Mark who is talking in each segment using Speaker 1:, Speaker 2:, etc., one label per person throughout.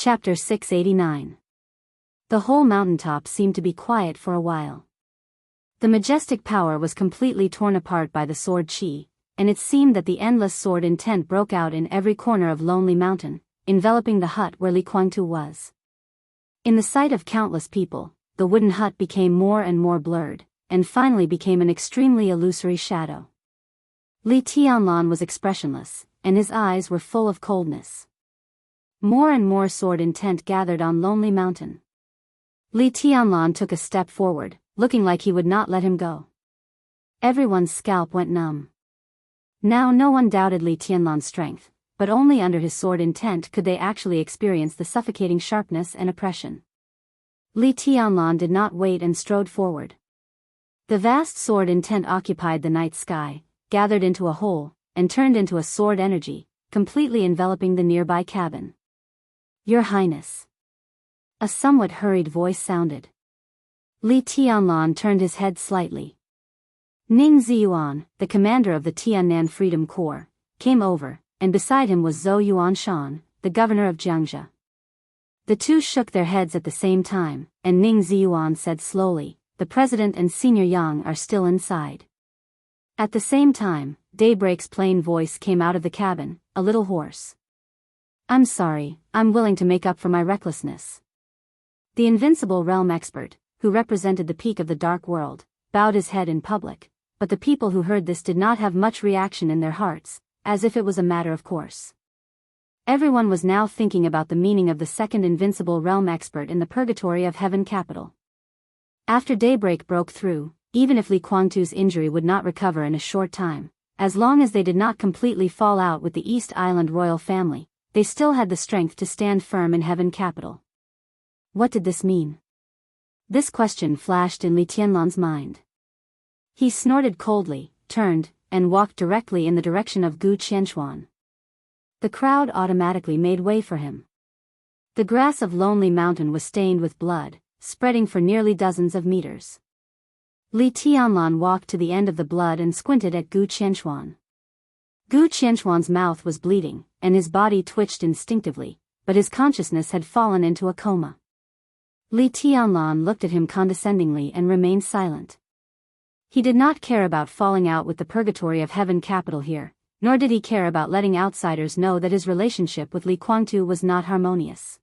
Speaker 1: Chapter 689. The whole mountaintop seemed to be quiet for a while. The majestic power was completely torn apart by the sword chi, and it seemed that the endless sword intent broke out in every corner of Lonely Mountain, enveloping the hut where Li Kuangtu was. In the sight of countless people, the wooden hut became more and more blurred, and finally became an extremely illusory shadow. Li Tianlan was expressionless, and his eyes were full of coldness. More and more sword intent gathered on Lonely Mountain. Li Tianlan took a step forward, looking like he would not let him go. Everyone's scalp went numb. Now no one doubted Li Tianlan's strength, but only under his sword intent could they actually experience the suffocating sharpness and oppression. Li Tianlan did not wait and strode forward. The vast sword intent occupied the night sky, gathered into a whole, and turned into a sword energy, completely enveloping the nearby cabin. Your Highness. A somewhat hurried voice sounded. Li Tianlan turned his head slightly. Ning Ziyuan, the commander of the Tiannan Freedom Corps, came over, and beside him was Zhou Yuanshan, the governor of Jiangxia. The two shook their heads at the same time, and Ning Ziyuan said slowly, "The president and Senior Yang are still inside." At the same time, Daybreak's plain voice came out of the cabin, a little hoarse. "I'm sorry, I'm willing to make up for my recklessness." The invincible realm expert, who represented the peak of the dark world, bowed his head in public, but the people who heard this did not have much reaction in their hearts, as if it was a matter of course. Everyone was now thinking about the meaning of the second invincible realm expert in the purgatory of Heaven Capital. After Daybreak broke through, even if Li Kuangtu's injury would not recover in a short time, as long as they did not completely fall out with the East Island royal family, they still had the strength to stand firm in Heaven Capital. What did this mean? This question flashed in Li Tianlan's mind. He snorted coldly, turned, and walked directly in the direction of Gu Qianchuan. The crowd automatically made way for him. The grass of Lonely Mountain was stained with blood, spreading for nearly dozens of meters. Li Tianlan walked to the end of the blood and squinted at Gu Qianchuan. Gu Qianchuan's mouth was bleeding, and his body twitched instinctively, but his consciousness had fallen into a coma. Li Tianlan looked at him condescendingly and remained silent. He did not care about falling out with the purgatory of Heaven Capital here, nor did he care about letting outsiders know that his relationship with Li Kuangtu was not harmonious.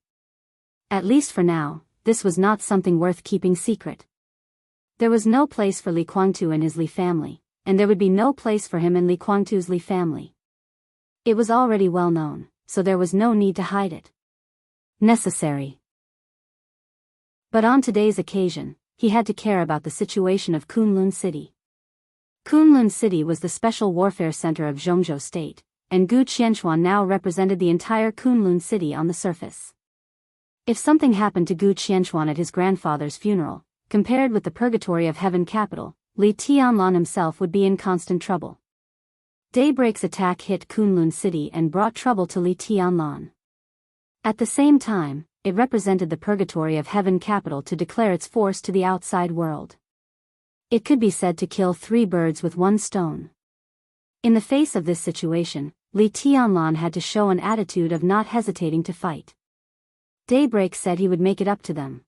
Speaker 1: At least for now, this was not something worth keeping secret. There was no place for Li Kuangtu and his Li family, and there would be no place for him in Li Kuangtu's Li family. It was already well known, so there was no need to hide it. Necessary. But on today's occasion, he had to care about the situation of Kunlun City. Kunlun City was the special warfare center of Zhongzhou State, and Gu Qianchuan now represented the entire Kunlun City on the surface. If something happened to Gu Qianchuan at his grandfather's funeral, compared with the purgatory of Heaven Capital, Li Tianlan himself would be in constant trouble. Daybreak's attack hit Kunlun City and brought trouble to Li Tianlan. At the same time, it represented the purgatory of Heaven Capital to declare its force to the outside world. It could be said to kill 3 birds with 1 stone. In the face of this situation, Li Tianlan had to show an attitude of not hesitating to fight. Daybreak said he would make it up to them.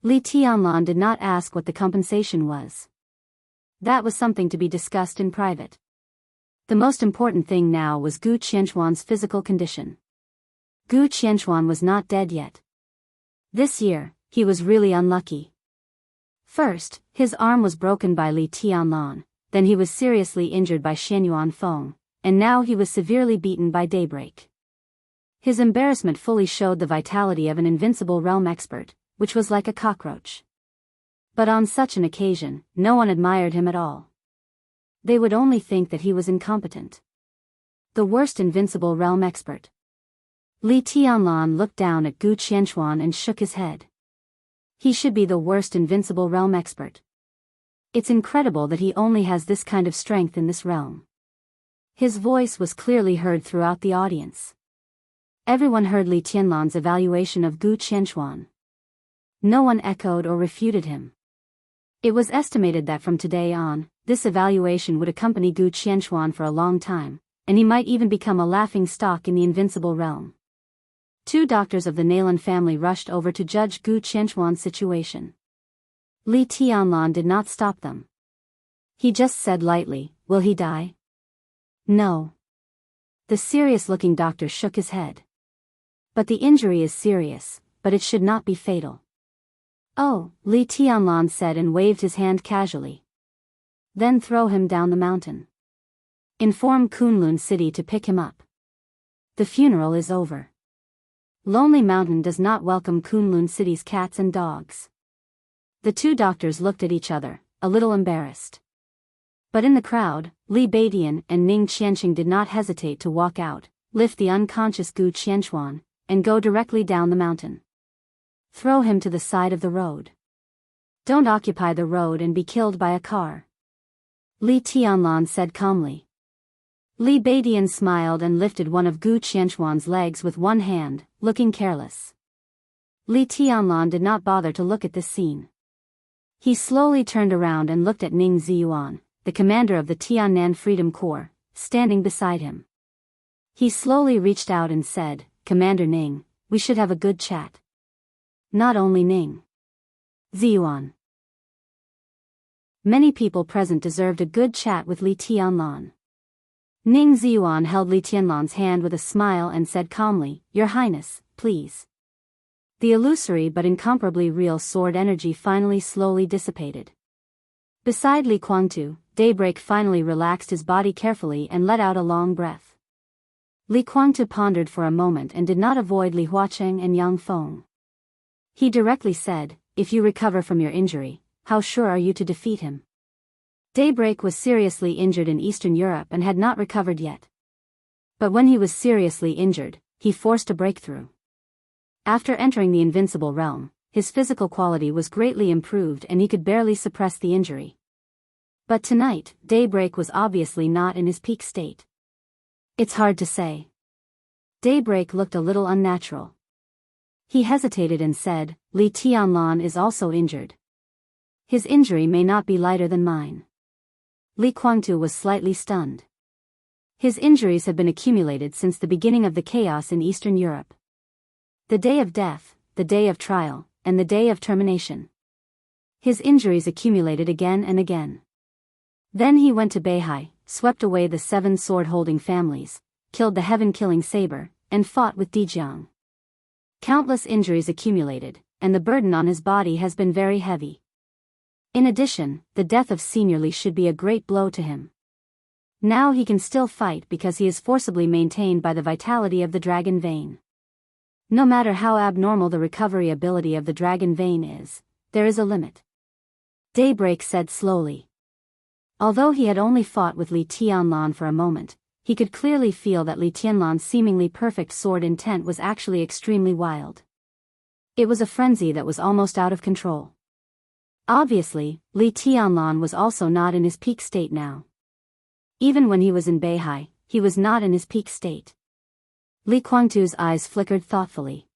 Speaker 1: Li Tianlan did not ask what the compensation was. That was something to be discussed in private. The most important thing now was Gu Qianchuan's physical condition. Gu Qianchuan was not dead yet. This year, he was really unlucky. First, his arm was broken by Li Tianlan, then he was seriously injured by Xianyuan Feng, and now he was severely beaten by Daybreak. His embarrassment fully showed the vitality of an invincible realm expert, which was like a cockroach. But on such an occasion, no one admired him at all. They would only think that he was incompetent. The worst invincible realm expert. Li Tianlan looked down at Gu Qianchuan and shook his head. He should be the worst invincible realm expert. It's incredible that he only has this kind of strength in this realm. His voice was clearly heard throughout the audience. Everyone heard Li Tianlan's evaluation of Gu Qianchuan. No one echoed or refuted him. It was estimated that from today on, this evaluation would accompany Gu Qianchuan for a long time, and he might even become a laughing stock in the invincible realm. Two doctors of the Nalan family rushed over to judge Gu Qianchuan's situation. Li Tianlan did not stop them. He just said lightly, "Will he die?" "No." The serious-looking doctor shook his head. "But the injury is serious, but it should not be fatal." "Oh," Li Tianlan said and waved his hand casually. "Then throw him down the mountain. Inform Kunlun City to pick him up. The funeral is over. Lonely Mountain does not welcome Kunlun City's cats and dogs." The two doctors looked at each other, a little embarrassed. But in the crowd, Li Beidian and Ning Qianqing did not hesitate to walk out, lift the unconscious Gu Qianchuan, and go directly down the mountain. "Throw him to the side of the road. Don't occupy the road and be killed by a car," Li Tianlan said calmly. Li Beidian smiled and lifted one of Gu Qianchuan's legs with one hand, looking careless. Li Tianlan did not bother to look at this scene. He slowly turned around and looked at Ning Ziyuan, the commander of the Tiannan Freedom Corps, standing beside him. He slowly reached out and said, "Commander Ning, we should have a good chat." Not only Ning Ziyuan. Many people present deserved a good chat with Li Tianlan. Ning Ziyuan held Li Tianlan's hand with a smile and said calmly, "Your Highness, please." The illusory but incomparably real sword energy finally slowly dissipated. Beside Li Kuangtu, Daybreak finally relaxed his body carefully and let out a long breath. Li Kuangtu pondered for a moment and did not avoid Li Huacheng and Yang Feng. He directly said, "If you recover from your injury, how sure are you to defeat him?" Daybreak was seriously injured in Eastern Europe and had not recovered yet. But when he was seriously injured, he forced a breakthrough. After entering the invincible realm, his physical quality was greatly improved and he could barely suppress the injury. But tonight, Daybreak was obviously not in his peak state. It's hard to say. Daybreak looked a little unnatural. He hesitated and said, "Li Tianlan is also injured. His injury may not be lighter than mine." Li Kuangtu was slightly stunned. His injuries had been accumulated since the beginning of the chaos in Eastern Europe. The day of death, the day of trial, and the day of termination. His injuries accumulated again and again. Then he went to Beihai, swept away the 7 sword-holding families, killed the heaven-killing saber, and fought with Dijiang. Countless injuries accumulated, and the burden on his body has been very heavy. In addition, the death of Senior Li should be a great blow to him. Now he can still fight because he is forcibly maintained by the vitality of the dragon vein. No matter how abnormal the recovery ability of the dragon vein is, there is a limit. Daybreak said slowly. Although he had only fought with Li Tianlan for a moment, he could clearly feel that Li Tianlan's seemingly perfect sword intent was actually extremely wild. It was a frenzy that was almost out of control. Obviously, Li Tianlan was also not in his peak state now. Even when he was in Beihai, he was not in his peak state. Li Kuangtu's eyes flickered thoughtfully.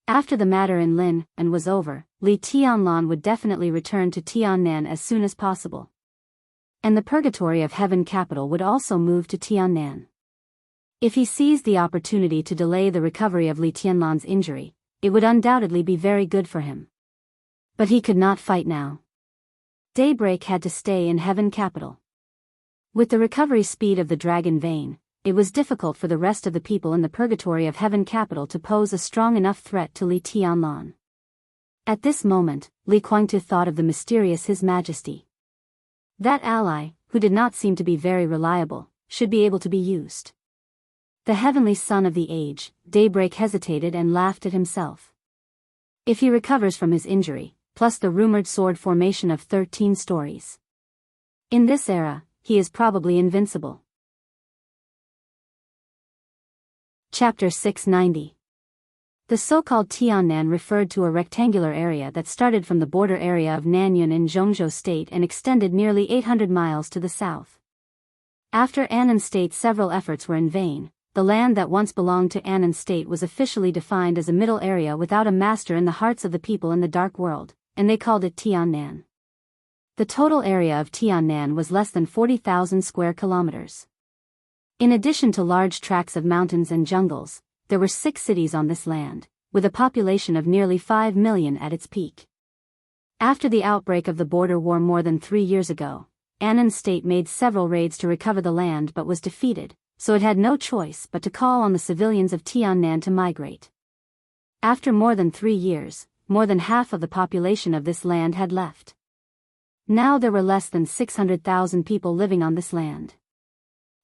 Speaker 1: After the matter in Lin and was over, Li Tianlan would definitely return to Tiannan as soon as possible. And the purgatory of Heaven Capital would also move to Tiannan. If he seized the opportunity to delay the recovery of Li Tianlan's injury, it would undoubtedly be very good for him. But he could not fight now. Daybreak had to stay in Heaven Capital. With the recovery speed of the dragon vein, it was difficult for the rest of the people in the purgatory of Heaven Capital to pose a strong enough threat to Li Tianlan. At this moment, Li Kuangtu thought of the mysterious His Majesty. That ally, who did not seem to be very reliable, should be able to be used. The heavenly son of the age, Daybreak hesitated and laughed at himself. If he recovers from his injury, plus the rumored sword formation of 13 stories. In this era, he is probably invincible. Chapter 690. The so-called Tiannan referred to a rectangular area that started from the border area of Nanyun in Zhongzhou State and extended nearly 800 miles to the south. After Annan State, several efforts were in vain. The land that once belonged to Annan State was officially defined as a middle area without a master in the hearts of the people in the dark world, and they called it Tiannan. The total area of Tiannan was less than 40,000 square kilometers. In addition to large tracts of mountains and jungles, there were 6 cities on this land, with a population of nearly 5 million at its peak. After the outbreak of the border war more than 3 years ago, Annan State made several raids to recover the land but was defeated, so it had no choice but to call on the civilians of Tiannan to migrate. After more than 3 years, more than half of the population of this land had left. Now there were less than 600,000 people living on this land.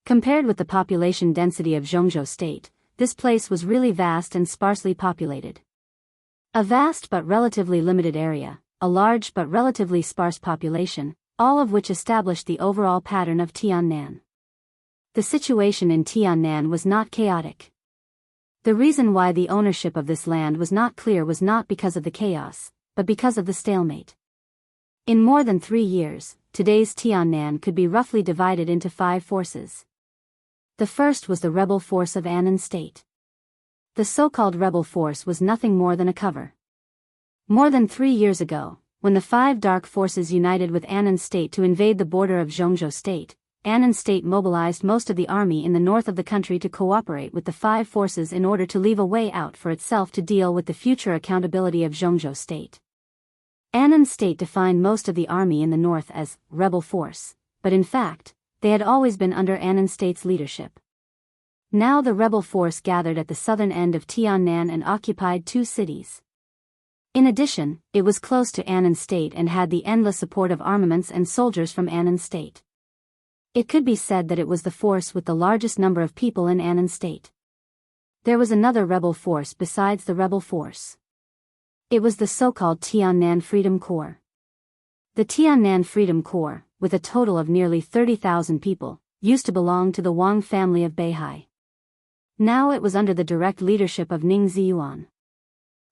Speaker 1: Compared with the population density of Zhongzhou State, this place was really vast and sparsely populated. A vast but relatively limited area, a large but relatively sparse population, all of which established the overall pattern of Tiannan. The situation in Tiannan was not chaotic. The reason why the ownership of this land was not clear was not because of the chaos, but because of the stalemate. In more than 3 years, today's Tiannan could be roughly divided into 5 forces. The first was the rebel force of Annan State. The so-called rebel force was nothing more than a cover. More than 3 years ago, when the 5 dark forces united with Annan State to invade the border of Zhongzhou State, Annan State mobilized most of the army in the north of the country to cooperate with the 5 forces in order to leave a way out for itself to deal with the future accountability of Zhongzhou State. Annan State defined most of the army in the north as rebel force, but in fact, they had always been under Annan State's leadership. Now the rebel force gathered at the southern end of Tiannan and occupied 2 cities. In addition, it was close to Annan State and had the endless support of armaments and soldiers from Annan State. It could be said that it was the force with the largest number of people in Annan State. There was another rebel force besides the rebel force. It was the so-called Tiannan Freedom Corps. The Tiannan Freedom Corps, with a total of nearly 30,000 people, used to belong to the Wang family of Beihai. Now it was under the direct leadership of Ning Ziyuan.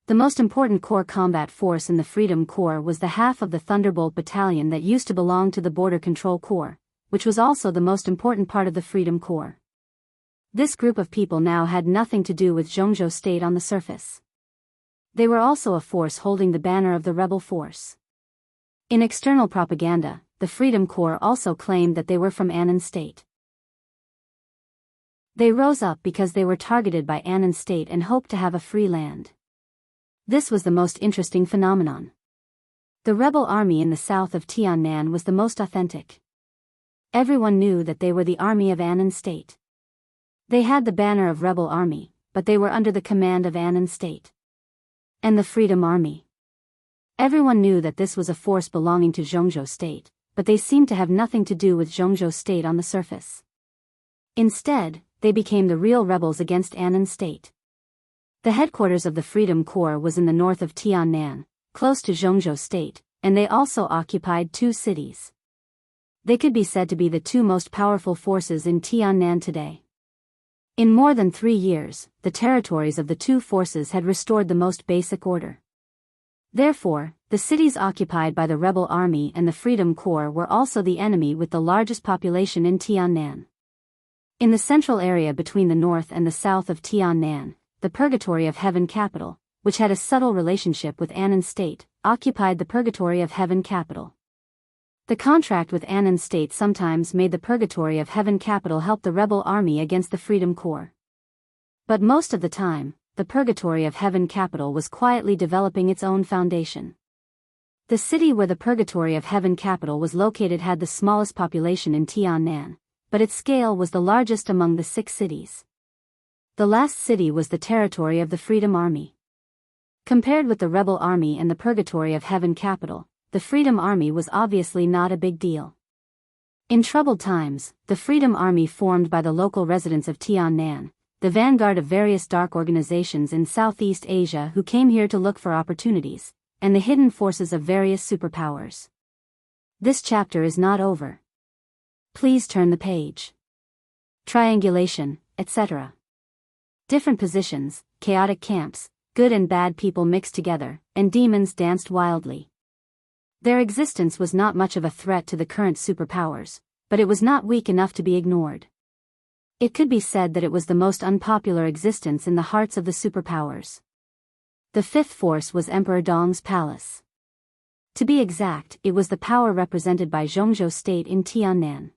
Speaker 1: The most important core combat force in the Freedom Corps was the half of the Thunderbolt Battalion that used to belong to the Border Control Corps, which was also the most important part of the Freedom Corps. This group of people now had nothing to do with Zhongzhou State on the surface. They were also a force holding the banner of the rebel force. In external propaganda, the Freedom Corps also claimed that they were from Annan State. They rose up because they were targeted by Annan State and hoped to have a free land. This was the most interesting phenomenon. The rebel army in the south of Tiannan was the most authentic. Everyone knew that they were the army of Annan State. They had the banner of rebel army, but they were under the command of Annan State. And the Freedom Army. Everyone knew that this was a force belonging to Zhongzhou State, but they seemed to have nothing to do with Zhongzhou State on the surface. Instead, they became the real rebels against Annan State. The headquarters of the Freedom Corps was in the north of Tiannan, close to Zhongzhou State, and they also occupied 2 cities. They could be said to be the 2 most powerful forces in Tiannan today. In more than 3 years, the territories of the 2 forces had restored the most basic order. Therefore, the cities occupied by the rebel army and the Freedom Corps were also the enemy with the largest population in Tiannan. In the central area between the north and the south of Tiannan, the Purgatory of Heaven capital, which had a subtle relationship with Annan State, occupied the Purgatory of Heaven capital. The contract with Annan State sometimes made the Purgatory of Heaven capital help the rebel army against the Freedom Corps. But most of the time, the Purgatory of Heaven capital was quietly developing its own foundation. The city where the Purgatory of Heaven capital was located had the smallest population in Tiannan, but its scale was the largest among the 6 cities. The last city was the territory of the Freedom Army. Compared with the rebel army and the Purgatory of Heaven capital, the Freedom Army was obviously not a big deal. In troubled times, the Freedom Army formed by the local residents of Tiannan, the vanguard of various dark organizations in Southeast Asia who came here to look for opportunities, and the hidden forces of various superpowers. This chapter is not over. Please turn the page. Triangulation, etc. Different positions, chaotic camps, good and bad people mixed together, and demons danced wildly. Their existence was not much of a threat to the current superpowers, but it was not weak enough to be ignored. It could be said that it was the most unpopular existence in the hearts of the superpowers. The 5th force was Emperor Dong's palace. To be exact, it was the power represented by Zhongzhou State in Tiannan.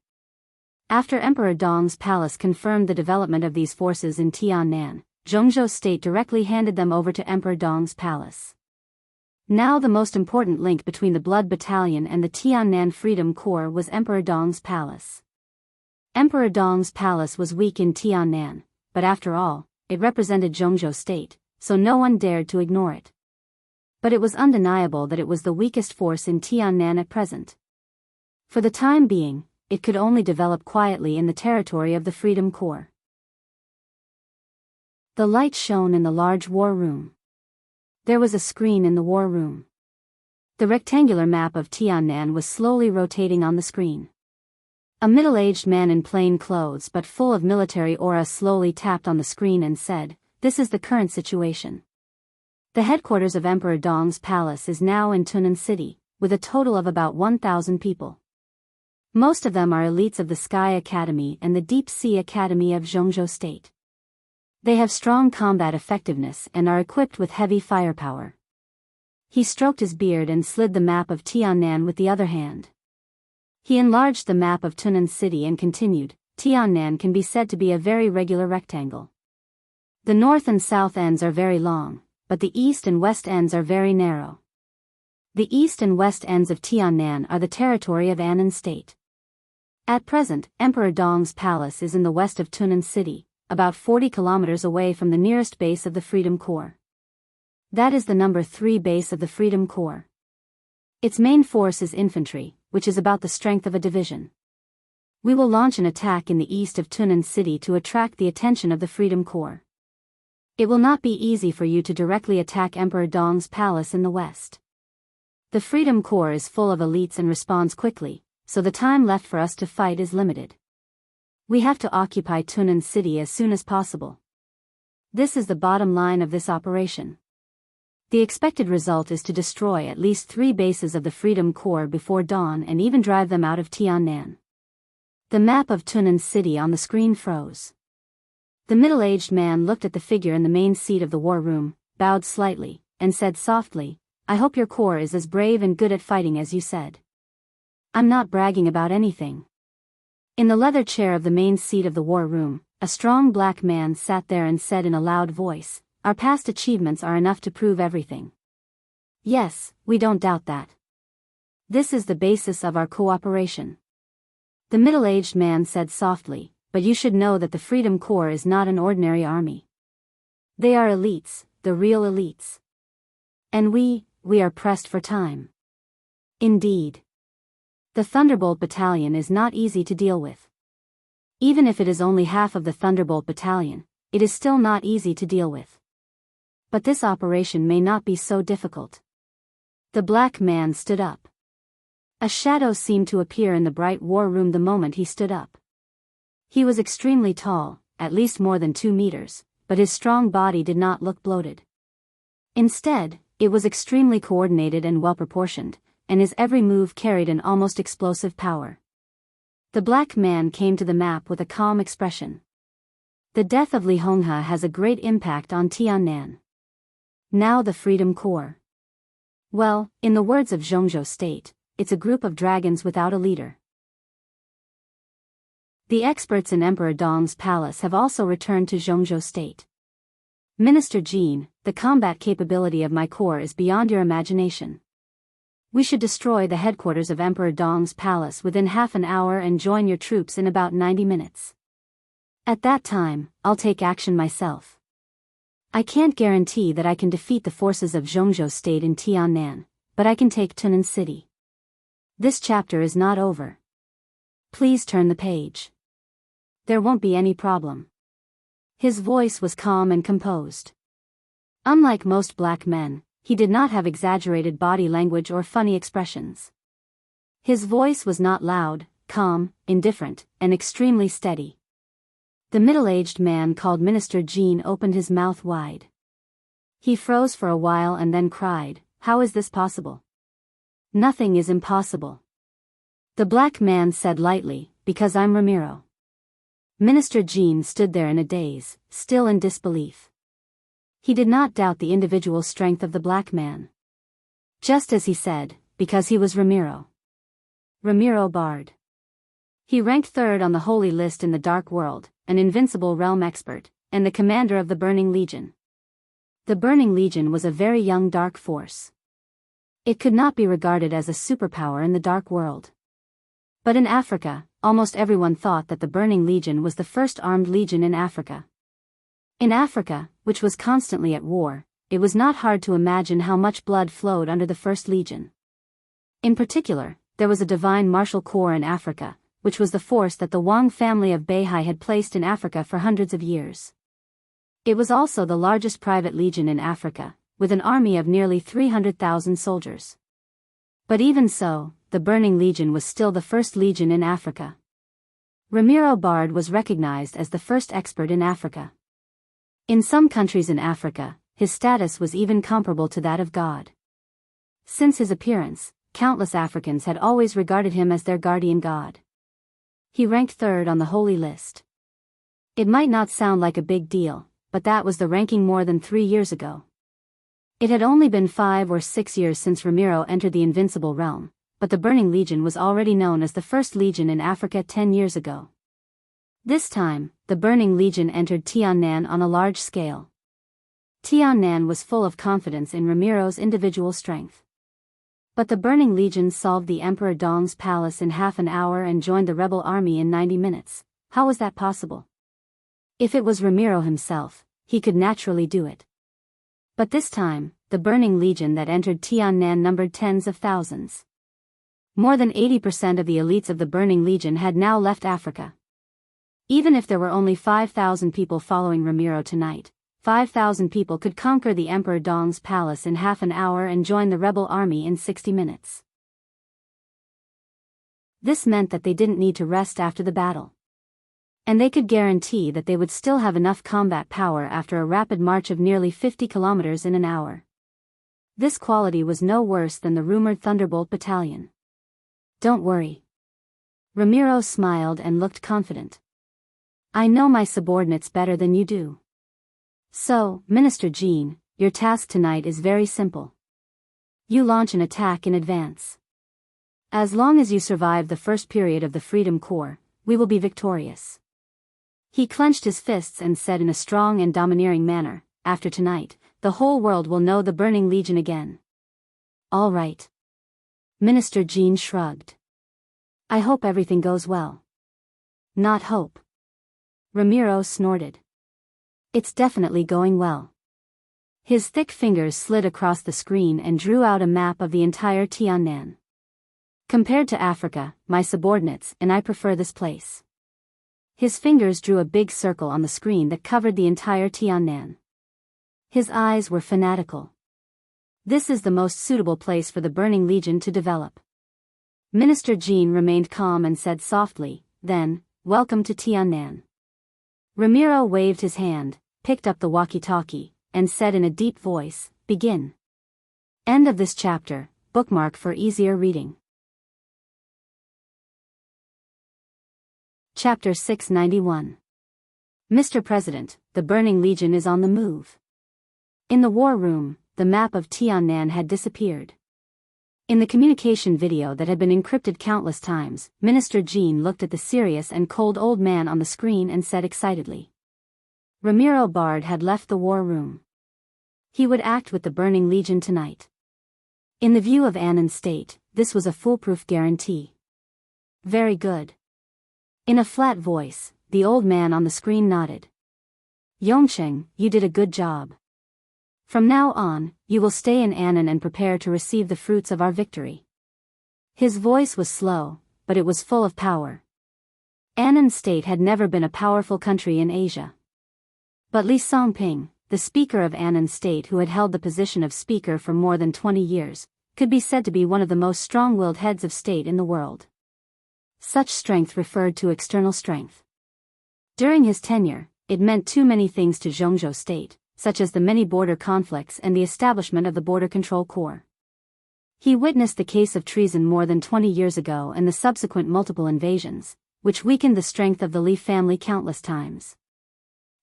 Speaker 1: After Emperor Dong's palace confirmed the development of these forces in Tiannan, Zhongzhou state directly handed them over to Emperor Dong's palace. Now the most important link between the Blood Battalion and the Tiannan Freedom Corps was Emperor Dong's palace. Emperor Dong's palace was weak in Tiannan, but after all, it represented Zhongzhou state, so no one dared to ignore it. But it was undeniable that it was the weakest force in Tiannan at present. For the time being, it could only develop quietly in the territory of the Freedom Corps. The light shone in the large war room. There was a screen in the war room. The rectangular map of Tiannan was slowly rotating on the screen. A middle-aged man in plain clothes but full of military aura slowly tapped on the screen and said, "This is the current situation. The headquarters of Emperor Dong's palace is now in Tunnan City, with a total of about 1,000 people. Most of them are elites of the Sky Academy and the Deep Sea Academy of Zhongzhou State. They have strong combat effectiveness and are equipped with heavy firepower." He stroked his beard and slid the map of Tiannan with the other hand. He enlarged the map of Tunnan City and continued, "Tiannan can be said to be a very regular rectangle. The north and south ends are very long, but the east and west ends are very narrow. The east and west ends of Tiannan are the territory of Annan State. At present, Emperor Dong's palace is in the west of Tunnan City, about 40 kilometers away from the nearest base of the Freedom Corps. That is the number 3 base of the Freedom Corps. Its main force is infantry, which is about the strength of a division. We will launch an attack in the east of Tunnan City to attract the attention of the Freedom Corps. It will not be easy for you to directly attack Emperor Dong's palace in the west. The Freedom Corps is full of elites and responds quickly, so the time left for us to fight is limited. We have to occupy Tunnan City as soon as possible. This is the bottom line of this operation. The expected result is to destroy at least 3 bases of the Freedom Corps before dawn and even drive them out of Tiannan." The map of Tunnan City on the screen froze. The middle-aged man looked at the figure in the main seat of the war room, bowed slightly, and said softly, "I hope your corps is as brave and good at fighting as you said." "I'm not bragging about anything." In the leather chair of the main seat of the war room, a strong black man sat there and said in a loud voice, "Our past achievements are enough to prove everything. Yes, we don't doubt that. This is the basis of our cooperation." The middle-aged man said softly, "But you should know that the Freedom Corps is not an ordinary army. They are elites, the real elites. And we are pressed for time." Indeed. The Thunderbolt Battalion is not easy to deal with. Even if it is only half of the Thunderbolt Battalion, it is still not easy to deal with. But this operation may not be so difficult. The black man stood up. A shadow seemed to appear in the bright war room the moment he stood up. He was extremely tall, at least more than 2 meters, but his strong body did not look bloated. Instead, it was extremely coordinated and well-proportioned, and his every move carried an almost explosive power. The black man came to the map with a calm expression. "The death of Li Honghe has a great impact on Tiannan. Now the Freedom Corps. Well, in the words of Zhongzhou State, it's a group of dragons without a leader." The experts in Emperor Dong's palace have also returned to Zhongzhou State. "Minister Jin, the combat capability of my corps is beyond your imagination. We should destroy the headquarters of Emperor Dong's palace within half an hour and join your troops in about 90 minutes. At that time, I'll take action myself. I can't guarantee that I can defeat the forces of Zhongzhou State in Tiannan, but I can take Tunnan City. This chapter is not over. Please turn the page. There won't be any problem." His voice was calm and composed. Unlike most black men, he did not have exaggerated body language or funny expressions. His voice was not loud, calm, indifferent, and extremely steady. The middle-aged man called Minister Jin opened his mouth wide. He froze for a while and then cried, "How is this possible? Nothing is impossible." The black man said lightly, "Because I'm Ramiro." Minister Jin stood there in a daze, still in disbelief. He did not doubt the individual strength of the black man. Just as he said, because he was Ramiro. Ramiro Bard. He ranked 3rd on the holy list in the Dark World, an invincible realm expert, and the commander of the Burning Legion. The Burning Legion was a very young dark force. It could not be regarded as a superpower in the dark world. But in Africa, almost everyone thought that the Burning Legion was the first armed legion in Africa. In Africa, which was constantly at war, it was not hard to imagine how much blood flowed under the First Legion. In particular, there was a divine martial corps in Africa, which was the force that the Wang family of Beihai had placed in Africa for hundreds of years. It was also the largest private legion in Africa, with an army of nearly 300,000 soldiers. But even so, the Burning Legion was still the first legion in Africa. Ramiro Bard was recognized as the first expert in Africa. In some countries in Africa, his status was even comparable to that of God. Since his appearance, countless Africans had always regarded him as their guardian god. He ranked third on the holy list. It might not sound like a big deal, but that was the ranking more than 3 years ago. It had only been 5 or 6 years since Ramiro entered the Invincible Realm, but the Burning Legion was already known as the first legion in Africa 10 years ago. This time, the Burning Legion entered Tiannan on a large scale. Tiannan was full of confidence in Ramiro's individual strength. But the Burning Legion solved the Emperor Dong's palace in half an hour and joined the rebel army in 90 minutes. How was that possible? If it was Ramiro himself, he could naturally do it. But this time, the Burning Legion that entered Tiannan numbered tens of thousands. More than 80% of the elites of the Burning Legion had now left Africa. Even if there were only 5,000 people following Ramiro tonight, 5,000 people could conquer the Emperor Dong's palace in half an hour and join the rebel army in 60 minutes. This meant that they didn't need to rest after the battle. And they could guarantee that they would still have enough combat power after a rapid march of nearly 50 kilometers in an hour. This quality was no worse than the rumored Thunderbolt Battalion. Don't worry. Ramiro smiled and looked confident. I know my subordinates better than you do. So, Minister Jean, your task tonight is very simple. You launch an attack in advance. As long as you survive the first period of the Freedom Corps, we will be victorious. He clenched his fists and said in a strong and domineering manner, after tonight, the whole world will know the Burning Legion again. All right. Minister Jean shrugged. I hope everything goes well. Not hope. Ramiro snorted. It's definitely going well. His thick fingers slid across the screen and drew out a map of the entire Tiannan. Compared to Africa, my subordinates and I prefer this place. His fingers drew a big circle on the screen that covered the entire Tiannan. His eyes were fanatical. This is the most suitable place for the Burning Legion to develop. Minister Jean remained calm and said softly, then, welcome to Tiannan. Ramiro waved his hand, picked up the walkie-talkie, and said in a deep voice, begin. End of this chapter, bookmark for easier reading. Chapter 691. Mr. President, the Burning Legion is on the move. In the war room, the map of Tiannan had disappeared. In the communication video that had been encrypted countless times, Minister Jean looked at the serious and cold old man on the screen and said excitedly. Ramiro Bard had left the war room. He would act with the Burning Legion tonight. In the view of Annan's state, this was a foolproof guarantee. Very good. In a flat voice, the old man on the screen nodded. Yongcheng, you did a good job. From now on, you will stay in Annan and prepare to receive the fruits of our victory. His voice was slow, but it was full of power. Annan's state had never been a powerful country in Asia. But Li Songping, the speaker of Annan's state who had held the position of speaker for more than 20 years, could be said to be one of the most strong-willed heads of state in the world. Such strength referred to external strength. During his tenure, it meant too many things to Zhongzhou state, such as the many border conflicts and the establishment of the Border Control Corps. He witnessed the case of treason more than 20 years ago and the subsequent multiple invasions, which weakened the strength of the Li family countless times.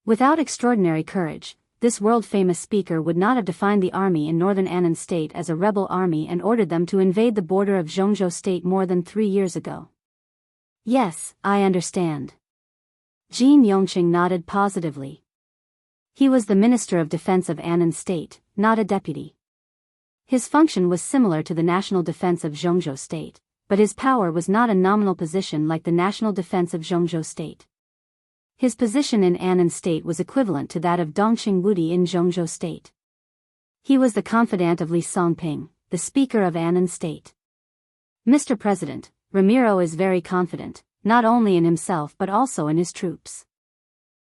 Speaker 1: Without extraordinary courage, this world-famous speaker would not have defined the army in northern Annan state as a rebel army and ordered them to invade the border of Zhongzhou state more than 3 years ago. Yes, I understand. Jean Yongqing nodded positively. He was the Minister of Defense of Annan State, not a deputy. His function was similar to the national defense of Zhongzhou State, but his power was not a nominal position like the national defense of Zhongzhou State. His position in Annan State was equivalent to that of Dongqing Wudi in Zhongzhou State. He was the confidant of Li Songping, the Speaker of Annan State. Mr. President, Ramiro is very confident, not only in himself but also in his troops.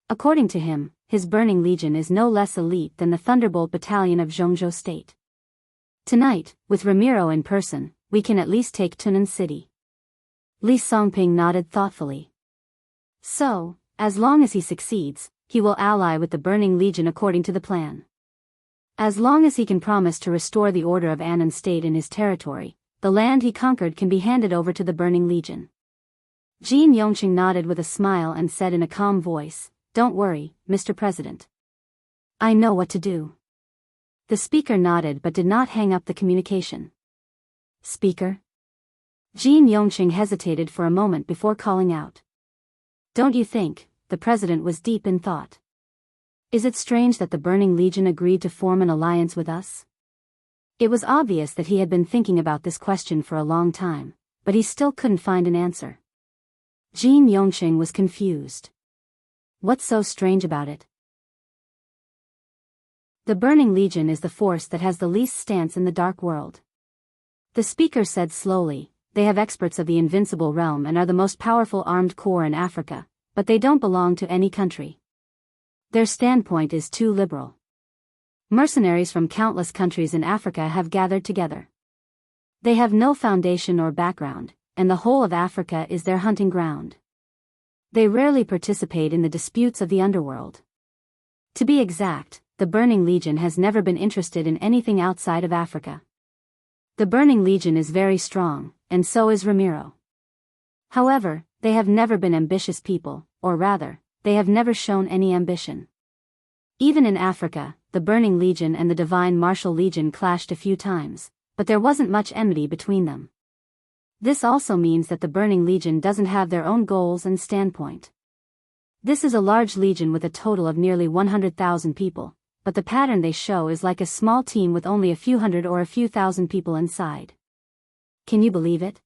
Speaker 1: According to him, his Burning Legion is no less elite than the Thunderbolt Battalion of Zhongzhou State. Tonight, with Ramiro in person, we can at least take Tunan City. Li Songping nodded thoughtfully. So, as long as he succeeds, he will ally with the Burning Legion according to the plan. As long as he can promise to restore the order of Annan State in his territory, the land he conquered can be handed over to the Burning Legion. Jin Yongqing nodded with a smile and said in a calm voice, "Don't worry, Mr. President. I know what to do." The speaker nodded but did not hang up the communication. "Speaker?" Jin Yongqing hesitated for a moment before calling out. "Don't you think?" The president was deep in thought. "Is it strange that the Burning Legion agreed to form an alliance with us?" It was obvious that he had been thinking about this question for a long time, but he still couldn't find an answer. Jin Yongqing was confused. What's so strange about it? The Burning Legion is the force that has the least stance in the dark world. The speaker said slowly, "They have experts of the invincible realm and are the most powerful armed corps in Africa, but they don't belong to any country. Their standpoint is too liberal. Mercenaries from countless countries in Africa have gathered together. They have no foundation or background, and the whole of Africa is their hunting ground. They rarely participate in the disputes of the underworld. To be exact, the Burning Legion has never been interested in anything outside of Africa. The Burning Legion is very strong, and so is Ramiro. However, they have never been ambitious people, or rather, they have never shown any ambition. Even in Africa, the Burning Legion and the Divine Martial Legion clashed a few times, but there wasn't much enmity between them. This also means that the Burning Legion doesn't have their own goals and standpoint. This is a large legion with a total of nearly 100,000 people, but the pattern they show is like a small team with only a few hundred or a few thousand people inside. Can you believe it?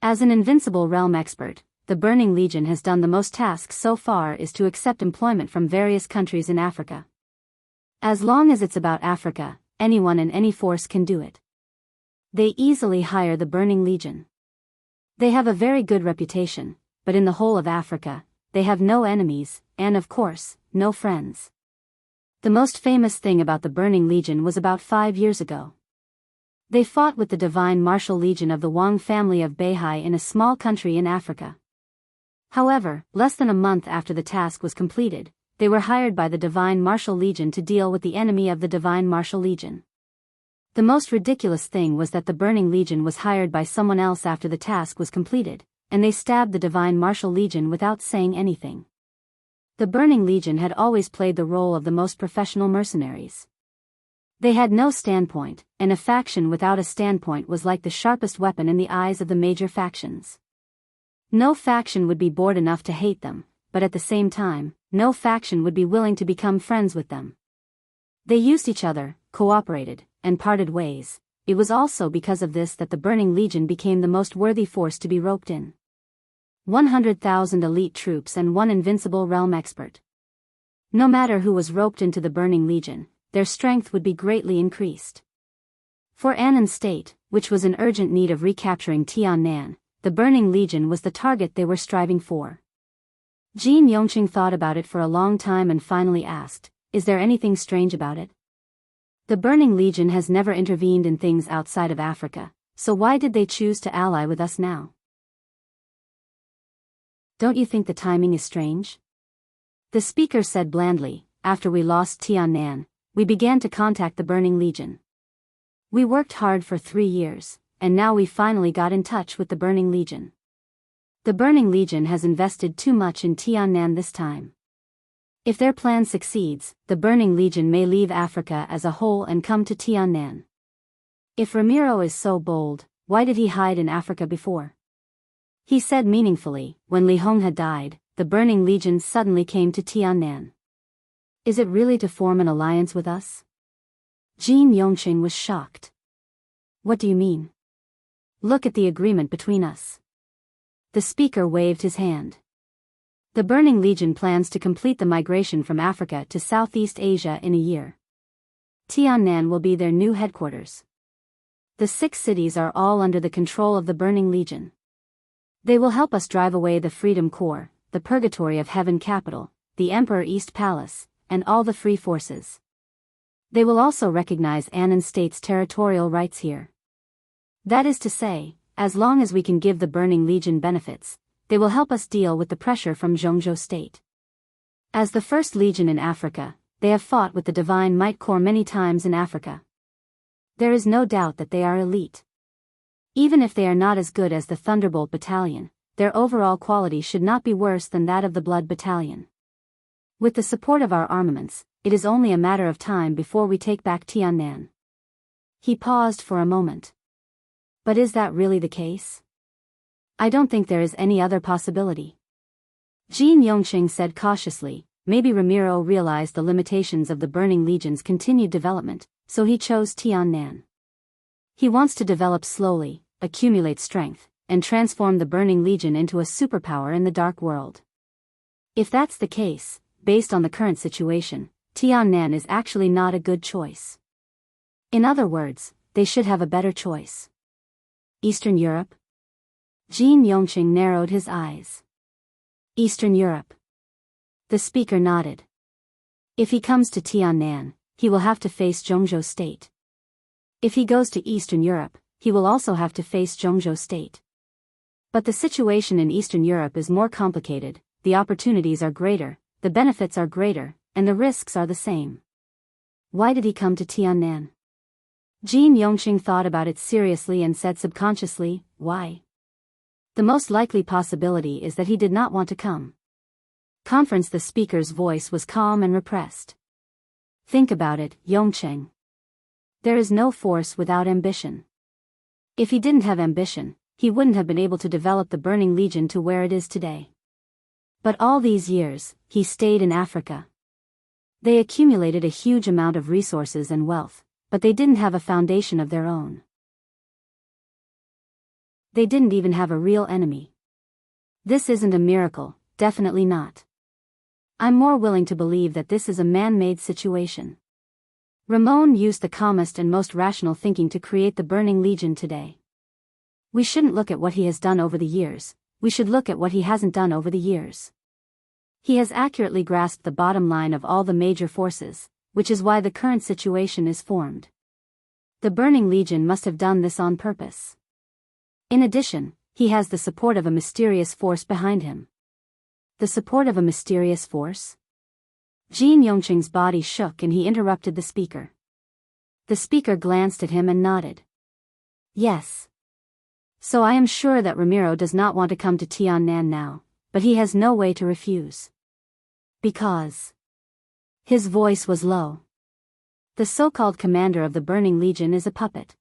Speaker 1: As an invincible realm expert, the Burning Legion has done the most tasks so far is to accept employment from various countries in Africa. As long as it's about Africa, anyone and any force can do it. They easily hire the Burning Legion. They have a very good reputation, but in the whole of Africa, they have no enemies, and of course, no friends. The most famous thing about the Burning Legion was about 5 years ago. They fought with the Divine Martial Legion of the Wang family of Beihai in a small country in Africa. However, less than a month after the task was completed, they were hired by the Divine Martial Legion to deal with the enemy of the Divine Martial Legion. The most ridiculous thing was that the Burning Legion was hired by someone else after the task was completed, and they stabbed the Divine Martial Legion without saying anything. The Burning Legion had always played the role of the most professional mercenaries. They had no standpoint, and a faction without a standpoint was like the sharpest weapon in the eyes of the major factions. No faction would be bored enough to hate them, but at the same time, no faction would be willing to become friends with them. They used each other, cooperated, and parted ways. It was also because of this that the Burning Legion became the most worthy force to be roped in. 100,000 elite troops and one invincible realm expert. No matter who was roped into the Burning Legion, their strength would be greatly increased. For Annan State, which was in urgent need of recapturing Tiannan, the Burning Legion was the target they were striving for. Jin Yongqing thought about it for a long time and finally asked, "Is there anything strange about it? The Burning Legion has never intervened in things outside of Africa, so why did they choose to ally with us now? Don't you think the timing is strange?" The speaker said blandly, "After we lost Tiannan, we began to contact the Burning Legion. We worked hard for 3 years, and now we finally got in touch with the Burning Legion. The Burning Legion has invested too much in Tiannan this time. If their plan succeeds, the Burning Legion may leave Africa as a whole and come to Tiannan. If Ramiro is so bold, why did he hide in Africa before?" He said meaningfully, "When Li Hong had died, the Burning Legion suddenly came to Tiannan. Is it really to form an alliance with us? Jin Yongqing was shocked. What do you mean? Look at the agreement between us. The speaker waved his hand. The Burning Legion plans to complete the migration from Africa to Southeast Asia in a year. Tiannan will be their new headquarters. The 6 cities are all under the control of the Burning Legion. They will help us drive away the Freedom Corps, the Purgatory of Heaven capital, the Emperor East Palace, and all the free forces. They will also recognize Annan State's territorial rights here. That is to say, as long as we can give the Burning Legion benefits, they will help us deal with the pressure from Zhongzhou State. As the first legion in Africa, they have fought with the Divine Might Corps many times in Africa. There is no doubt that they are elite. Even if they are not as good as the Thunderbolt Battalion, their overall quality should not be worse than that of the Blood Battalion. With the support of our armaments, it is only a matter of time before we take back Tiannan. He paused for a moment. But is that really the case? I don't think there is any other possibility. Jin Yongqing said cautiously. Maybe Ramiro realized the limitations of the Burning Legion's continued development, so he chose Tiannan. He wants to develop slowly, accumulate strength, and transform the Burning Legion into a superpower in the Dark World. If that's the case, based on the current situation, Tiannan is actually not a good choice. In other words, they should have a better choice. Eastern Europe? Jin Yongqing narrowed his eyes. Eastern Europe. The speaker nodded. If he comes to Tiannan, he will have to face Zhongzhou State. If he goes to Eastern Europe, he will also have to face Zhongzhou State. But the situation in Eastern Europe is more complicated, the opportunities are greater, the benefits are greater, and the risks are the same. Why did he come to Tiannan? Jin Yongqing thought about it seriously and said subconsciously, why? The most likely possibility is that he did not want to come. Conference. The speaker's voice was calm and repressed. Think about it, Yongqing. There is no force without ambition. If he didn't have ambition, he wouldn't have been able to develop the Burning Legion to where it is today. But all these years, he stayed in Africa. They accumulated a huge amount of resources and wealth, but they didn't have a foundation of their own. They didn't even have a real enemy. This isn't a miracle, definitely not. I'm more willing to believe that this is a man-made situation. Ramon used the calmest and most rational thinking to create the Burning Legion today. We shouldn't look at what he has done over the years, we should look at what he hasn't done over the years. He has accurately grasped the bottom line of all the major forces, which is why the current situation is formed. The Burning Legion must have done this on purpose. In addition, he has the support of a mysterious force behind him. The support of a mysterious force? Jin Yongqing's body shook and he interrupted the speaker. The speaker glanced at him and nodded. Yes. So I am sure that Ramiro does not want to come to Tiannan now, but he has no way to refuse. Because... His voice was low. The so-called commander of the Burning Legion is a puppet.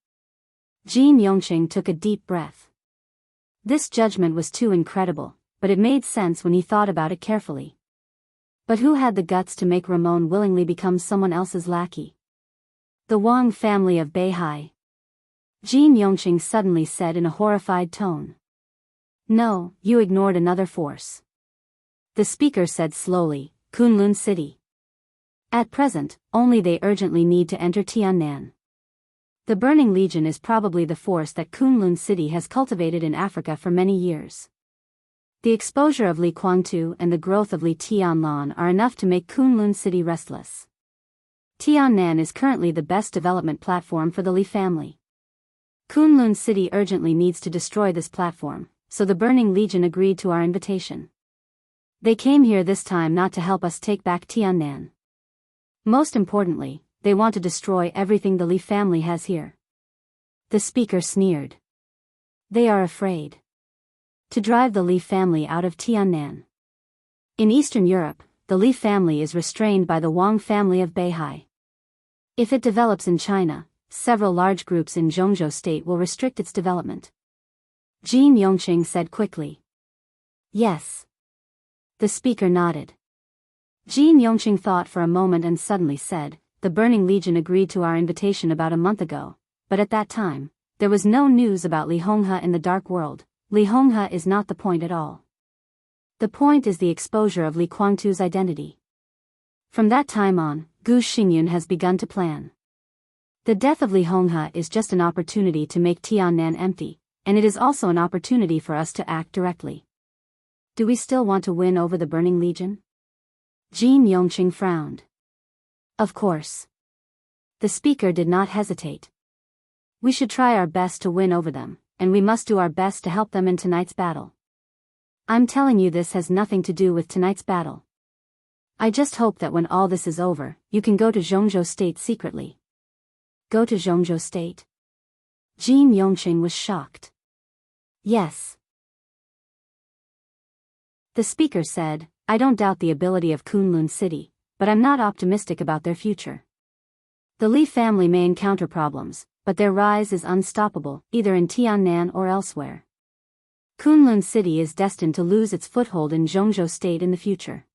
Speaker 1: Jin Yongqing took a deep breath. This judgment was too incredible, but it made sense when he thought about it carefully. But who had the guts to make Ramon willingly become someone else's lackey? The Wang family of Beihai. Jin Yongqing suddenly said in a horrified tone. No, you ignored another force. The speaker said slowly, Kunlun City. At present, only they urgently need to enter Tiannan. The Burning Legion is probably the force that Kunlun City has cultivated in Africa for many years. The exposure of Li Guangtu and the growth of Li Tianlan are enough to make Kunlun City restless. Tiannan is currently the best development platform for the Li family. Kunlun City urgently needs to destroy this platform, so the Burning Legion agreed to our invitation. They came here this time not to help us take back Tiannan. Most importantly, they want to destroy everything the Li family has here. The speaker sneered. They are afraid. To drive the Li family out of Tiannan. In Eastern Europe, the Li family is restrained by the Wang family of Beihai. If it develops in China, several large groups in Zhongzhou State will restrict its development. Jin Yongqing said quickly. Yes. The speaker nodded. Jin Yongqing thought for a moment and suddenly said, "The Burning Legion agreed to our invitation about a month ago, but at that time, there was no news about Li Honghe in the Dark World. Li Honghe is not the point at all. The point is the exposure of Li Guangtu's identity. From that time on, Gu Xingyun has begun to plan. The death of Li Honghe is just an opportunity to make Tiannan empty, and it is also an opportunity for us to act directly. Do we still want to win over the Burning Legion?" Jin Yongqing frowned. Of course. The speaker did not hesitate. We should try our best to win over them, and we must do our best to help them in tonight's battle. I'm telling you, this has nothing to do with tonight's battle. I just hope that when all this is over, you can go to Zhongzhou State secretly. Go to Zhongzhou State? Jin Yongqing was shocked. Yes. The speaker said, "I don't doubt the ability of Kunlun City, but I'm not optimistic about their future. The Li family may encounter problems, but their rise is unstoppable, either in Tiannan or elsewhere. Kunlun City is destined to lose its foothold in Zhongzhou State in the future.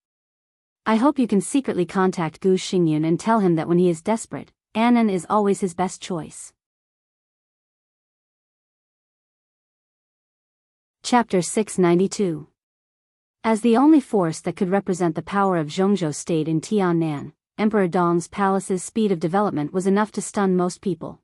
Speaker 1: I hope you can secretly contact Gu Xingyun and tell him that when he is desperate, Annan is always his best choice." Chapter 692. As the only force that could represent the power of Zhongzhou State in Tiannan, Emperor Dong's palace's speed of development was enough to stun most people.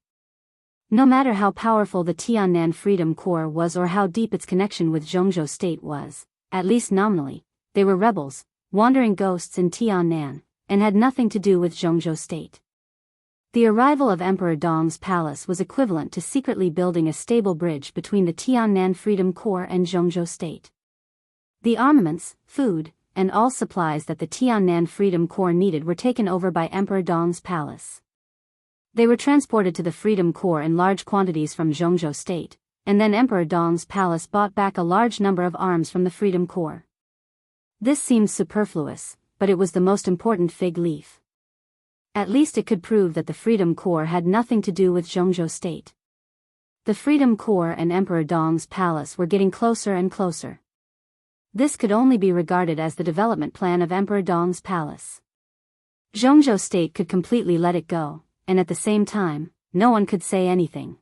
Speaker 1: No matter how powerful the Tiannan Freedom Corps was or how deep its connection with Zhongzhou State was, at least nominally, they were rebels, wandering ghosts in Tiannan, and had nothing to do with Zhongzhou State. The arrival of Emperor Dong's palace was equivalent to secretly building a stable bridge between the Tiannan Freedom Corps and Zhongzhou State. The armaments, food, and all supplies that the Tiannan Freedom Corps needed were taken over by Emperor Dong's palace. They were transported to the Freedom Corps in large quantities from Zhongzhou State, and then Emperor Dong's palace bought back a large number of arms from the Freedom Corps. This seems superfluous, but it was the most important fig leaf. At least it could prove that the Freedom Corps had nothing to do with Zhongzhou State. The Freedom Corps and Emperor Dong's palace were getting closer and closer. This could only be regarded as the development plan of Emperor Dong's palace. Zhongzhou State could completely let it go, and at the same time, no one could say anything.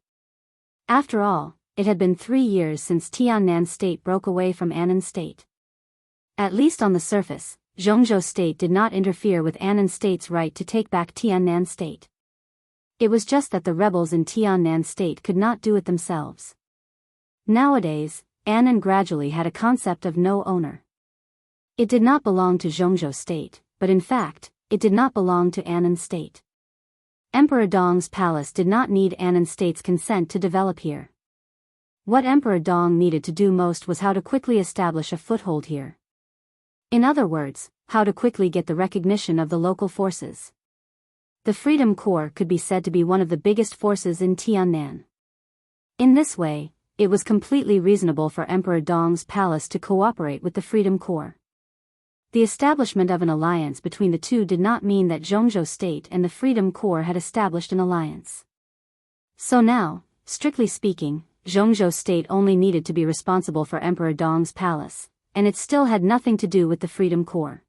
Speaker 1: After all, it had been 3 years since Tiannan State broke away from Annan State. At least on the surface, Zhongzhou State did not interfere with Annan State's right to take back Tiannan State. It was just that the rebels in Tiannan State could not do it themselves. Nowadays, Annan gradually had a concept of no owner. It did not belong to Zhongzhou State, but in fact, it did not belong to Annan State. Emperor Dong's palace did not need Annan State's consent to develop here. What Emperor Dong needed to do most was how to quickly establish a foothold here. In other words, how to quickly get the recognition of the local forces. The Freedom Corps could be said to be one of the biggest forces in Tiannan. In this way, it was completely reasonable for Emperor Dong's palace to cooperate with the Freedom Corps. The establishment of an alliance between the two did not mean that Zhongzhou State and the Freedom Corps had established an alliance. So now, strictly speaking, Zhongzhou State only needed to be responsible for Emperor Dong's palace, and it still had nothing to do with the Freedom Corps.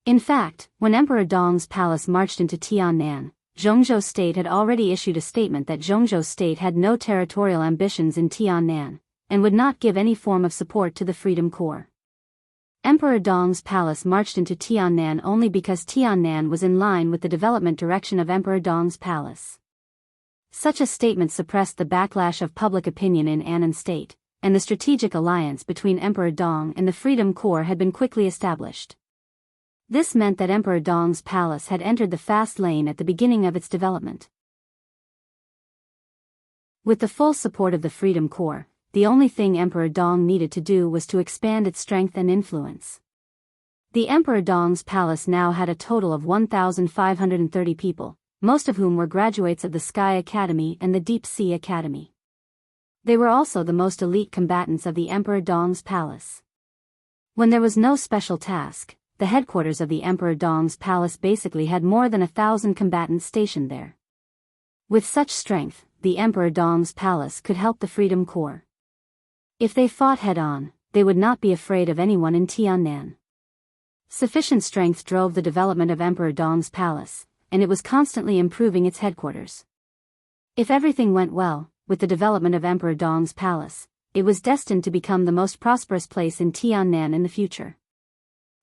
Speaker 1: In fact, when Emperor Dong's palace marched into Tiannan, Zhongzhou State had already issued a statement that Zhongzhou State had no territorial ambitions in Tiannan, and would not give any form of support to the Freedom Corps. Emperor Dong's palace marched into Tiannan only because Tiannan was in line with the development direction of Emperor Dong's palace. Such a statement suppressed the backlash of public opinion in Annan State, and the strategic alliance between Emperor Dong and the Freedom Corps had been quickly established. This meant that Emperor Dong's palace had entered the fast lane at the beginning of its development. With the full support of the Freedom Corps, the only thing Emperor Dong needed to do was to expand its strength and influence. The Emperor Dong's palace now had a total of 1,530 people, most of whom were graduates of the Sky Academy and the Deep Sea Academy. They were also the most elite combatants of the Emperor Dong's palace. When there was no special task, the headquarters of the Emperor Dong's palace basically had more than 1,000 combatants stationed there. With such strength, the Emperor Dong's palace could help the Freedom Corps. If they fought head-on, they would not be afraid of anyone in Tiannan. Sufficient strength drove the development of Emperor Dong's palace, and it was constantly improving its headquarters. If everything went well, with the development of Emperor Dong's palace, it was destined to become the most prosperous place in Tiannan in the future.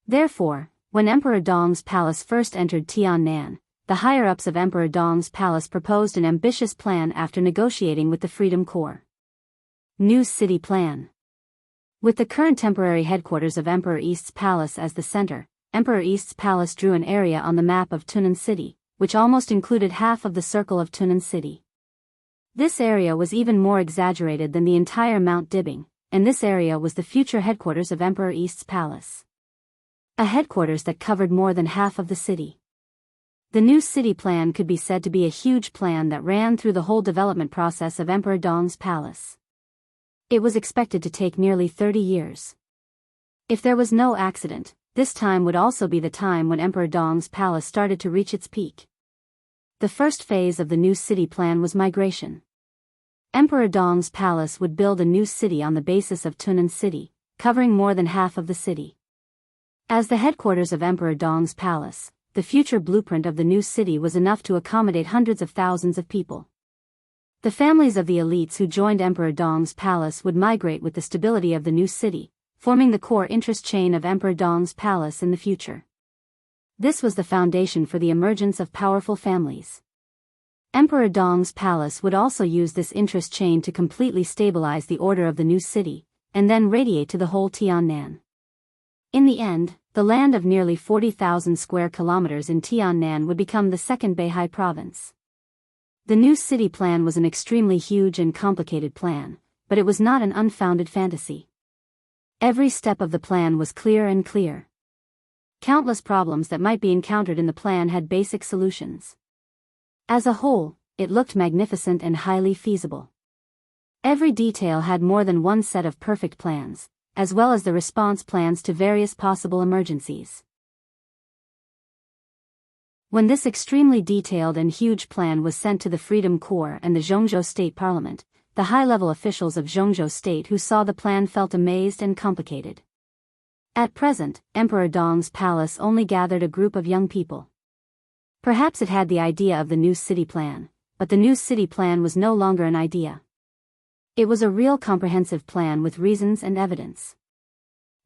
Speaker 1: Therefore, when Emperor Dong's palace first entered Tiannan, the higher-ups of Emperor Dong's palace proposed an ambitious plan after negotiating with the Freedom Corps. New City Plan. With the current temporary headquarters of Emperor East's palace as the center, Emperor East's palace drew an area on the map of Tunan City, which almost included half of the circle of Tunan City. This area was even more exaggerated than the entire Mount Dibing, and this area was the future headquarters of Emperor East's palace. A headquarters that covered more than half of the city. The new city plan could be said to be a huge plan that ran through the whole development process of Emperor Dong's palace. It was expected to take nearly 30 years. If there was no accident, this time would also be the time when Emperor Dong's palace started to reach its peak. The first phase of the new city plan was migration. Emperor Dong's palace would build a new city on the basis of Tunan City, covering more than half of the city. As the headquarters of Emperor Dong's palace, the future blueprint of the new city was enough to accommodate hundreds of thousands of people. The families of the elites who joined Emperor Dong's palace would migrate with the stability of the new city, forming the core interest chain of Emperor Dong's palace in the future. This was the foundation for the emergence of powerful families. Emperor Dong's palace would also use this interest chain to completely stabilize the order of the new city, and then radiate to the whole Tiannan. In the end, the land of nearly 40,000 square kilometers in Tiannan would become the second Beihai province. The new city plan was an extremely huge and complicated plan, but it was not an unfounded fantasy. Every step of the plan was clear and clear. Countless problems that might be encountered in the plan had basic solutions. As a whole, it looked magnificent and highly feasible. Every detail had more than one set of perfect plans, as well as the response plans to various possible emergencies. When this extremely detailed and huge plan was sent to the Freedom Corps and the Zhongzhou State Parliament, the high-level officials of Zhongzhou State who saw the plan felt amazed and complicated. At present, Emperor Dong's palace only gathered a group of young people. Perhaps it had the idea of the new city plan, but the new city plan was no longer an idea. It was a real comprehensive plan with reasons and evidence.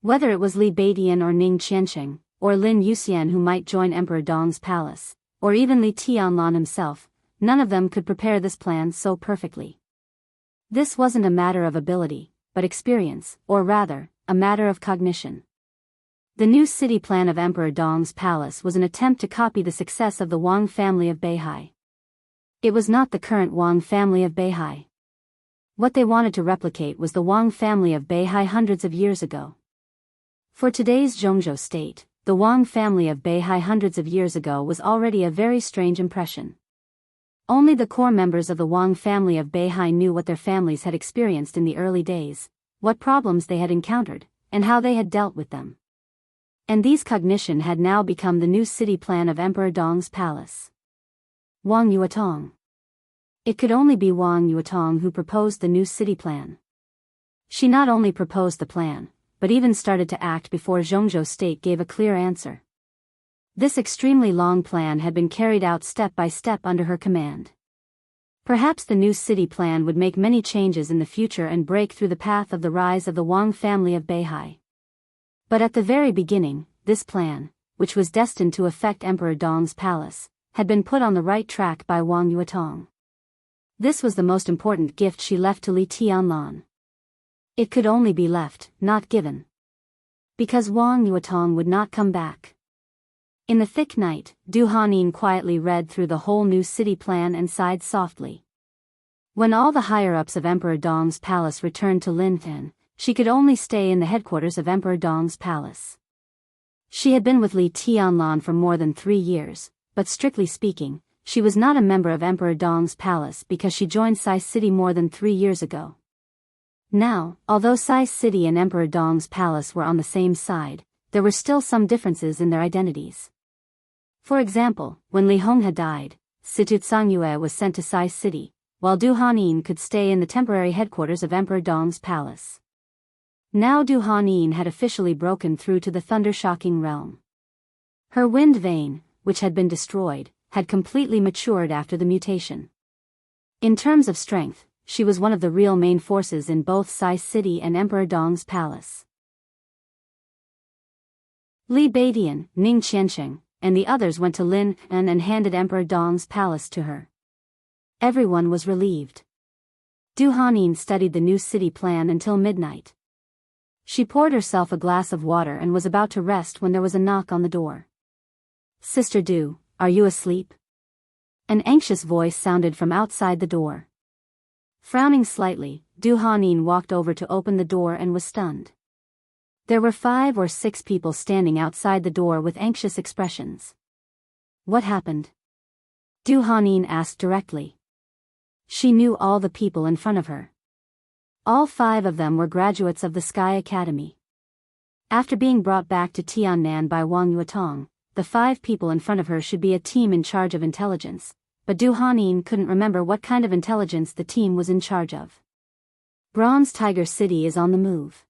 Speaker 1: Whether it was Li Beidian or Ning Qiansheng, or Lin Yuxian who might join Emperor Dong's palace, or even Li Tianlan himself, none of them could prepare this plan so perfectly. This wasn't a matter of ability, but experience, or rather, a matter of cognition. The new city plan of Emperor Dong's palace was an attempt to copy the success of the Wang family of Beihai. It was not the current Wang family of Beihai. What they wanted to replicate was the Wang family of Beihai hundreds of years ago. For today's Zhongzhou state, the Wang family of Beihai hundreds of years ago was already a very strange impression. Only the core members of the Wang family of Beihai knew what their families had experienced in the early days, what problems they had encountered, and how they had dealt with them. And these cognition had now become the new city plan of Emperor Dong's palace. Wang Yuetong. It could only be Wang Yuetong who proposed the new city plan. She not only proposed the plan, but even started to act before Zhongzhou State gave a clear answer. This extremely long plan had been carried out step by step under her command. Perhaps the new city plan would make many changes in the future and break through the path of the rise of the Wang family of Beihai. But at the very beginning, this plan, which was destined to affect Emperor Dong's palace, had been put on the right track by Wang Yuetong. This was the most important gift she left to Li Tianlan. It could only be left, not given. Because Wang Yuetong would not come back. In the thick night, Du Hanin quietly read through the whole new city plan and sighed softly. When all the higher-ups of Emperor Dong's palace returned to Linfen, she could only stay in the headquarters of Emperor Dong's palace. She had been with Li Tianlan for more than 3 years, but strictly speaking, she was not a member of Emperor Dong's palace because she joined Sai City more than 3 years ago. Now, although Sai City and Emperor Dong's palace were on the same side, there were still some differences in their identities. For example, when Li Honghe died, Situ Tsangyue was sent to Sai City, while Du Hanin could stay in the temporary headquarters of Emperor Dong's palace. Now Du Hanin had officially broken through to the thunder-shocking realm. Her wind vane, which had been destroyed, had completely matured after the mutation. In terms of strength, she was one of the real main forces in both Sai City and Emperor Dong's palace. Li Baidian, Ning Qiansheng, and the others went to Lin An and handed Emperor Dong's palace to her. Everyone was relieved. Du Hanin studied the new city plan until midnight. She poured herself a glass of water and was about to rest when there was a knock on the door. "Sister Du, are you asleep?" An anxious voice sounded from outside the door. Frowning slightly, Du Hanin walked over to open the door and was stunned. There were 5 or 6 people standing outside the door with anxious expressions. "What happened?" Du Hanin asked directly. She knew all the people in front of her. All 5 of them were graduates of the Sky Academy. After being brought back to Tiannan by Wang Yuetong, the 5 people in front of her should be a team in charge of intelligence, but Du Hanin couldn't remember what kind of intelligence the team was in charge of. Bronze Tiger City is on the move.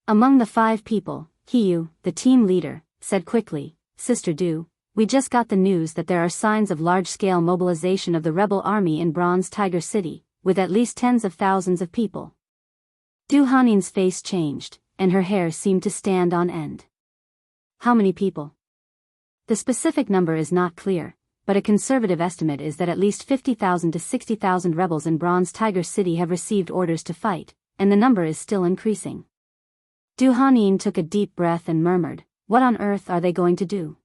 Speaker 1: Among the 5 people, Hiyu, the team leader, said quickly, "Sister Du, we just got the news that there are signs of large-scale mobilization of the rebel army in Bronze Tiger City, with at least tens of thousands of people." Du Hanin's face changed, and her hair seemed to stand on end. "How many people?" The specific number is not clear, but a conservative estimate is that at least 50,000 to 60,000 rebels in Bronze Tiger City have received orders to fight, and the number is still increasing. Du Hanin took a deep breath and murmured, "What on earth are they going to do?"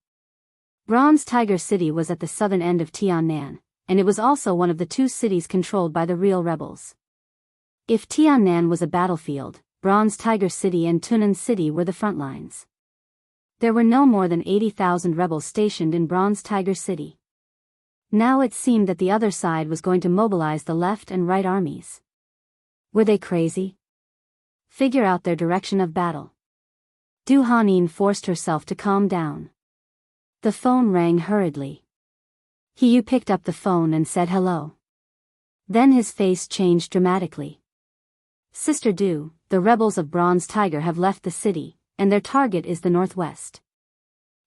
Speaker 1: Bronze Tiger City was at the southern end of Tiannan, and it was also one of the 2 cities controlled by the real rebels. If Tiannan was a battlefield, Bronze Tiger City and Tunan City were the front lines. There were no more than 80,000 rebels stationed in Bronze Tiger City. Now it seemed that the other side was going to mobilize the left and right armies. Were they crazy? Figure out their direction of battle. Du Hanin forced herself to calm down. The phone rang hurriedly. Hiyu picked up the phone and said hello. Then his face changed dramatically. "Sister Du, the rebels of Bronze Tiger have left the city, and their target is the northwest."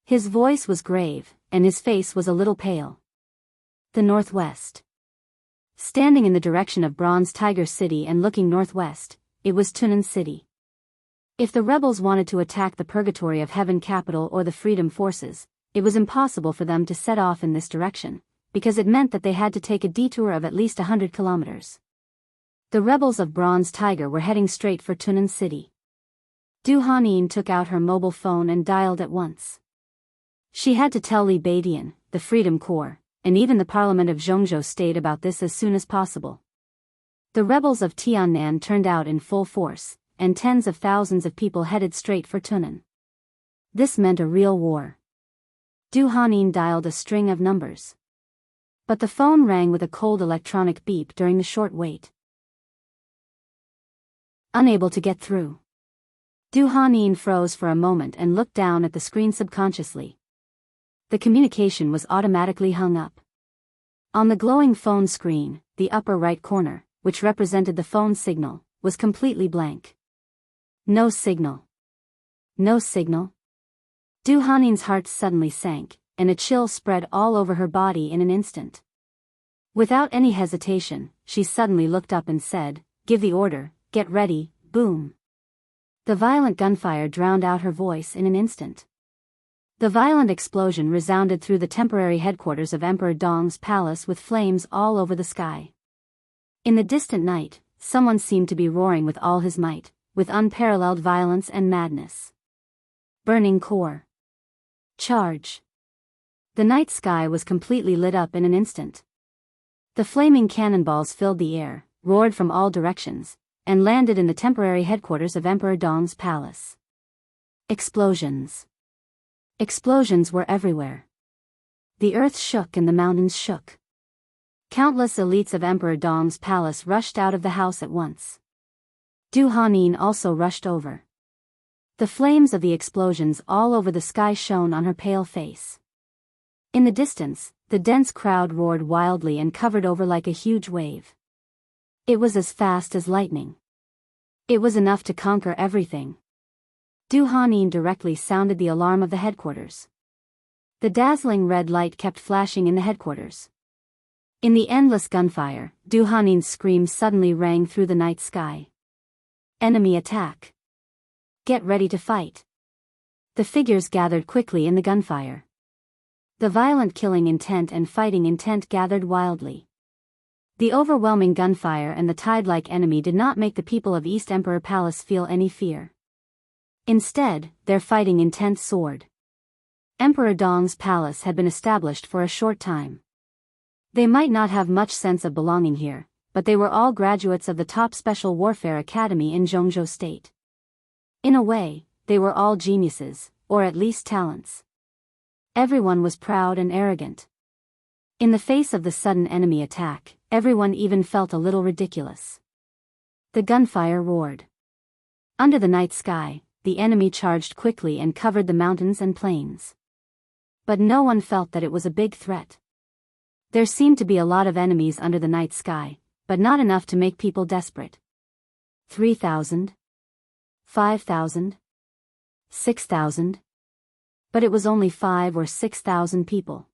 Speaker 1: His voice was grave, and his face was a little pale. The northwest. Standing in the direction of Bronze Tiger City and looking northwest, it was Tunan City. If the rebels wanted to attack the Purgatory of Heaven capital or the Freedom Forces, it was impossible for them to set off in this direction, because it meant that they had to take a detour of at least 100 kilometers. The rebels of Bronze Tiger were heading straight for Tunan City. Du Hanin took out her mobile phone and dialed at once. She had to tell Li Baidian, the Freedom Corps, and even the Parliament of Zhongzhou State about this as soon as possible. The rebels of Tiannan turned out in full force, and tens of thousands of people headed straight for Tunan. This meant a real war. Du Hanin dialed a string of numbers. But the phone rang with a cold electronic beep during the short wait. Unable to get through. Du Hanin froze for a moment and looked down at the screen subconsciously. The communication was automatically hung up. On the glowing phone screen, the upper right corner, which represented the phone signal, was completely blank. No signal. No signal. Du Hanin's heart suddenly sank, and a chill spread all over her body in an instant. Without any hesitation, she suddenly looked up and said, "Give the order, get ready, boom." The violent gunfire drowned out her voice in an instant. The violent explosion resounded through the temporary headquarters of Emperor Dong's palace with flames all over the sky. In the distant night, someone seemed to be roaring with all his might, with unparalleled violence and madness. Burning core. Charge. The night sky was completely lit up in an instant. The flaming cannonballs filled the air, roared from all directions, and landed in the temporary headquarters of Emperor Dong's palace. Explosions. Explosions were everywhere. The earth shook and the mountains shook. Countless elites of Emperor Dong's palace rushed out of the house at once. Du Hanin also rushed over. The flames of the explosions all over the sky shone on her pale face. In the distance, the dense crowd roared wildly and covered over like a huge wave. It was as fast as lightning. It was enough to conquer everything. Du Hanin directly sounded the alarm of the headquarters. The dazzling red light kept flashing in the headquarters. In the endless gunfire, Du Hanin's screams suddenly rang through the night sky. Enemy attack! Get ready to fight! The figures gathered quickly in the gunfire. The violent killing intent and fighting intent gathered wildly. The overwhelming gunfire and the tide-like enemy did not make the people of East Emperor Palace feel any fear. Instead, their fighting intent soared. Emperor Dong's palace had been established for a short time. They might not have much sense of belonging here, but they were all graduates of the top Special Warfare Academy in Zhongzhou State. In a way, they were all geniuses, or at least talents. Everyone was proud and arrogant. In the face of the sudden enemy attack, everyone even felt a little ridiculous. The gunfire roared. Under the night sky, the enemy charged quickly and covered the mountains and plains. But no one felt that it was a big threat. There seemed to be a lot of enemies under the night sky, but not enough to make people desperate. 3,000? 5,000? 6,000? But it was only 5 or 6,000 people.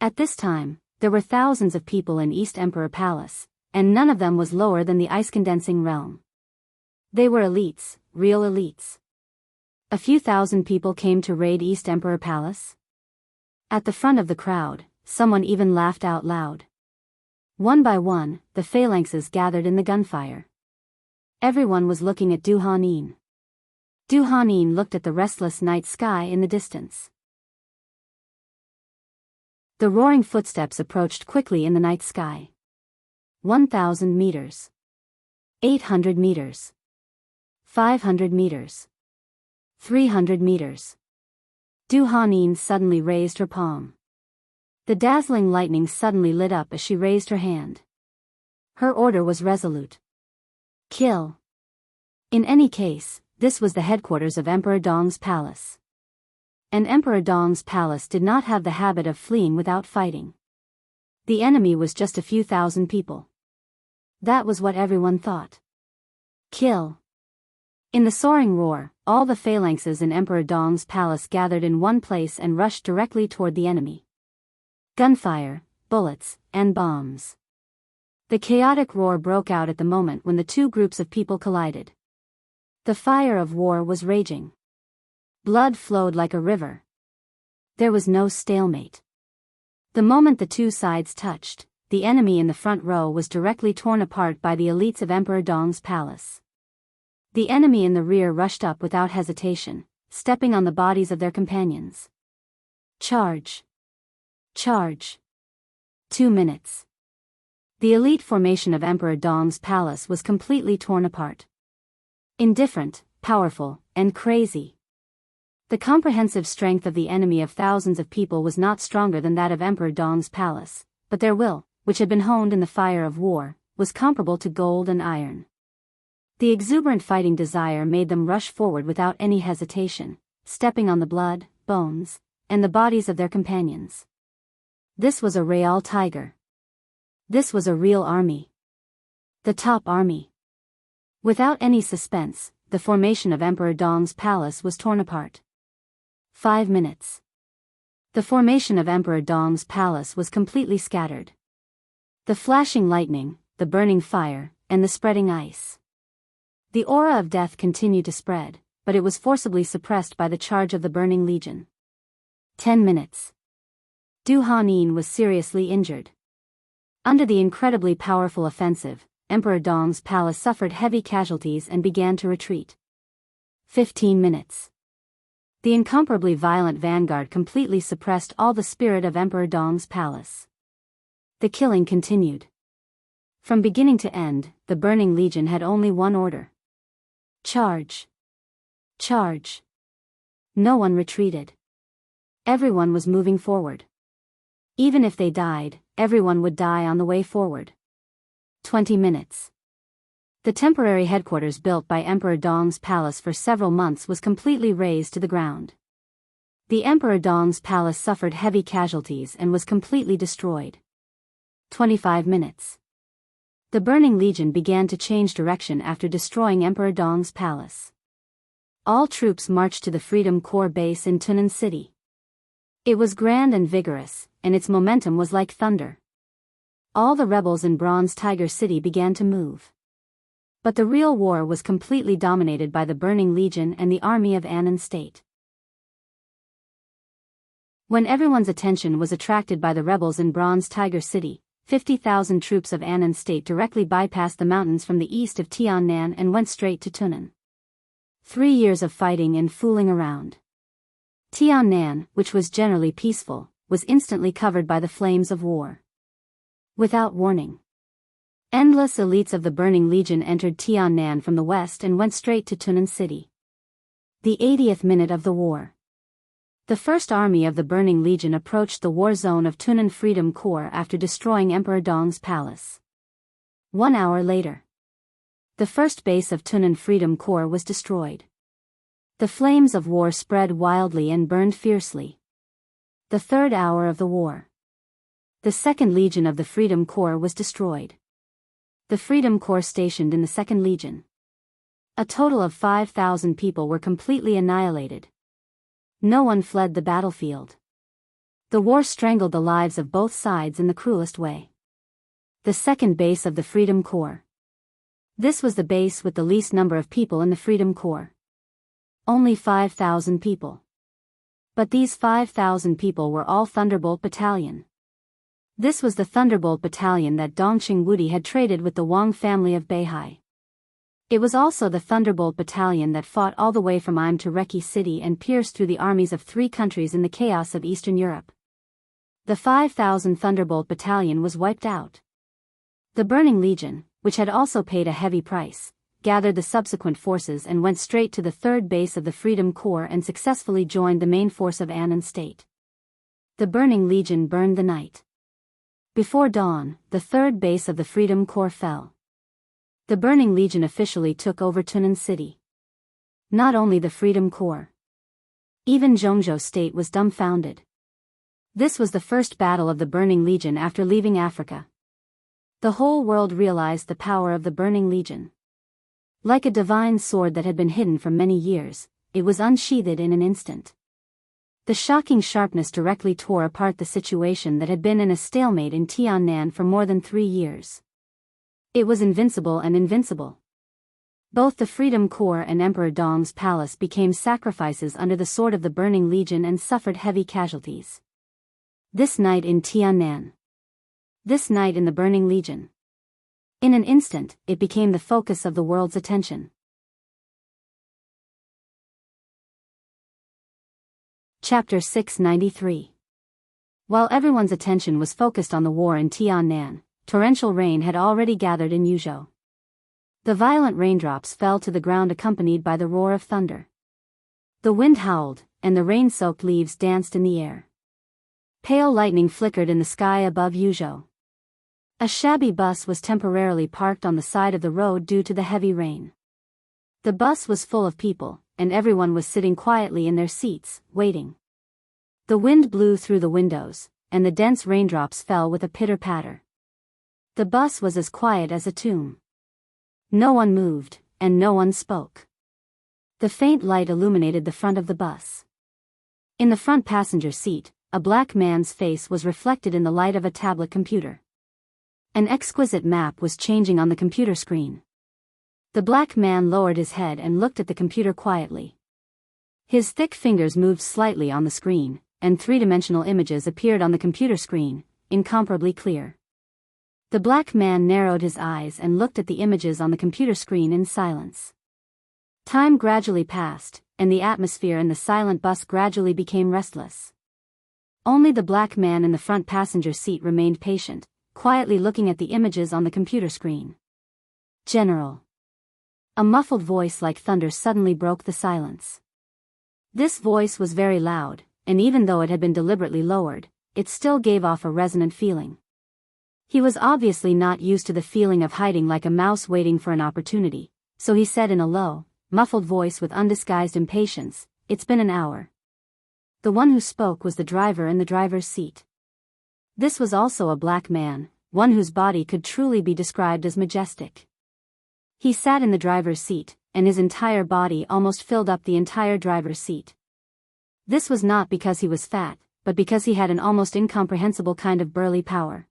Speaker 1: At this time, there were thousands of people in East Emperor Palace, and none of them was lower than the ice-condensing realm. They were elites, real elites. A few thousand people came to raid East Emperor Palace. At the front of the crowd, someone even laughed out loud. One by one, the phalanxes gathered in the gunfire. Everyone was looking at Du Hanin. Du Hanin looked at the restless night sky in the distance. The roaring footsteps approached quickly in the night sky. 1,000 meters. 800 meters. 500 meters. 300 meters. Du Hanin suddenly raised her palm. The dazzling lightning suddenly lit up as she raised her hand. Her order was resolute. Kill. In any case, this was the headquarters of Emperor Dong's palace. And Emperor Dong's palace did not have the habit of fleeing without fighting. The enemy was just a few thousand people. That was what everyone thought. Kill. In the soaring roar, all the phalanxes in Emperor Dong's palace gathered in one place and rushed directly toward the enemy. Gunfire, bullets, and bombs. The chaotic roar broke out at the moment when the two groups of people collided. The fire of war was raging. Blood flowed like a river. There was no stalemate. The moment the two sides touched, the enemy in the front row was directly torn apart by the elites of Emperor Dong's palace. The enemy in the rear rushed up without hesitation, stepping on the bodies of their companions. Charge. Charge. 2 minutes. The elite formation of Emperor Dong's palace was completely torn apart. Indifferent, powerful, and crazy. The comprehensive strength of the enemy of thousands of people was not stronger than that of Emperor Dong's palace, but their will, which had been honed in the fire of war, was comparable to gold and iron. The exuberant fighting desire made them rush forward without any hesitation, stepping on the blood, bones, and the bodies of their companions. This was a real tiger. This was a real army. The top army. Without any suspense, the formation of Emperor Dong's palace was torn apart. 5 minutes. The formation of Emperor Dong's palace was completely scattered. The flashing lightning, the burning fire, and the spreading ice. The aura of death continued to spread, but it was forcibly suppressed by the charge of the burning legion. 10 minutes. Du Hanin was seriously injured. Under the incredibly powerful offensive, Emperor Dong's palace suffered heavy casualties and began to retreat. 15 minutes. The incomparably violent vanguard completely suppressed all the spirit of Emperor Dong's palace. The killing continued. From beginning to end, the Burning Legion had only one order. Charge. Charge. No one retreated. Everyone was moving forward. Even if they died, everyone would die on the way forward. 20 minutes. The temporary headquarters built by Emperor Dong's palace for several months was completely razed to the ground. The Emperor Dong's palace suffered heavy casualties and was completely destroyed. 25 minutes. The Burning Legion began to change direction after destroying Emperor Dong's palace. All troops marched to the Freedom Corps base in Tunnan City. It was grand and vigorous, and its momentum was like thunder. All the rebels in Bronze Tiger City began to move. But the real war was completely dominated by the Burning Legion and the army of Anan State. When everyone's attention was attracted by the rebels in Bronze Tiger City, 50,000 troops of Anan State directly bypassed the mountains from the east of Tiannan and went straight to Tunan. 3 years of fighting and fooling around. Tiannan, which was generally peaceful, was instantly covered by the flames of war. Without warning, endless elites of the Burning Legion entered Tiannan from the west and went straight to Tunan City. The 80th minute of the war. The first army of the Burning Legion approached the war zone of Tunan Freedom Corps after destroying Emperor Dong's palace. 1 hour later, the first base of Tunan Freedom Corps was destroyed. The flames of war spread wildly and burned fiercely. The third hour of the war. The second legion of the Freedom Corps was destroyed. The Freedom Corps stationed in the second legion. A total of 5,000 people were completely annihilated. No one fled the battlefield. The war strangled the lives of both sides in the cruelest way. The second base of the Freedom Corps. This was the base with the least number of people in the Freedom Corps. Only 5,000 people. But these 5,000 people were all Thunderbolt Battalion. This was the Thunderbolt Battalion that Dongqing Wudi had traded with the Wang family of Beihai. It was also the Thunderbolt Battalion that fought all the way from Im to Reki City and pierced through the armies of 3 countries in the chaos of Eastern Europe. The 5,000 Thunderbolt Battalion was wiped out. The Burning Legion, which had also paid a heavy price, gathered the subsequent forces and went straight to the third base of the Freedom Corps and successfully joined the main force of Anan State. The Burning Legion burned the night. Before dawn, the third base of the Freedom Corps fell. The Burning Legion officially took over Tunan City. Not only the Freedom Corps. Even Zhongzhou State was dumbfounded. This was the first battle of the Burning Legion after leaving Africa. The whole world realized the power of the Burning Legion. Like a divine sword that had been hidden for many years, it was unsheathed in an instant. The shocking sharpness directly tore apart the situation that had been in a stalemate in Tiannan for more than 3 years. It was invincible and invincible. Both the Freedom Corps and Emperor Dong's palace became sacrifices under the sword of the Burning Legion and suffered heavy casualties. This night in Tiannan. This night in the Burning Legion. In an instant, it became the focus of the world's attention. Chapter 693. While everyone's attention was focused on the war in Tiannan, torrential rain had already gathered in Yuzhou. The violent raindrops fell to the ground accompanied by the roar of thunder. The wind howled, and the rain-soaked leaves danced in the air. Pale lightning flickered in the sky above Yuzhou. A shabby bus was temporarily parked on the side of the road due to the heavy rain. The bus was full of people, and everyone was sitting quietly in their seats, waiting. The wind blew through the windows, and the dense raindrops fell with a pitter-patter. The bus was as quiet as a tomb. No one moved, and no one spoke. The faint light illuminated the front of the bus. In the front passenger seat, a black man's face was reflected in the light of a tablet computer. An exquisite map was changing on the computer screen. The black man lowered his head and looked at the computer quietly. His thick fingers moved slightly on the screen, and 3-dimensional images appeared on the computer screen, incomparably clear. The black man narrowed his eyes and looked at the images on the computer screen in silence. Time gradually passed, and the atmosphere in the silent bus gradually became restless. Only the black man in the front passenger seat remained patient, quietly looking at the images on the computer screen. General. A muffled voice like thunder suddenly broke the silence. This voice was very loud, and even though it had been deliberately lowered, it still gave off a resonant feeling. He was obviously not used to the feeling of hiding like a mouse waiting for an opportunity, so he said in a low, muffled voice with undisguised impatience, "It's been an hour." The one who spoke was the driver in the driver's seat. This was also a black man, one whose body could truly be described as majestic. He sat in the driver's seat, and his entire body almost filled up the entire driver's seat. This was not because he was fat, but because he had an almost incomprehensible kind of burly power.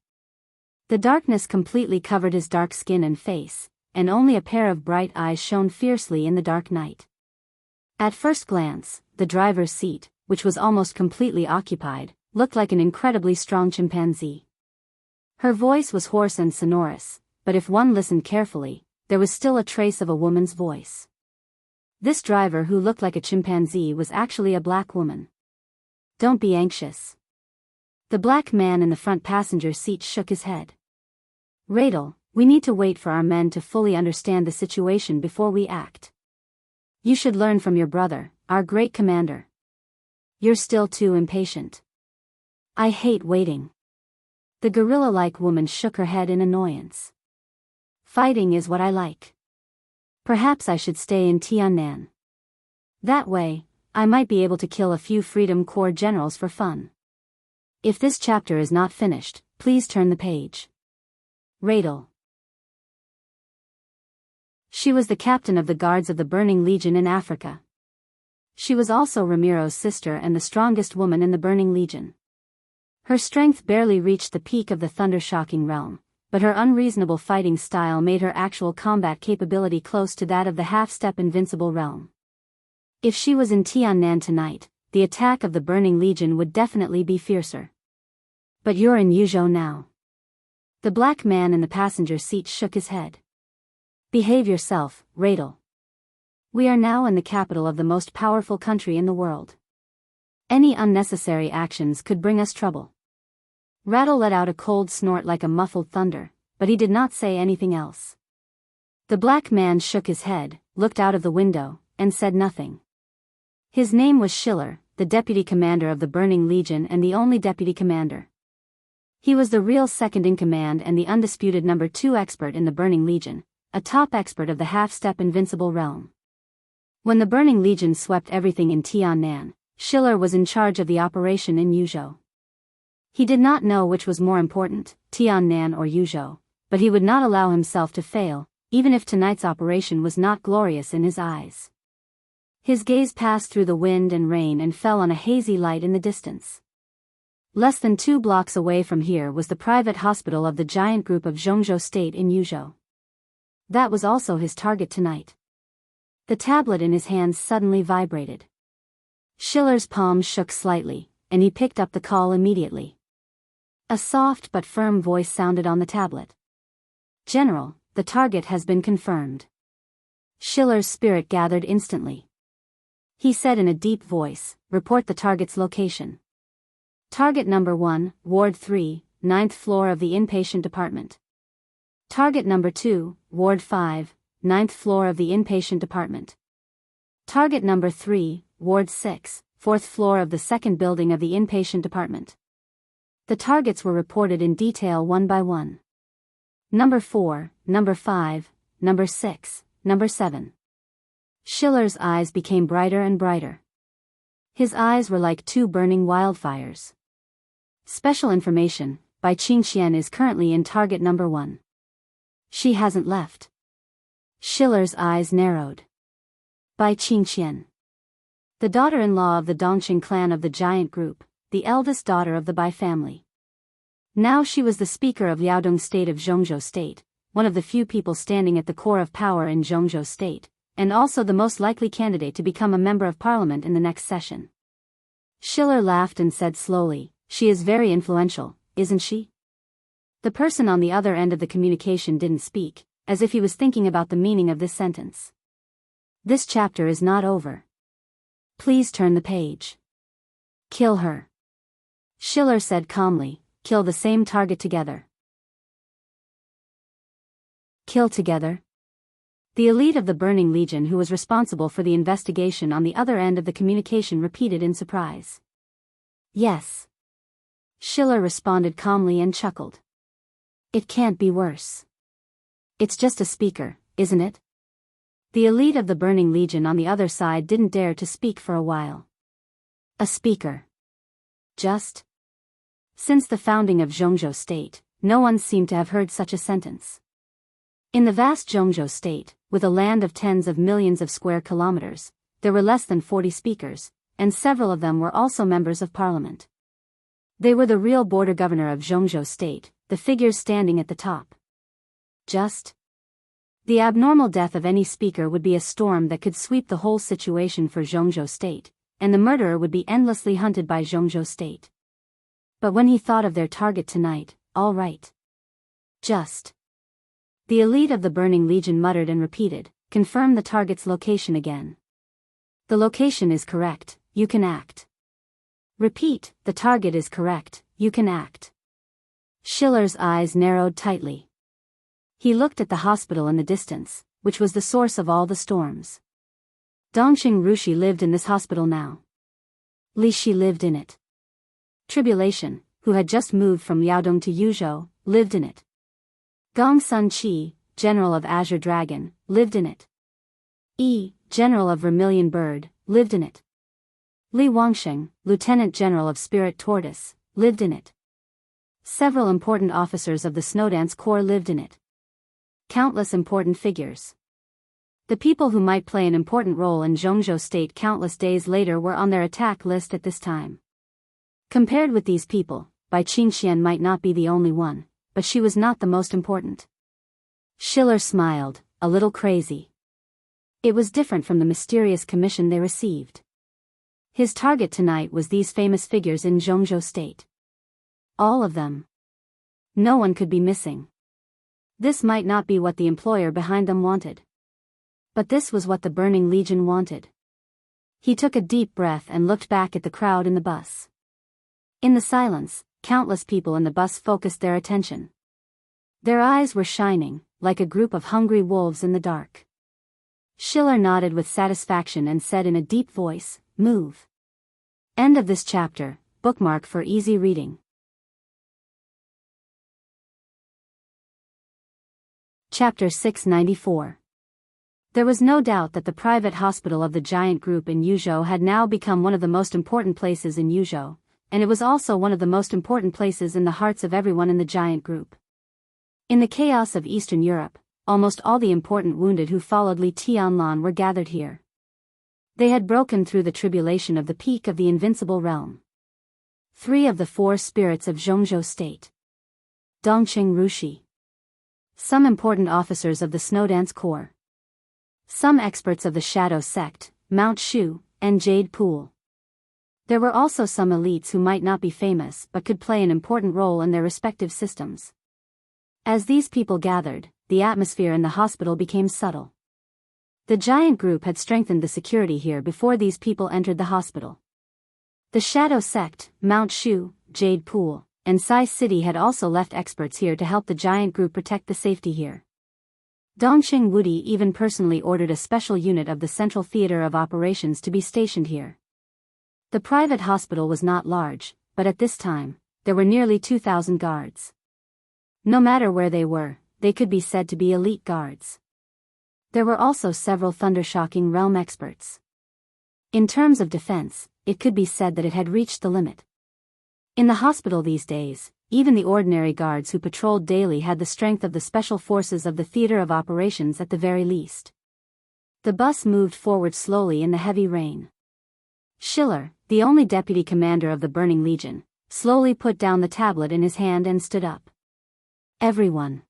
Speaker 1: The darkness completely covered his dark skin and face, and only a pair of bright eyes shone fiercely in the dark night. At first glance, the driver's seat, which was almost completely occupied, looked like an incredibly strong chimpanzee. Her voice was hoarse and sonorous, but if one listened carefully, there was still a trace of a woman's voice. This driver who looked like a chimpanzee was actually a black woman. "Don't be anxious." The black man in the front passenger seat shook his head. "Radel, we need to wait for our men to fully understand the situation before we act. You should learn from your brother, our great commander. You're still too impatient." "I hate waiting." The gorilla-like woman shook her head in annoyance. "Fighting is what I like. Perhaps I should stay in Tiannan. That way, I might be able to kill a few Freedom Corps generals for fun." If this chapter is not finished, please turn the page. Radel. She was the captain of the guards of the Burning Legion in Africa. She was also Ramiro's sister and the strongest woman in the Burning Legion. Her strength barely reached the peak of the thunder-shocking realm, but her unreasonable fighting style made her actual combat capability close to that of the half-step invincible realm. If she was in Tiannan tonight, the attack of the Burning Legion would definitely be fiercer. "But you're in Yuzhou now." The black man in the passenger seat shook his head. "Behave yourself, Radel. We are now in the capital of the most powerful country in the world. Any unnecessary actions could bring us trouble." Radel let out a cold snort like a muffled thunder, but he did not say anything else. The black man shook his head, looked out of the window, and said nothing. His name was Schiller, the deputy commander of the Burning Legion and the only deputy commander. He was the real second-in-command and the undisputed number 2 expert in the Burning Legion, a top expert of the half-step invincible realm. When the Burning Legion swept everything in Tiannan, Schiller was in charge of the operation in Yuzhou. He did not know which was more important, Tiannan or Yuzhou, but he would not allow himself to fail, even if tonight's operation was not glorious in his eyes. His gaze passed through the wind and rain and fell on a hazy light in the distance. Less than 2 blocks away from here was the private hospital of the giant group of Zhongzhou State in Yuzhou. That was also his target tonight. The tablet in his hands suddenly vibrated. Schiller's palm shook slightly, and he picked up the call immediately. A soft but firm voice sounded on the tablet. "General, the target has been confirmed." Schiller's spirit gathered instantly. He said in a deep voice, "Report the target's location." "Target number 1, Ward 3, 9th floor of the inpatient department." "Target number 2, Ward 5, 9th floor of the inpatient department." "Target number 3, Ward 6, 4th floor of the second building of the inpatient department." The targets were reported in detail one by one. Number 4, number 5, number 6, number 7. Schiller's eyes became brighter and brighter. His eyes were like 2 burning wildfires. "Special information, Bai Qingqian is currently in target number 1. She hasn't left." Schiller's eyes narrowed. Bai Qingqian. The daughter-in-law of the Dongqing clan of the giant group, the eldest daughter of the Bai family. Now she was the speaker of Liaodong State of Zhongzhou State, one of the few people standing at the core of power in Zhongzhou State, and also the most likely candidate to become a member of parliament in the next session. Schiller laughed and said slowly, "She is very influential, isn't she?" The person on the other end of the communication didn't speak, as if he was thinking about the meaning of this sentence. "This chapter is not over. Please turn the page." "Kill her," Schiller said calmly. "Kill the same target together." "Kill together?" The elite of the Burning Legion who was responsible for the investigation on the other end of the communication repeated in surprise. "Yes." Schiller responded calmly and chuckled. "It can't be worse. It's just a speaker, isn't it?" The elite of the Burning Legion on the other side didn't dare to speak for a while. A speaker. Just? Since the founding of Zhongzhou State, no one seemed to have heard such a sentence. In the vast Zhongzhou State, with a land of tens of millions of square kilometers, there were less than 40 speakers, and several of them were also members of parliament. They were the real border governor of Zhongzhou state, the figures standing at the top. The abnormal death of any speaker would be a storm that could sweep the whole situation for Zhongzhou state, and the murderer would be endlessly hunted by Zhongzhou state. But when he thought of their target tonight, all right. The elite of the Burning Legion muttered and repeated, confirm the target's location again. The location is correct, you can act. Repeat, the target is correct, you can act. Schiller's eyes narrowed tightly. He looked at the hospital in the distance, which was the source of all the storms. Dongqing Rushi lived in this hospital now. Li Shi lived in it. Tribulation, who had just moved from Liaodong to Yuzhou, lived in it. Gong Sun Qi, general of Azure Dragon, lived in it. Yi, general of Vermilion Bird, lived in it. Li Wangsheng, lieutenant general of Spirit Tortoise, lived in it. Several important officers of the Snowdance Corps lived in it. Countless important figures. The people who might play an important role in Zhongzhou state countless days later were on their attack list at this time. Compared with these people, Bai Qingxian might not be the only one, but she was not the most important. Schiller smiled, a little crazy. It was different from the mysterious commission they received. His target tonight was these famous figures in Zhongzhou state. All of them. No one could be missing. This might not be what the employer behind them wanted. But this was what the Burning Legion wanted. He took a deep breath and looked back at the crowd in the bus. In the silence, countless people in the bus focused their attention. Their eyes were shining, like a group of hungry wolves in the dark. Schiller nodded with satisfaction and said in a deep voice, "Move." End of this chapter, bookmark for easy reading. Chapter 694. There was no doubt that the private hospital of the giant group in Yuzhou had now become one of the most important places in Yuzhou, and it was also one of the most important places in the hearts of everyone in the giant group. In the chaos of Eastern Europe, almost all the important wounded who followed Li Tianlan were gathered here. They had broken through the tribulation of the peak of the invincible realm. 3 of the 4 spirits of Zhongzhou state. Dongqing Rushi. Some important officers of the Snowdance Corps. Some experts of the Shadow Sect, Mount Shu, and Jade Pool. There were also some elites who might not be famous but could play an important role in their respective systems. As these people gathered, the atmosphere in the hospital became subtle. The giant group had strengthened the security here before these people entered the hospital. The Shadow Sect, Mount Shu, Jade Pool, and Sai City had also left experts here to help the giant group protect the safety here. Dongqing Wudi even personally ordered a special unit of the Central Theater of Operations to be stationed here. The private hospital was not large, but at this time, there were nearly 2,000 guards. No matter where they were, they could be said to be elite guards. There were also several thundershocking realm experts. In terms of defense, it could be said that it had reached the limit. In the hospital these days, even the ordinary guards who patrolled daily had the strength of the special forces of the theater of operations at the very least. The bus moved forward slowly in the heavy rain. Schiller, the only deputy commander of the Burning Legion, slowly put down the tablet in his hand and stood up. Everyone.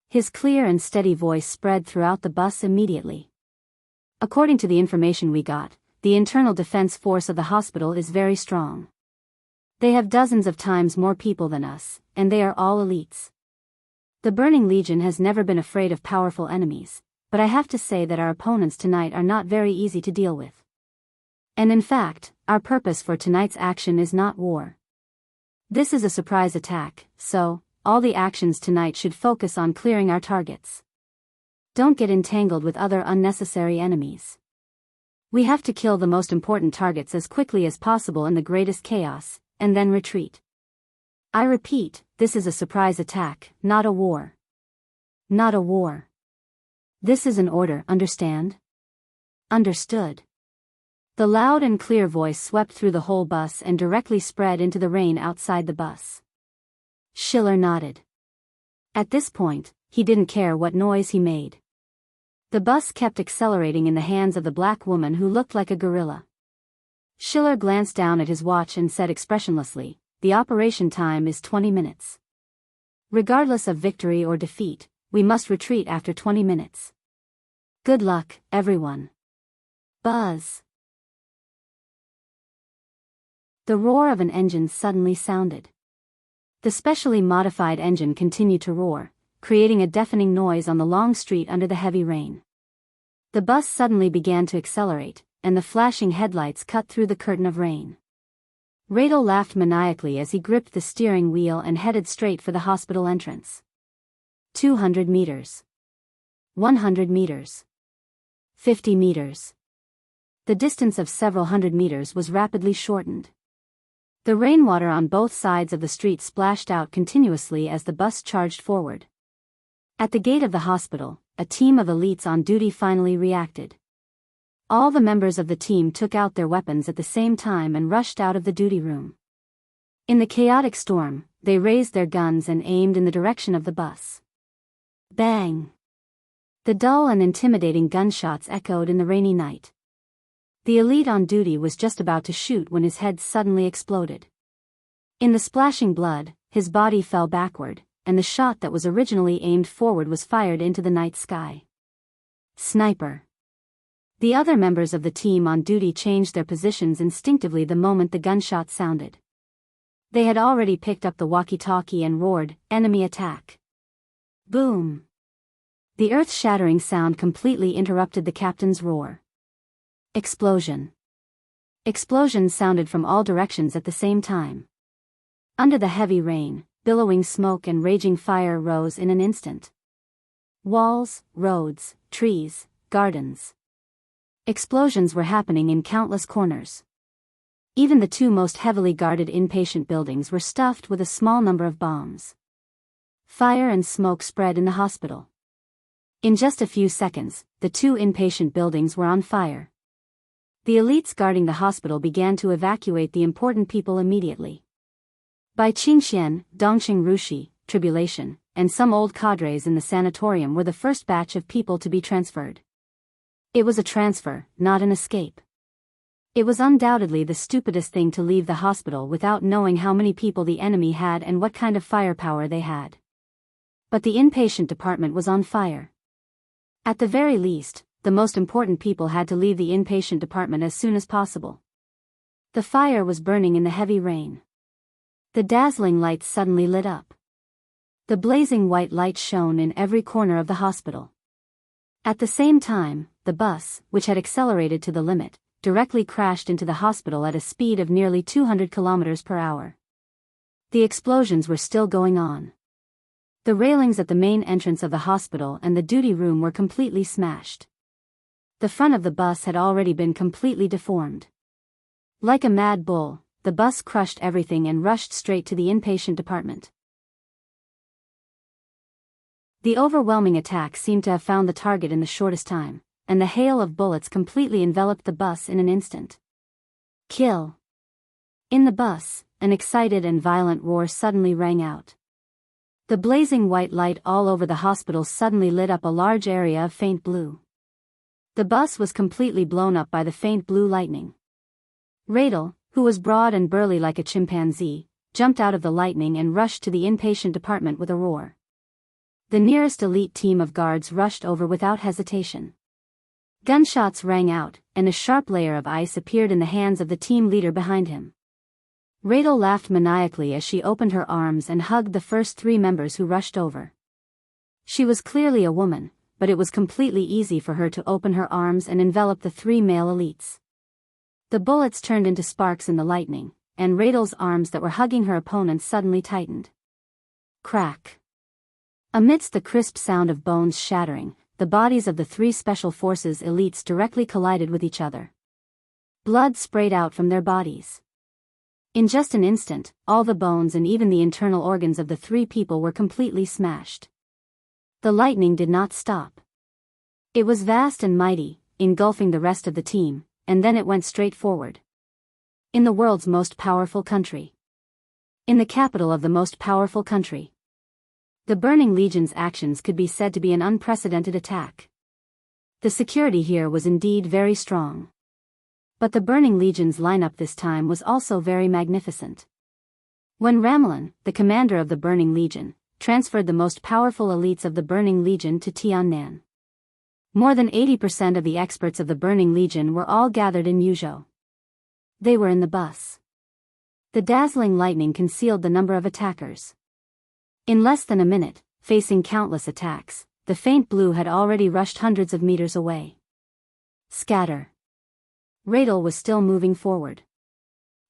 Speaker 1: His clear and steady voice spread throughout the bus immediately. According to the information we got, the internal defense force of the hospital is very strong. They have dozens of times more people than us, and they are all elites. The Burning Legion has never been afraid of powerful enemies, but I have to say that our opponents tonight are not very easy to deal with. And in fact, our purpose for tonight's action is not war. This is a surprise attack, so, all the actions tonight should focus on clearing our targets. Don't get entangled with other unnecessary enemies. We have to kill the most important targets as quickly as possible in the greatest chaos, and then retreat. I repeat, this is a surprise attack, not a war. Not a war. This is an order, understand? Understood. The loud and clear voice swept through the whole bus and directly spread into the rain outside the bus. Schiller nodded. At this point, he didn't care what noise he made. The bus kept accelerating in the hands of the black woman who looked like a gorilla. Schiller glanced down at his watch and said expressionlessly, the operation time is 20 minutes. Regardless of victory or defeat, we must retreat after 20 minutes. Good luck, everyone. Buzz. The roar of an engine suddenly sounded. The specially modified engine continued to roar, creating a deafening noise on the long street under the heavy rain. The bus suddenly began to accelerate, and the flashing headlights cut through the curtain of rain. Radel laughed maniacally as he gripped the steering wheel and headed straight for the hospital entrance. 200 meters. 100 meters. 50 meters. The distance of several hundred meters was rapidly shortened. The rainwater on both sides of the street splashed out continuously as the bus charged forward. At the gate of the hospital, a team of elites on duty finally reacted. All the members of the team took out their weapons at the same time and rushed out of the duty room. In the chaotic storm, they raised their guns and aimed in the direction of the bus. Bang! The dull and intimidating gunshots echoed in the rainy night. The elite on duty was just about to shoot when his head suddenly exploded. In the splashing blood, his body fell backward, and the shot that was originally aimed forward was fired into the night sky. Sniper. The other members of the team on duty changed their positions instinctively the moment the gunshot sounded. They had already picked up the walkie-talkie and roared, "Enemy attack!" Boom! The earth-shattering sound completely interrupted the captain's roar. Explosion. Explosions sounded from all directions at the same time. Under the heavy rain, billowing smoke and raging fire rose in an instant. Walls, roads, trees, gardens. Explosions were happening in countless corners. Even the two most heavily guarded inpatient buildings were stuffed with a small number of bombs. Fire and smoke spread in the hospital. In just a few seconds, the two inpatient buildings were on fire. The elites guarding the hospital began to evacuate the important people immediately. By Qingxian, Dongqing Rushi, tribulation, and some old cadres in the sanatorium were the first batch of people to be transferred. It was a transfer, not an escape. It was undoubtedly the stupidest thing to leave the hospital without knowing how many people the enemy had and what kind of firepower they had. But the inpatient department was on fire. At the very least, the most important people had to leave the inpatient department as soon as possible. The fire was burning in the heavy rain. The dazzling lights suddenly lit up. The blazing white light shone in every corner of the hospital. At the same time, the bus, which had accelerated to the limit, directly crashed into the hospital at a speed of nearly 200 kilometers per hour. The explosions were still going on. The railings at the main entrance of the hospital and the duty room were completely smashed. The front of the bus had already been completely deformed. Like a mad bull, the bus crushed everything and rushed straight to the inpatient department. The overwhelming attack seemed to have found the target in the shortest time, and the hail of bullets completely enveloped the bus in an instant. Kill! In the bus, an excited and violent roar suddenly rang out. The blazing white light all over the hospital suddenly lit up a large area of faint blue. The bus was completely blown up by the faint blue lightning. Radel, who was broad and burly like a chimpanzee, jumped out of the lightning and rushed to the inpatient department with a roar. The nearest elite team of guards rushed over without hesitation. Gunshots rang out, and a sharp layer of ice appeared in the hands of the team leader behind him. Radel laughed maniacally as she opened her arms and hugged the first three members who rushed over. She was clearly a woman, but it was completely easy for her to open her arms and envelop the three male elites. The bullets turned into sparks in the lightning, and Radel's arms that were hugging her opponents suddenly tightened. Crack! Amidst the crisp sound of bones shattering, the bodies of the three Special Forces elites directly collided with each other. Blood sprayed out from their bodies. In just an instant, all the bones and even the internal organs of the three people were completely smashed. The lightning did not stop. It was vast and mighty, engulfing the rest of the team, and then it went straight forward. In the world's most powerful country. In the capital of the most powerful country. The Burning Legion's actions could be said to be an unprecedented attack. The security here was indeed very strong. But the Burning Legion's lineup this time was also very magnificent. When Ramelin, the commander of the Burning Legion, transferred the most powerful elites of the Burning Legion to Tiannan. More than 80% of the experts of the Burning Legion were all gathered in Yuzhou. They were in the bus. The dazzling lightning concealed the number of attackers. In less than a minute, facing countless attacks, the faint blue had already rushed hundreds of meters away. Scatter. Radel was still moving forward.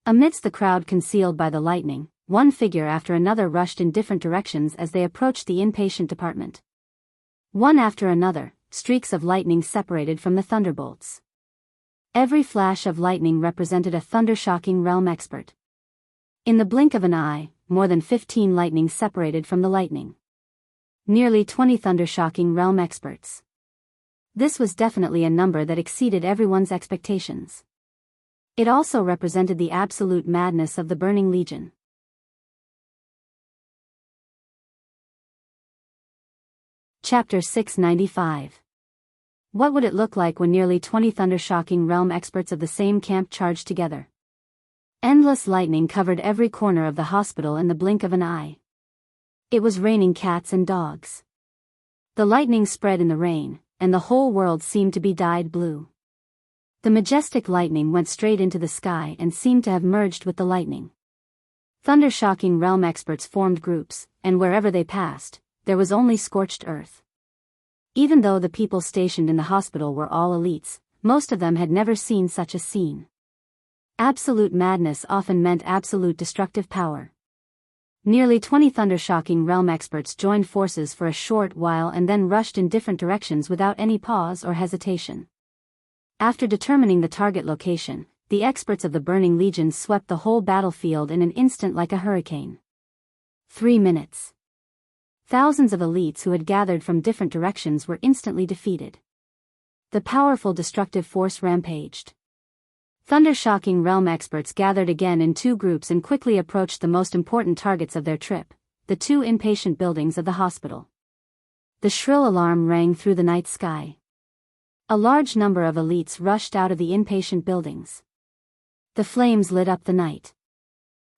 Speaker 1: Amidst the crowd concealed by the lightning, one figure after another rushed in different directions as they approached the inpatient department. One after another, streaks of lightning separated from the thunderbolts. Every flash of lightning represented a thunder-shocking realm expert. In the blink of an eye, more than 15 lightnings separated from the lightning. Nearly 20 thunder-shocking realm experts. This was definitely a number that exceeded everyone's expectations. It also represented the absolute madness of the Burning Legion. Chapter 695. What would it look like when nearly 20 thunder-shocking realm experts of the same camp charged together? Endless lightning covered every corner of the hospital in the blink of an eye. It was raining cats and dogs. The lightning spread in the rain, and the whole world seemed to be dyed blue. The majestic lightning went straight into the sky and seemed to have merged with the lightning. Thunder-shocking realm experts formed groups, and wherever they passed, there was only scorched earth. Even though the people stationed in the hospital were all elites, most of them had never seen such a scene. Absolute madness often meant absolute destructive power. Nearly 20 thunder-shocking realm experts joined forces for a short while and then rushed in different directions without any pause or hesitation. After determining the target location, the experts of the Burning Legion swept the whole battlefield in an instant like a hurricane. 3 minutes. Thousands of elites who had gathered from different directions were instantly defeated. The powerful destructive force rampaged. Thunder-shocking realm experts gathered again in 2 groups and quickly approached the most important targets of their trip, the 2 inpatient buildings of the hospital. The shrill alarm rang through the night sky. A large number of elites rushed out of the inpatient buildings. The flames lit up the night.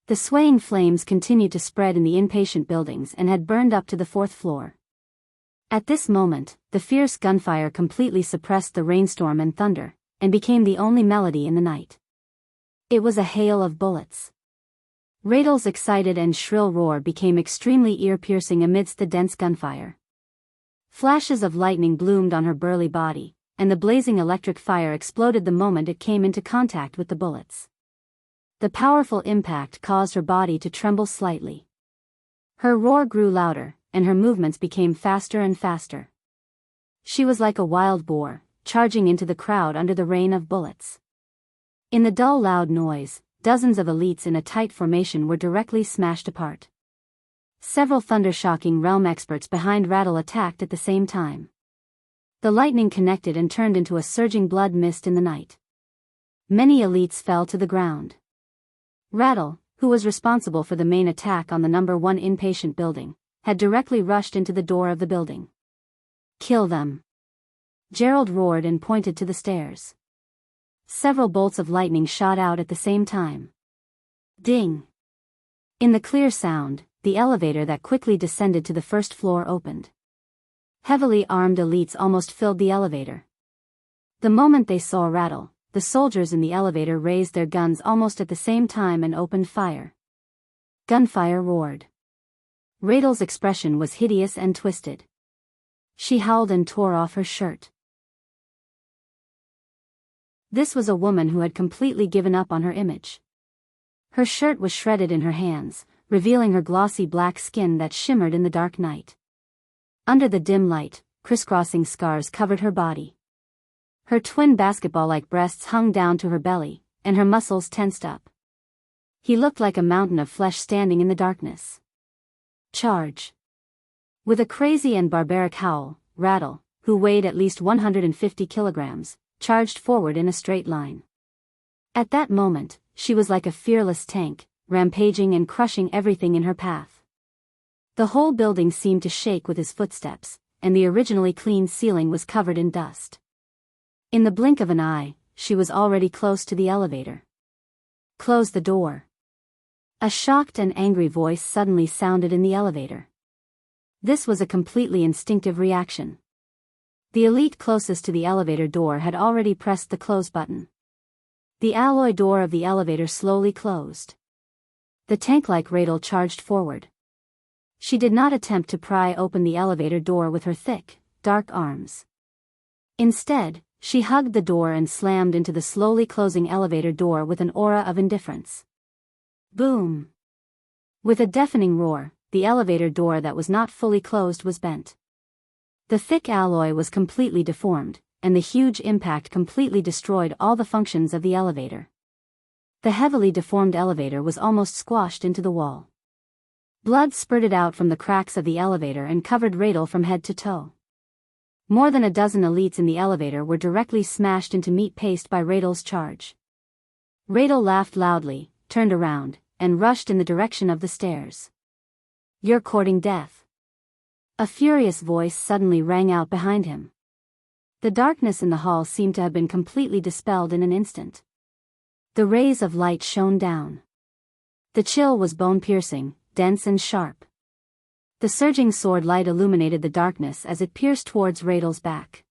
Speaker 1: The swaying flames continued to spread in the inpatient buildings and had burned up to the 4th floor. At this moment, the fierce gunfire completely suppressed the rainstorm and thunder, and became the only melody in the night. It was a hail of bullets. Radel's excited and shrill roar became extremely ear-piercing amidst the dense gunfire. Flashes of lightning bloomed on her burly body, and the blazing electric fire exploded the moment it came into contact with the bullets. The powerful impact caused her body to tremble slightly. Her roar grew louder, and her movements became faster and faster. She was like a wild boar, charging into the crowd under the rain of bullets. In the dull loud noise, dozens of elites in a tight formation were directly smashed apart. Several thunder-shocking realm experts behind Radel attacked at the same time. The lightning connected and turned into a surging blood mist in the night. Many elites fell to the ground. Radel, who was responsible for the main attack on the number 1 inpatient building, had directly rushed into the door of the building. "Kill them!" Gerald roared and pointed to the stairs. Several bolts of lightning shot out at the same time. Ding! In the clear sound, the elevator that quickly descended to the 1st floor opened. Heavily armed elites almost filled the elevator. The moment they saw Radel, the soldiers in the elevator raised their guns almost at the same time and opened fire. Gunfire roared. Radel's expression was hideous and twisted. She howled and tore off her shirt. This was a woman who had completely given up on her image. Her shirt was shredded in her hands, revealing her glossy black skin that shimmered in the dark night. Under the dim light, crisscrossing scars covered her body. Her twin basketball-like breasts hung down to her belly, and her muscles tensed up. He looked like a mountain of flesh standing in the darkness. Charge! With a crazy and barbaric howl, Radel, who weighed at least 150 kilograms, charged forward in a straight line. At that moment, she was like a fearless tank, rampaging and crushing everything in her path. The whole building seemed to shake with his footsteps, and the originally clean ceiling was covered in dust. In the blink of an eye, she was already close to the elevator. "Close the door." A shocked and angry voice suddenly sounded in the elevator. This was a completely instinctive reaction. The elite closest to the elevator door had already pressed the close button. The alloy door of the elevator slowly closed. The tank-like Radel charged forward. She did not attempt to pry open the elevator door with her thick, dark arms. Instead, she hugged the door and slammed into the slowly closing elevator door with an aura of indifference. Boom! With a deafening roar, the elevator door that was not fully closed was bent. The thick alloy was completely deformed, and the huge impact completely destroyed all the functions of the elevator. The heavily deformed elevator was almost squashed into the wall. Blood spurted out from the cracks of the elevator and covered Radel from head to toe. More than a dozen elites in the elevator were directly smashed into meat paste by Radel's charge. Radel laughed loudly, turned around, and rushed in the direction of the stairs. "You're courting death." A furious voice suddenly rang out behind him. The darkness in the hall seemed to have been completely dispelled in an instant. The rays of light shone down. The chill was bone-piercing, dense and sharp. The surging sword light illuminated the darkness as it pierced towards Radel's back.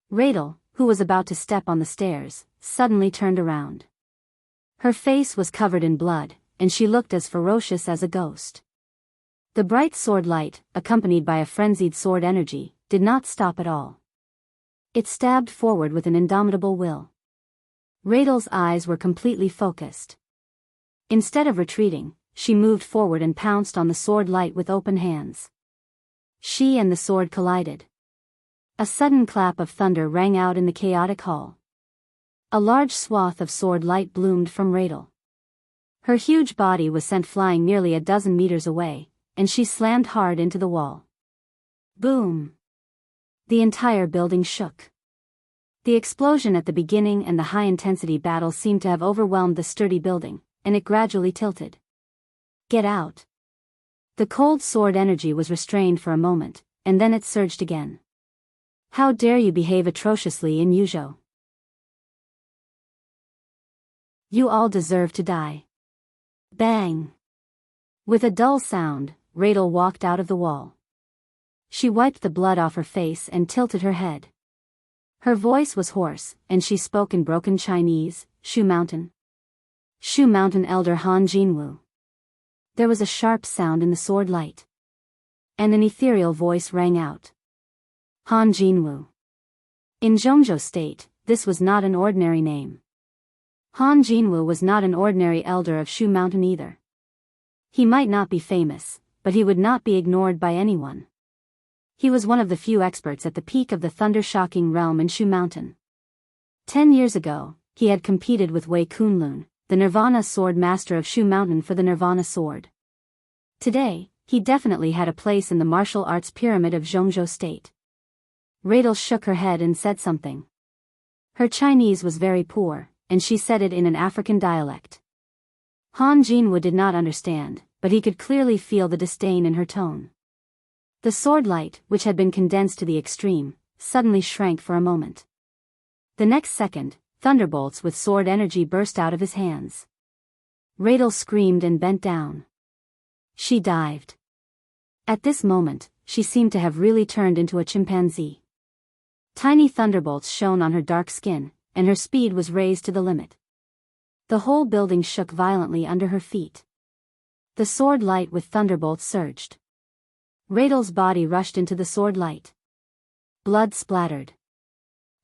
Speaker 1: Radel, who was about to step on the stairs, suddenly turned around. Her face was covered in blood, and she looked as ferocious as a ghost. The bright sword light, accompanied by a frenzied sword energy, did not stop at all. It stabbed forward with an indomitable will. Radel's eyes were completely focused. Instead of retreating, she moved forward and pounced on the sword light with open hands. She and the sword collided. A sudden clap of thunder rang out in the chaotic hall. A large swath of sword light bloomed from Radel. Her huge body was sent flying nearly a dozen meters away, and she slammed hard into the wall. Boom! The entire building shook. The explosion at the beginning and the high-intensity battle seemed to have overwhelmed the sturdy building, and it gradually tilted. "Get out!" The cold sword energy was restrained for a moment, and then it surged again. "How dare you behave atrociously in Yuzhou? You all deserve to die." Bang! With a dull sound, Radel walked out of the wall. She wiped the blood off her face and tilted her head. Her voice was hoarse, and she spoke in broken Chinese. "Shu Mountain. Shu Mountain Elder Han Jinwu." There was a sharp sound in the sword light. And an ethereal voice rang out. Han Jinwu. In Zhongzhou State, this was not an ordinary name. Han Jinwu was not an ordinary elder of Shu Mountain either. He might not be famous, but he would not be ignored by anyone. He was one of the few experts at the peak of the thunder-shocking realm in Shu Mountain. 10 years ago, he had competed with Wei Kunlun, the Nirvana sword master of Shu Mountain, for the Nirvana sword. Today, he definitely had a place in the martial arts pyramid of Zhongzhou State. Radel shook her head and said something. Her Chinese was very poor, and she said it in an African dialect. Han Jinwu did not understand, but he could clearly feel the disdain in her tone. The sword light, which had been condensed to the extreme, suddenly shrank for a moment. The next second, thunderbolts with sword energy burst out of his hands. Radel screamed and bent down. She dived. At this moment, she seemed to have really turned into a chimpanzee. Tiny thunderbolts shone on her dark skin, and her speed was raised to the limit. The whole building shook violently under her feet. The sword light with thunderbolts surged. Radel's body rushed into the sword light. Blood splattered.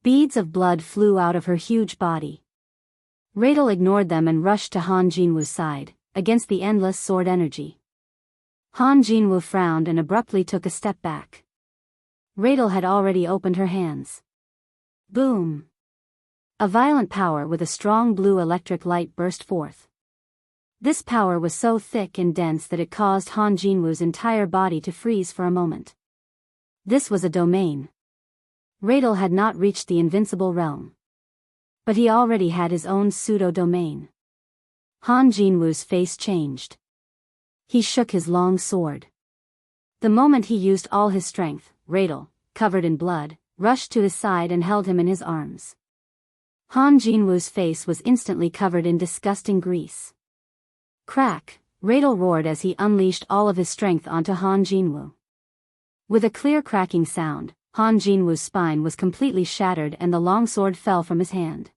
Speaker 1: Beads of blood flew out of her huge body. Radel ignored them and rushed to Han Jinwu's side, against the endless sword energy. Han Jinwu frowned and abruptly took a step back. Radel had already opened her hands. Boom! A violent power with a strong blue electric light burst forth. This power was so thick and dense that it caused Han Jinwu's entire body to freeze for a moment. This was a domain. Radel had not reached the invincible realm. But he already had his own pseudo-domain. Han Jinwu's face changed. He shook his long sword. The moment he used all his strength, Radel, covered in blood, rushed to his side and held him in his arms. Han Jinwu's face was instantly covered in disgusting grease. Crack, Radel roared as he unleashed all of his strength onto Han Jinwoo. With a clear cracking sound, Han Jinwoo's spine was completely shattered and the long sword fell from his hand.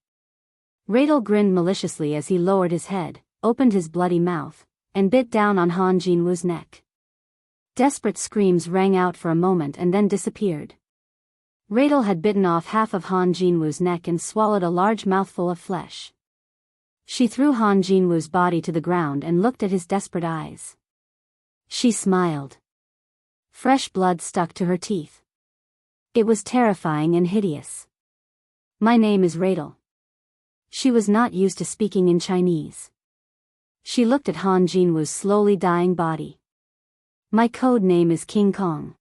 Speaker 1: Radel grinned maliciously as he lowered his head, opened his bloody mouth, and bit down on Han Jinwoo's neck. Desperate screams rang out for a moment and then disappeared. Radel had bitten off half of Han Jinwoo's neck and swallowed a large mouthful of flesh. She threw Han Jinwoo's body to the ground and looked at his desperate eyes. She smiled. Fresh blood stuck to her teeth. It was terrifying and hideous. "My name is Radel." She was not used to speaking in Chinese. She looked at Han Jinwoo's slowly dying body. "My code name is King Kong."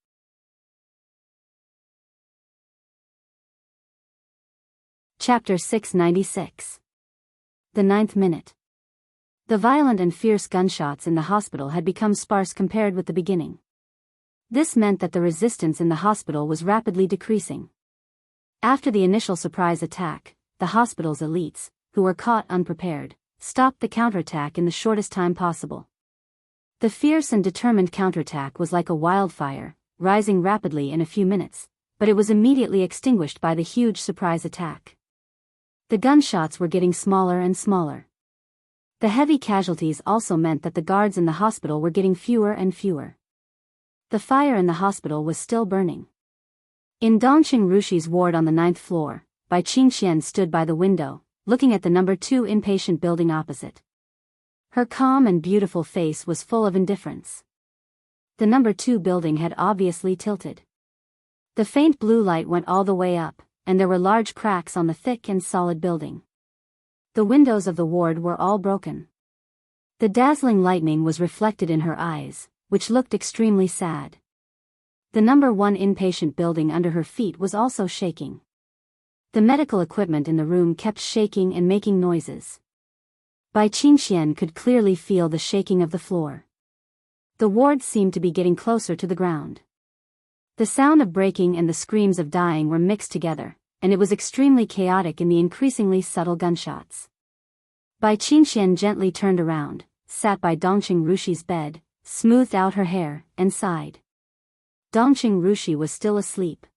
Speaker 1: Chapter 696. The 9th minute. The violent and fierce gunshots in the hospital had become sparse compared with the beginning. This meant that the resistance in the hospital was rapidly decreasing. After the initial surprise attack, the hospital's elites, who were caught unprepared, stopped the counterattack in the shortest time possible. The fierce and determined counterattack was like a wildfire, rising rapidly in a few minutes, but it was immediately extinguished by the huge surprise attack. The gunshots were getting smaller and smaller. The heavy casualties also meant that the guards in the hospital were getting fewer and fewer. The fire in the hospital was still burning. In Dongqing Rushi's ward on the 9th floor, Bai Qingxian stood by the window, looking at the number 2 inpatient building opposite. Her calm and beautiful face was full of indifference. The number 2 building had obviously tilted. The faint blue light went all the way up, and there were large cracks on the thick and solid building. The windows of the ward were all broken. The dazzling lightning was reflected in her eyes, which looked extremely sad. The number 1 inpatient building under her feet was also shaking. The medical equipment in the room kept shaking and making noises. Bai Qingxian could clearly feel the shaking of the floor. The ward seemed to be getting closer to the ground. The sound of breaking and the screams of dying were mixed together, and it was extremely chaotic in the increasingly subtle gunshots. Bai Qingxian gently turned around, sat by Dongqing Rushi's bed, smoothed out her hair, and sighed. Dongqing Rushi was still asleep.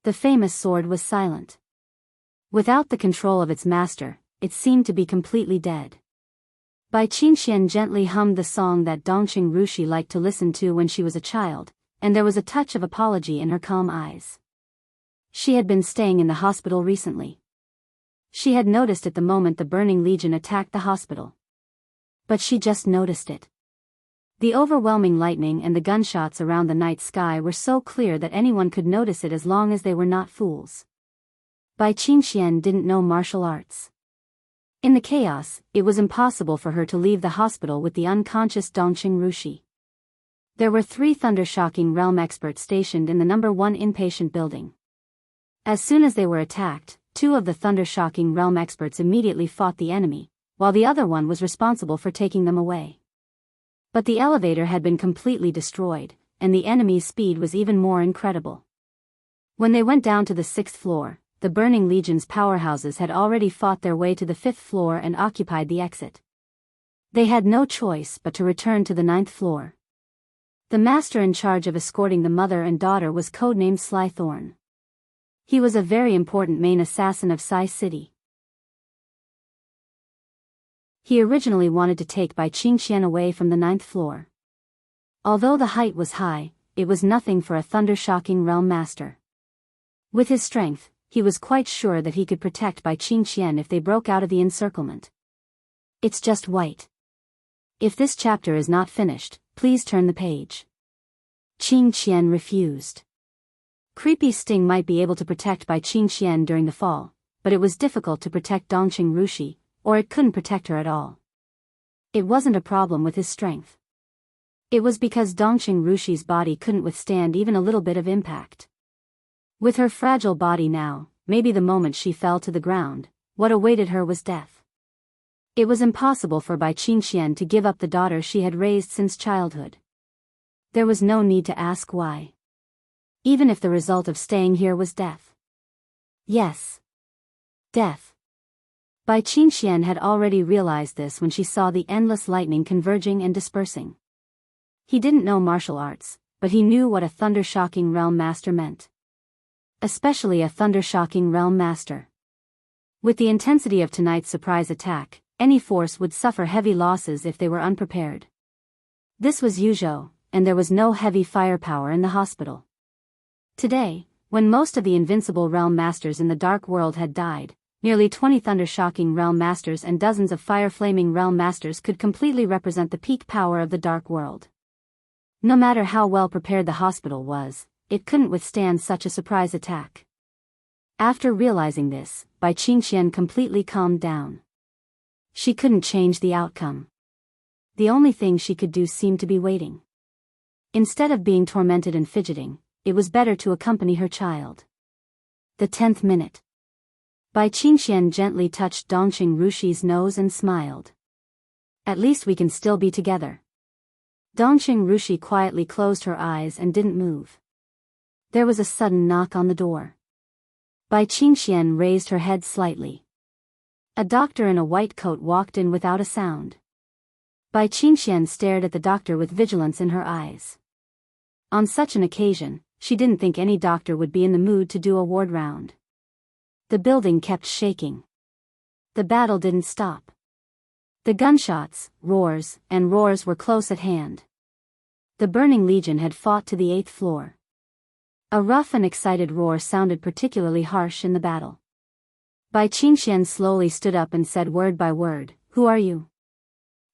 Speaker 1: The famous sword was silent. Without the control of its master, it seemed to be completely dead. Bai Qingxian gently hummed the song that Dongqing Rushi liked to listen to when she was a child, and there was a touch of apology in her calm eyes. She had been staying in the hospital recently. She had noticed it the moment the Burning Legion attacked the hospital. But she just noticed it. The overwhelming lightning and the gunshots around the night sky were so clear that anyone could notice it as long as they were not fools. Bai Qingxian didn't know martial arts. In the chaos, it was impossible for her to leave the hospital with the unconscious Dongqing Rushi. There were 3 thunder-shocking realm experts stationed in the number 1 inpatient building. As soon as they were attacked, 2 of the thunder-shocking realm experts immediately fought the enemy, while the other one was responsible for taking them away. But the elevator had been completely destroyed, and the enemy's speed was even more incredible. When they went down to the 6th floor, the Burning Legion's powerhouses had already fought their way to the 5th floor and occupied the exit. They had no choice but to return to the 9th floor. The master in charge of escorting the mother and daughter was codenamed Sly Thorn. He was a very important main assassin of Sai City. He originally wanted to take Bai Qingxian away from the 9th floor. Although the height was high, it was nothing for a thunder-shocking realm master. With his strength, he was quite sure that he could protect Bai Qingxian if they broke out of the encirclement. It's just white. If this chapter is not finished, please turn the page. Qingxian refused. Creepy Sting might be able to protect Bai Qingxian during the fall, but it was difficult to protect Dongqing Rushi, or it couldn't protect her at all. It wasn't a problem with his strength. It was because Dongqing Rushi's body couldn't withstand even a little bit of impact. With her fragile body now, maybe the moment she fell to the ground, what awaited her was death. It was impossible for Bai Qingxian to give up the daughter she had raised since childhood. There was no need to ask why. Even if the result of staying here was death. Yes. Death. Bai Qingxian had already realized this when she saw the endless lightning converging and dispersing. He didn't know martial arts, but he knew what a thunder-shocking realm master meant. Especially a thunder-shocking realm master. With the intensity of tonight's surprise attack, any force would suffer heavy losses if they were unprepared. This was Yuzhou, and there was no heavy firepower in the hospital. Today, when most of the invincible realm masters in the dark world had died, nearly 20 thunder-shocking realm masters and dozens of fire-flaming realm masters could completely represent the peak power of the dark world. No matter how well prepared the hospital was, it couldn't withstand such a surprise attack. After realizing this, Bai Qingxian completely calmed down. She couldn't change the outcome. The only thing she could do seemed to be waiting. Instead of being tormented and fidgeting, it was better to accompany her child. The 10th minute. Bai Qingxian gently touched Dongqing Rushi's nose and smiled. At least we can still be together. Dongqing Rushi quietly closed her eyes and didn't move. There was a sudden knock on the door. Bai Qingxian raised her head slightly. A doctor in a white coat walked in without a sound. Bai Qingxian stared at the doctor with vigilance in her eyes. On such an occasion, she didn't think any doctor would be in the mood to do a ward round. The building kept shaking. The battle didn't stop. The gunshots, roars, and roars were close at hand. The Burning Legion had fought to the 8th floor. A rough and excited roar sounded particularly harsh in the battle. Bai Qingxian slowly stood up and said word by word, "Who are you?"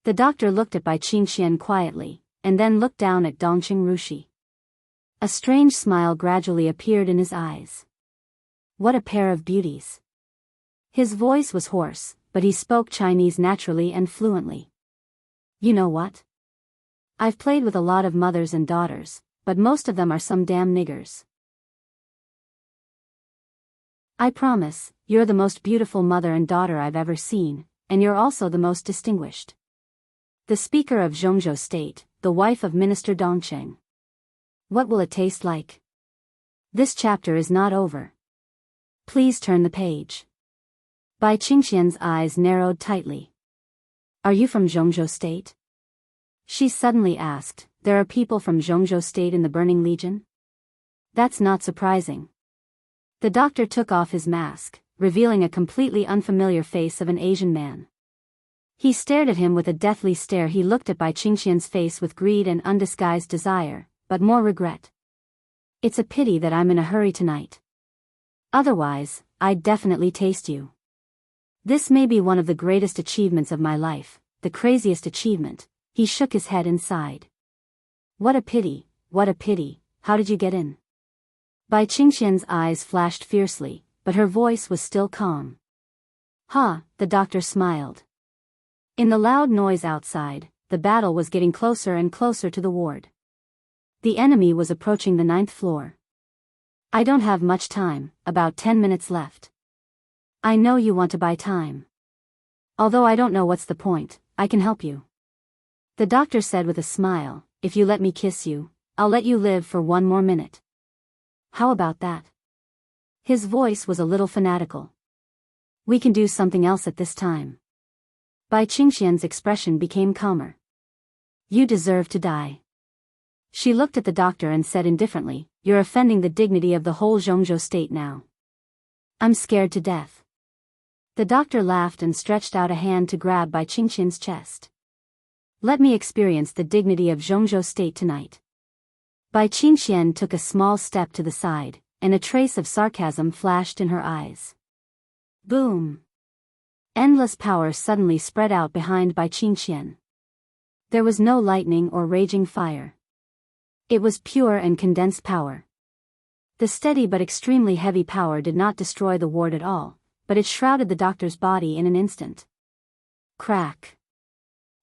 Speaker 1: The doctor looked at Bai Qingxian quietly, and then looked down at Dongqing Rushi. A strange smile gradually appeared in his eyes. What a pair of beauties. His voice was hoarse, but he spoke Chinese naturally and fluently. You know what? I've played with a lot of mothers and daughters, but most of them are some damn niggers. I promise, you're the most beautiful mother and daughter I've ever seen, and you're also the most distinguished. The speaker of Zhongzhou State, the wife of Minister Dongcheng. What will it taste like? This chapter is not over. Please turn the page. Bai Qingxian's eyes narrowed tightly. Are you from Zhongzhou State? She suddenly asked. There are people from Zhongzhou State in the Burning Legion? That's not surprising. The doctor took off his mask, revealing a completely unfamiliar face of an Asian man. He stared at him with a deathly stare. He looked at Bai Qingxian's face with greed and undisguised desire, but more regret. It's a pity that I'm in a hurry tonight. Otherwise, I'd definitely taste you. This may be one of the greatest achievements of my life, the craziest achievement. He shook his head and sighed. What a pity, how did you get in? Bai Qingxian's eyes flashed fiercely, but her voice was still calm. Ha, the doctor smiled. In the loud noise outside, the battle was getting closer and closer to the ward. The enemy was approaching the 9th floor. I don't have much time, about 10 minutes left. I know you want to buy time. Although I don't know what's the point, I can help you. The doctor said with a smile, if you let me kiss you, I'll let you live for 1 more minute. How about that? His voice was a little fanatical. We can do something else at this time. Bai Qingxian's expression became calmer. You deserve to die. She looked at the doctor and said indifferently, you're offending the dignity of the whole Zhongzhou State now. I'm scared to death. The doctor laughed and stretched out a hand to grab Bai Qingxian's chest. Let me experience the dignity of Zhongzhou State tonight. Bai Qingxian took a small step to the side, and a trace of sarcasm flashed in her eyes. Boom! Endless power suddenly spread out behind Bai Qingxian. There was no lightning or raging fire. It was pure and condensed power. The steady but extremely heavy power did not destroy the ward at all, but it shrouded the doctor's body in an instant. Crack!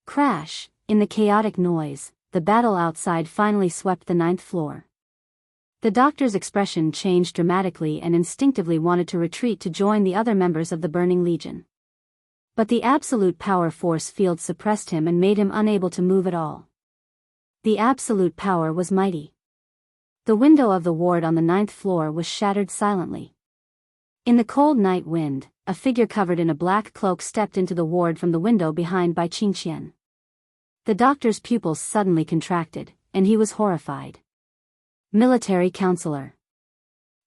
Speaker 1: Crash! In the chaotic noise, the battle outside finally swept the 9th floor. The doctor's expression changed dramatically and instinctively wanted to retreat to join the other members of the Burning Legion. But the absolute power force field suppressed him and made him unable to move at all. The absolute power was mighty. The window of the ward on the 9th floor was shattered silently. In the cold night wind, a figure covered in a black cloak stepped into the ward from the window behind by Qingqian. The doctor's pupils suddenly contracted, and he was horrified. Military counselor.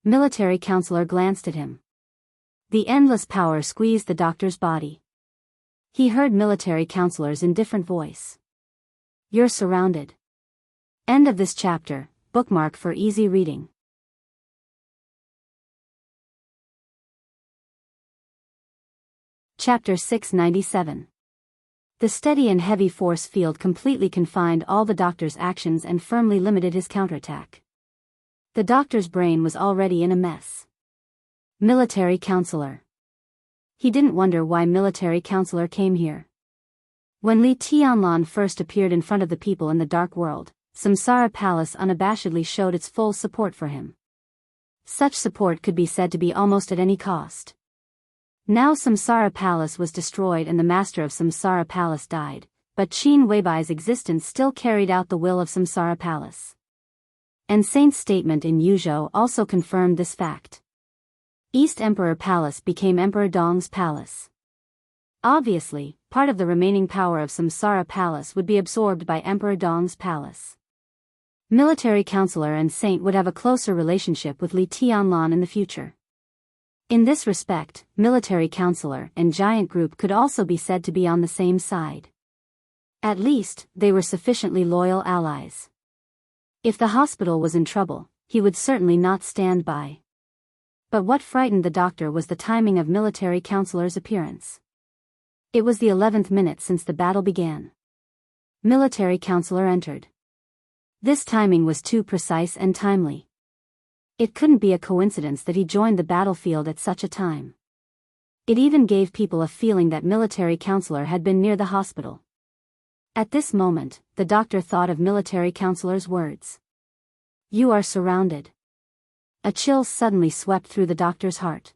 Speaker 1: Military counselor glanced at him. The endless power squeezed the doctor's body. He heard military counselor's indifferent voice. You're surrounded. End of this chapter. Bookmark for easy reading. Chapter 697. The steady and heavy force field completely confined all the doctor's actions and firmly limited his counterattack. The doctor's brain was already in a mess. Military counselor. He didn't wonder why military counselor came here. When Li Tianlan first appeared in front of the people in the dark world, Samsara Palace unabashedly showed its full support for him. Such support could be said to be almost at any cost. Now Samsara Palace was destroyed and the master of Samsara Palace died, but Qin Weibai's existence still carried out the will of Samsara Palace. And Saint's statement in Yuzhou also confirmed this fact. East Emperor Palace became Emperor Dong's palace. Obviously, part of the remaining power of Samsara Palace would be absorbed by Emperor Dong's palace. Military counselor and Saint would have a closer relationship with Li Tianlan in the future. In this respect, military counselor and giant group could also be said to be on the same side. At least, they were sufficiently loyal allies. If the hospital was in trouble, he would certainly not stand by. But what frightened the doctor was the timing of military counselor's appearance. It was the 11th minute since the battle began. Military counselor entered. This timing was too precise and timely. It couldn't be a coincidence that he joined the battlefield at such a time. It even gave people a feeling that military counselor had been near the hospital. At this moment, the doctor thought of military counselor's words. You are surrounded. A chill suddenly swept through the doctor's heart.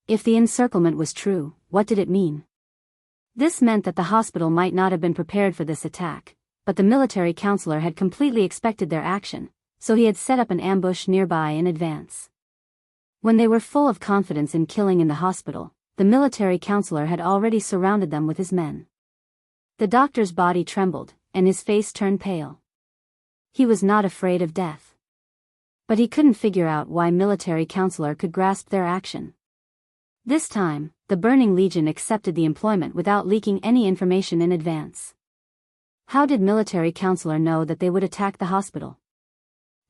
Speaker 1: If the encirclement was true, what did it mean? This meant that the hospital might not have been prepared for this attack, but the military counselor had completely expected their action, so he had set up an ambush nearby in advance. When they were full of confidence in killing in the hospital, the military counselor had already surrounded them with his men. The doctor's body trembled, and his face turned pale. He was not afraid of death. But he couldn't figure out why military counselor could grasp their action. This time, the Burning Legion accepted the employment without leaking any information in advance. How did military counselor know that they would attack the hospital?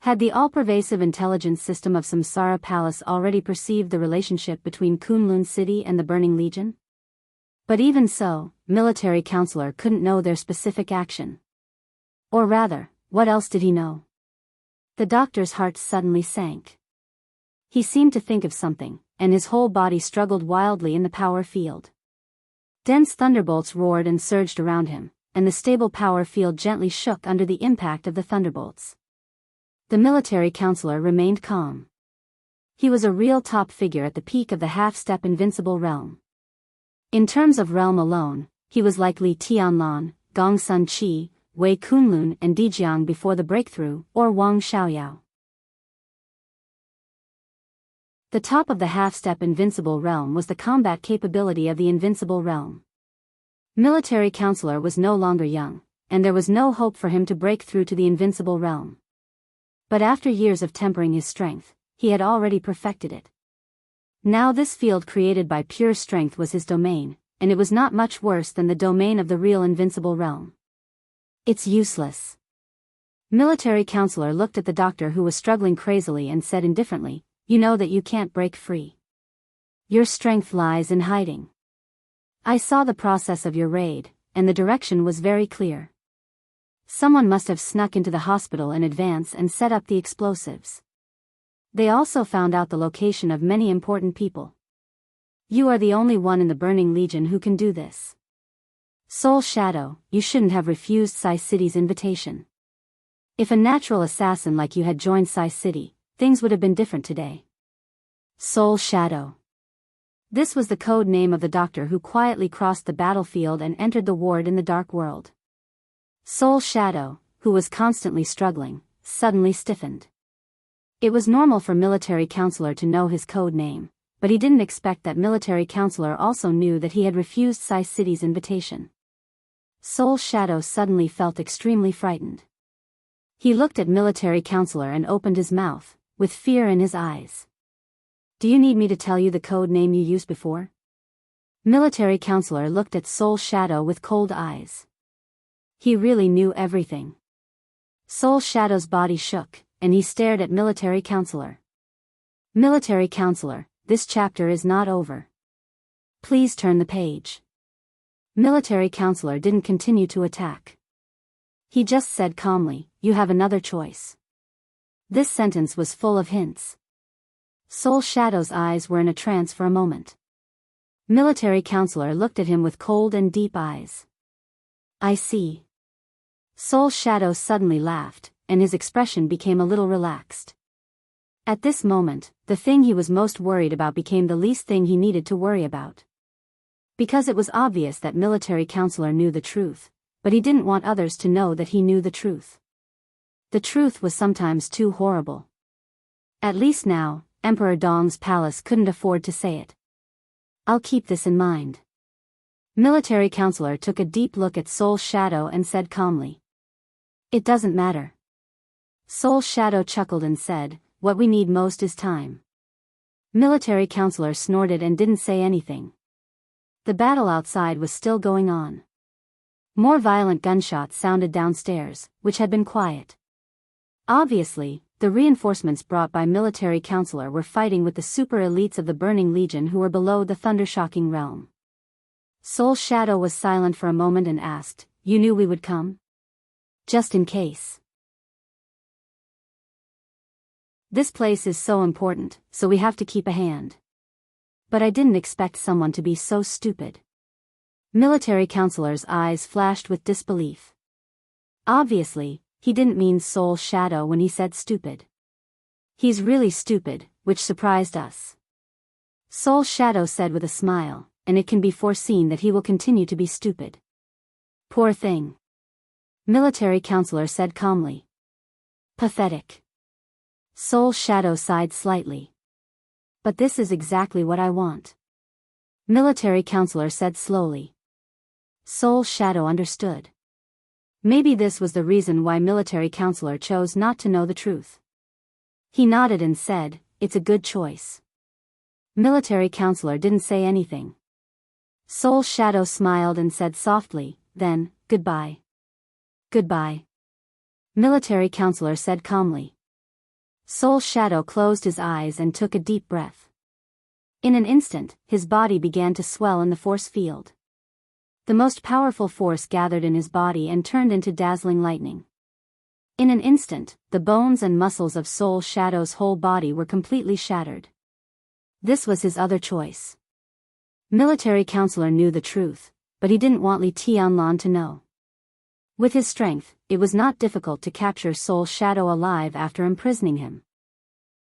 Speaker 1: Had the all-pervasive intelligence system of Samsara Palace already perceived the relationship between Kunlun City and the Burning Legion? But even so, military counselor couldn't know their specific action. Or rather, what else did he know? The doctor's heart suddenly sank. He seemed to think of something, and his whole body struggled wildly in the power field. Dense thunderbolts roared and surged around him, and the stable power field gently shook under the impact of the thunderbolts. The military counselor remained calm. He was a real top figure at the peak of the half-step invincible realm. In terms of realm alone, he was like Li Tianlan, Gong Sun Qi, Wei Kunlun and Dijiang before the breakthrough, or Wang Xiaoyao. The top of the half-step invincible realm was the combat capability of the invincible realm. Military counselor was no longer young, and there was no hope for him to break through to the invincible realm. But after years of tempering his strength, he had already perfected it. Now this field created by pure strength was his domain, and it was not much worse than the domain of the real invincible realm. It's useless. Military counselor looked at the doctor who was struggling crazily and said indifferently, You know that you can't break free. Your strength lies in hiding. I saw the process of your raid, and the direction was very clear. Someone must have snuck into the hospital in advance and set up the explosives. They also found out the location of many important people. You are the only one in the Burning Legion who can do this. Soul Shadow, you shouldn't have refused Sai City's invitation. If a natural assassin like you had joined Sai City, things would have been different today. Soul Shadow. This was the code name of the doctor who quietly crossed the battlefield and entered the ward in the dark world. Soul Shadow, who was constantly struggling, suddenly stiffened. It was normal for military counselor to know his code name, but he didn't expect that military counselor also knew that he had refused Sai City's invitation. Soul Shadow suddenly felt extremely frightened. He looked at military counselor and opened his mouth, with fear in his eyes. "Do you need me to tell you the code name you used before?" Military counselor looked at Soul Shadow with cold eyes. He really knew everything. Soul Shadow's body shook, and he stared at military counselor. "Military counselor, this chapter is not over. Please turn the page." Military counselor didn't continue to attack. He just said calmly, "You have another choice." This sentence was full of hints. Soul Shadow's eyes were in a trance for a moment. Military counselor looked at him with cold and deep eyes. "I see." Soul Shadow suddenly laughed, and his expression became a little relaxed. At this moment, the thing he was most worried about became the least thing he needed to worry about. Because it was obvious that military counselor knew the truth, but he didn't want others to know that he knew the truth. The truth was sometimes too horrible. At least now, Emperor Dong's palace couldn't afford to say it. "I'll keep this in mind." Military counselor took a deep look at Soul Shadow and said calmly, "It doesn't matter." Soul Shadow chuckled and said, "What we need most is time." Military counselor snorted and didn't say anything. The battle outside was still going on. More violent gunshots sounded downstairs, which had been quiet. Obviously, the reinforcements brought by military counselor were fighting with the super elites of the Burning Legion who were below the Thundershocking realm. Soul Shadow was silent for a moment and asked, "You knew we would come?" "Just in case. This place is so important, so we have to keep a hand. But I didn't expect someone to be so stupid." Military counselor's eyes flashed with disbelief. Obviously, he didn't mean Soul Shadow when he said stupid. "He's really stupid," which surprised us. Soul Shadow said with a smile, "And it can be foreseen that he will continue to be stupid." "Poor thing." Military counselor said calmly. "Pathetic." Soul Shadow sighed slightly. "But this is exactly what I want." Military counselor said slowly. Soul Shadow understood. Maybe this was the reason why military counselor chose not to know the truth. He nodded and said, "It's a good choice." Military counselor didn't say anything. Soul Shadow smiled and said softly, "Then, goodbye." "Goodbye." Military counselor said calmly. Soul Shadow closed his eyes and took a deep breath. In an instant, his body began to swell in the force field. The most powerful force gathered in his body and turned into dazzling lightning. In an instant, the bones and muscles of Soul Shadow's whole body were completely shattered. This was his other choice. Military counselor knew the truth, but he didn't want Li Tianlan to know. With his strength, it was not difficult to capture Soul Shadow alive after imprisoning him.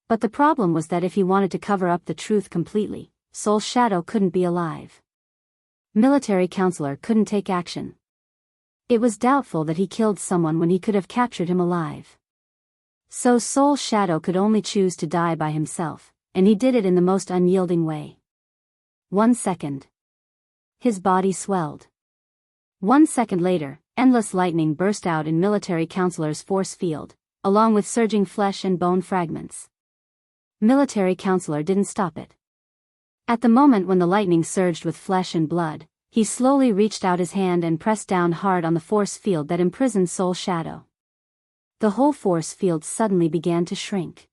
Speaker 1: But the problem was that if he wanted to cover up the truth completely, Soul Shadow couldn't be alive. Military counselor couldn't take action. It was doubtful that he killed someone when he could have captured him alive. So Soul Shadow could only choose to die by himself, and he did it in the most unyielding way. 1 second. His body swelled. 1 second later, endless lightning burst out in military counselor's force field, along with surging flesh and bone fragments. Military counselor didn't stop it. At the moment when the lightning surged with flesh and blood, he slowly reached out his hand and pressed down hard on the force field that imprisoned Soul Shadow. The whole force field suddenly began to shrink.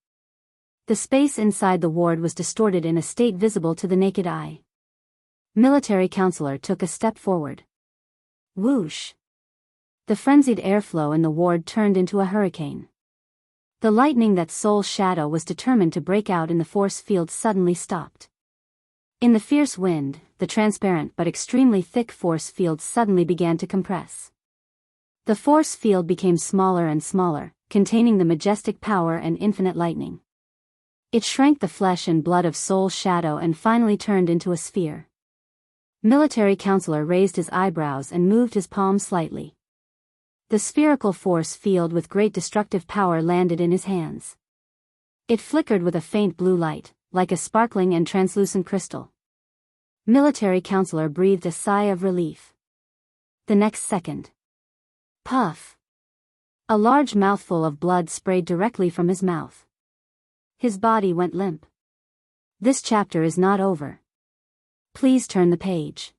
Speaker 1: The space inside the ward was distorted in a state visible to the naked eye. Military counselor took a step forward. Whoosh! The frenzied airflow in the ward turned into a hurricane. The lightning that Soul Shadow was determined to break out in the force field suddenly stopped. In the fierce wind, the transparent but extremely thick force field suddenly began to compress. The force field became smaller and smaller, containing the majestic power and infinite lightning. It shrank the flesh and blood of Soul Shadow and finally turned into a sphere. Military counselor raised his eyebrows and moved his palm slightly. The spherical force field with great destructive power landed in his hands. It flickered with a faint blue light, like a sparkling and translucent crystal. Military counselor breathed a sigh of relief. The next second. Puff! A large mouthful of blood sprayed directly from his mouth. His body went limp. This chapter is not over. Please turn the page.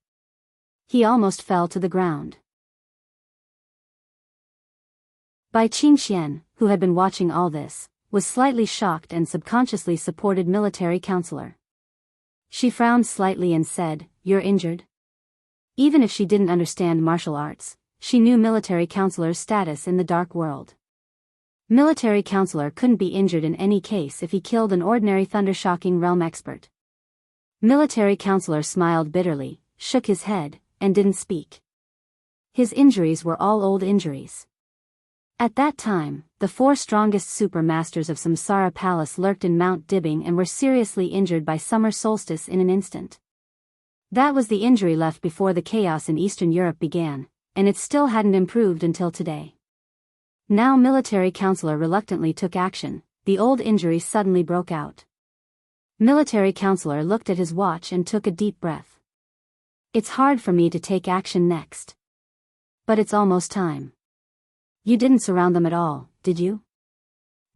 Speaker 1: He almost fell to the ground. Bai Qingxian, who had been watching all this, was slightly shocked and subconsciously supported military counselor. She frowned slightly and said, "You're injured?" Even if she didn't understand martial arts, she knew military counselor's status in the dark world. Military counselor couldn't be injured in any case if he killed an ordinary thundershocking realm expert. Military counselor smiled bitterly, shook his head, and didn't speak. His injuries were all old injuries. At that time, the 4 strongest super masters of Samsara Palace lurked in Mount Dibbing and were seriously injured by summer solstice in an instant. That was the injury left before the chaos in Eastern Europe began, and it still hadn't improved until today. Now military counselor reluctantly took action. The old injury suddenly broke out. Military counselor looked at his watch and took a deep breath. It's hard for me to take action next. But it's almost time. You didn't surround them at all, did you?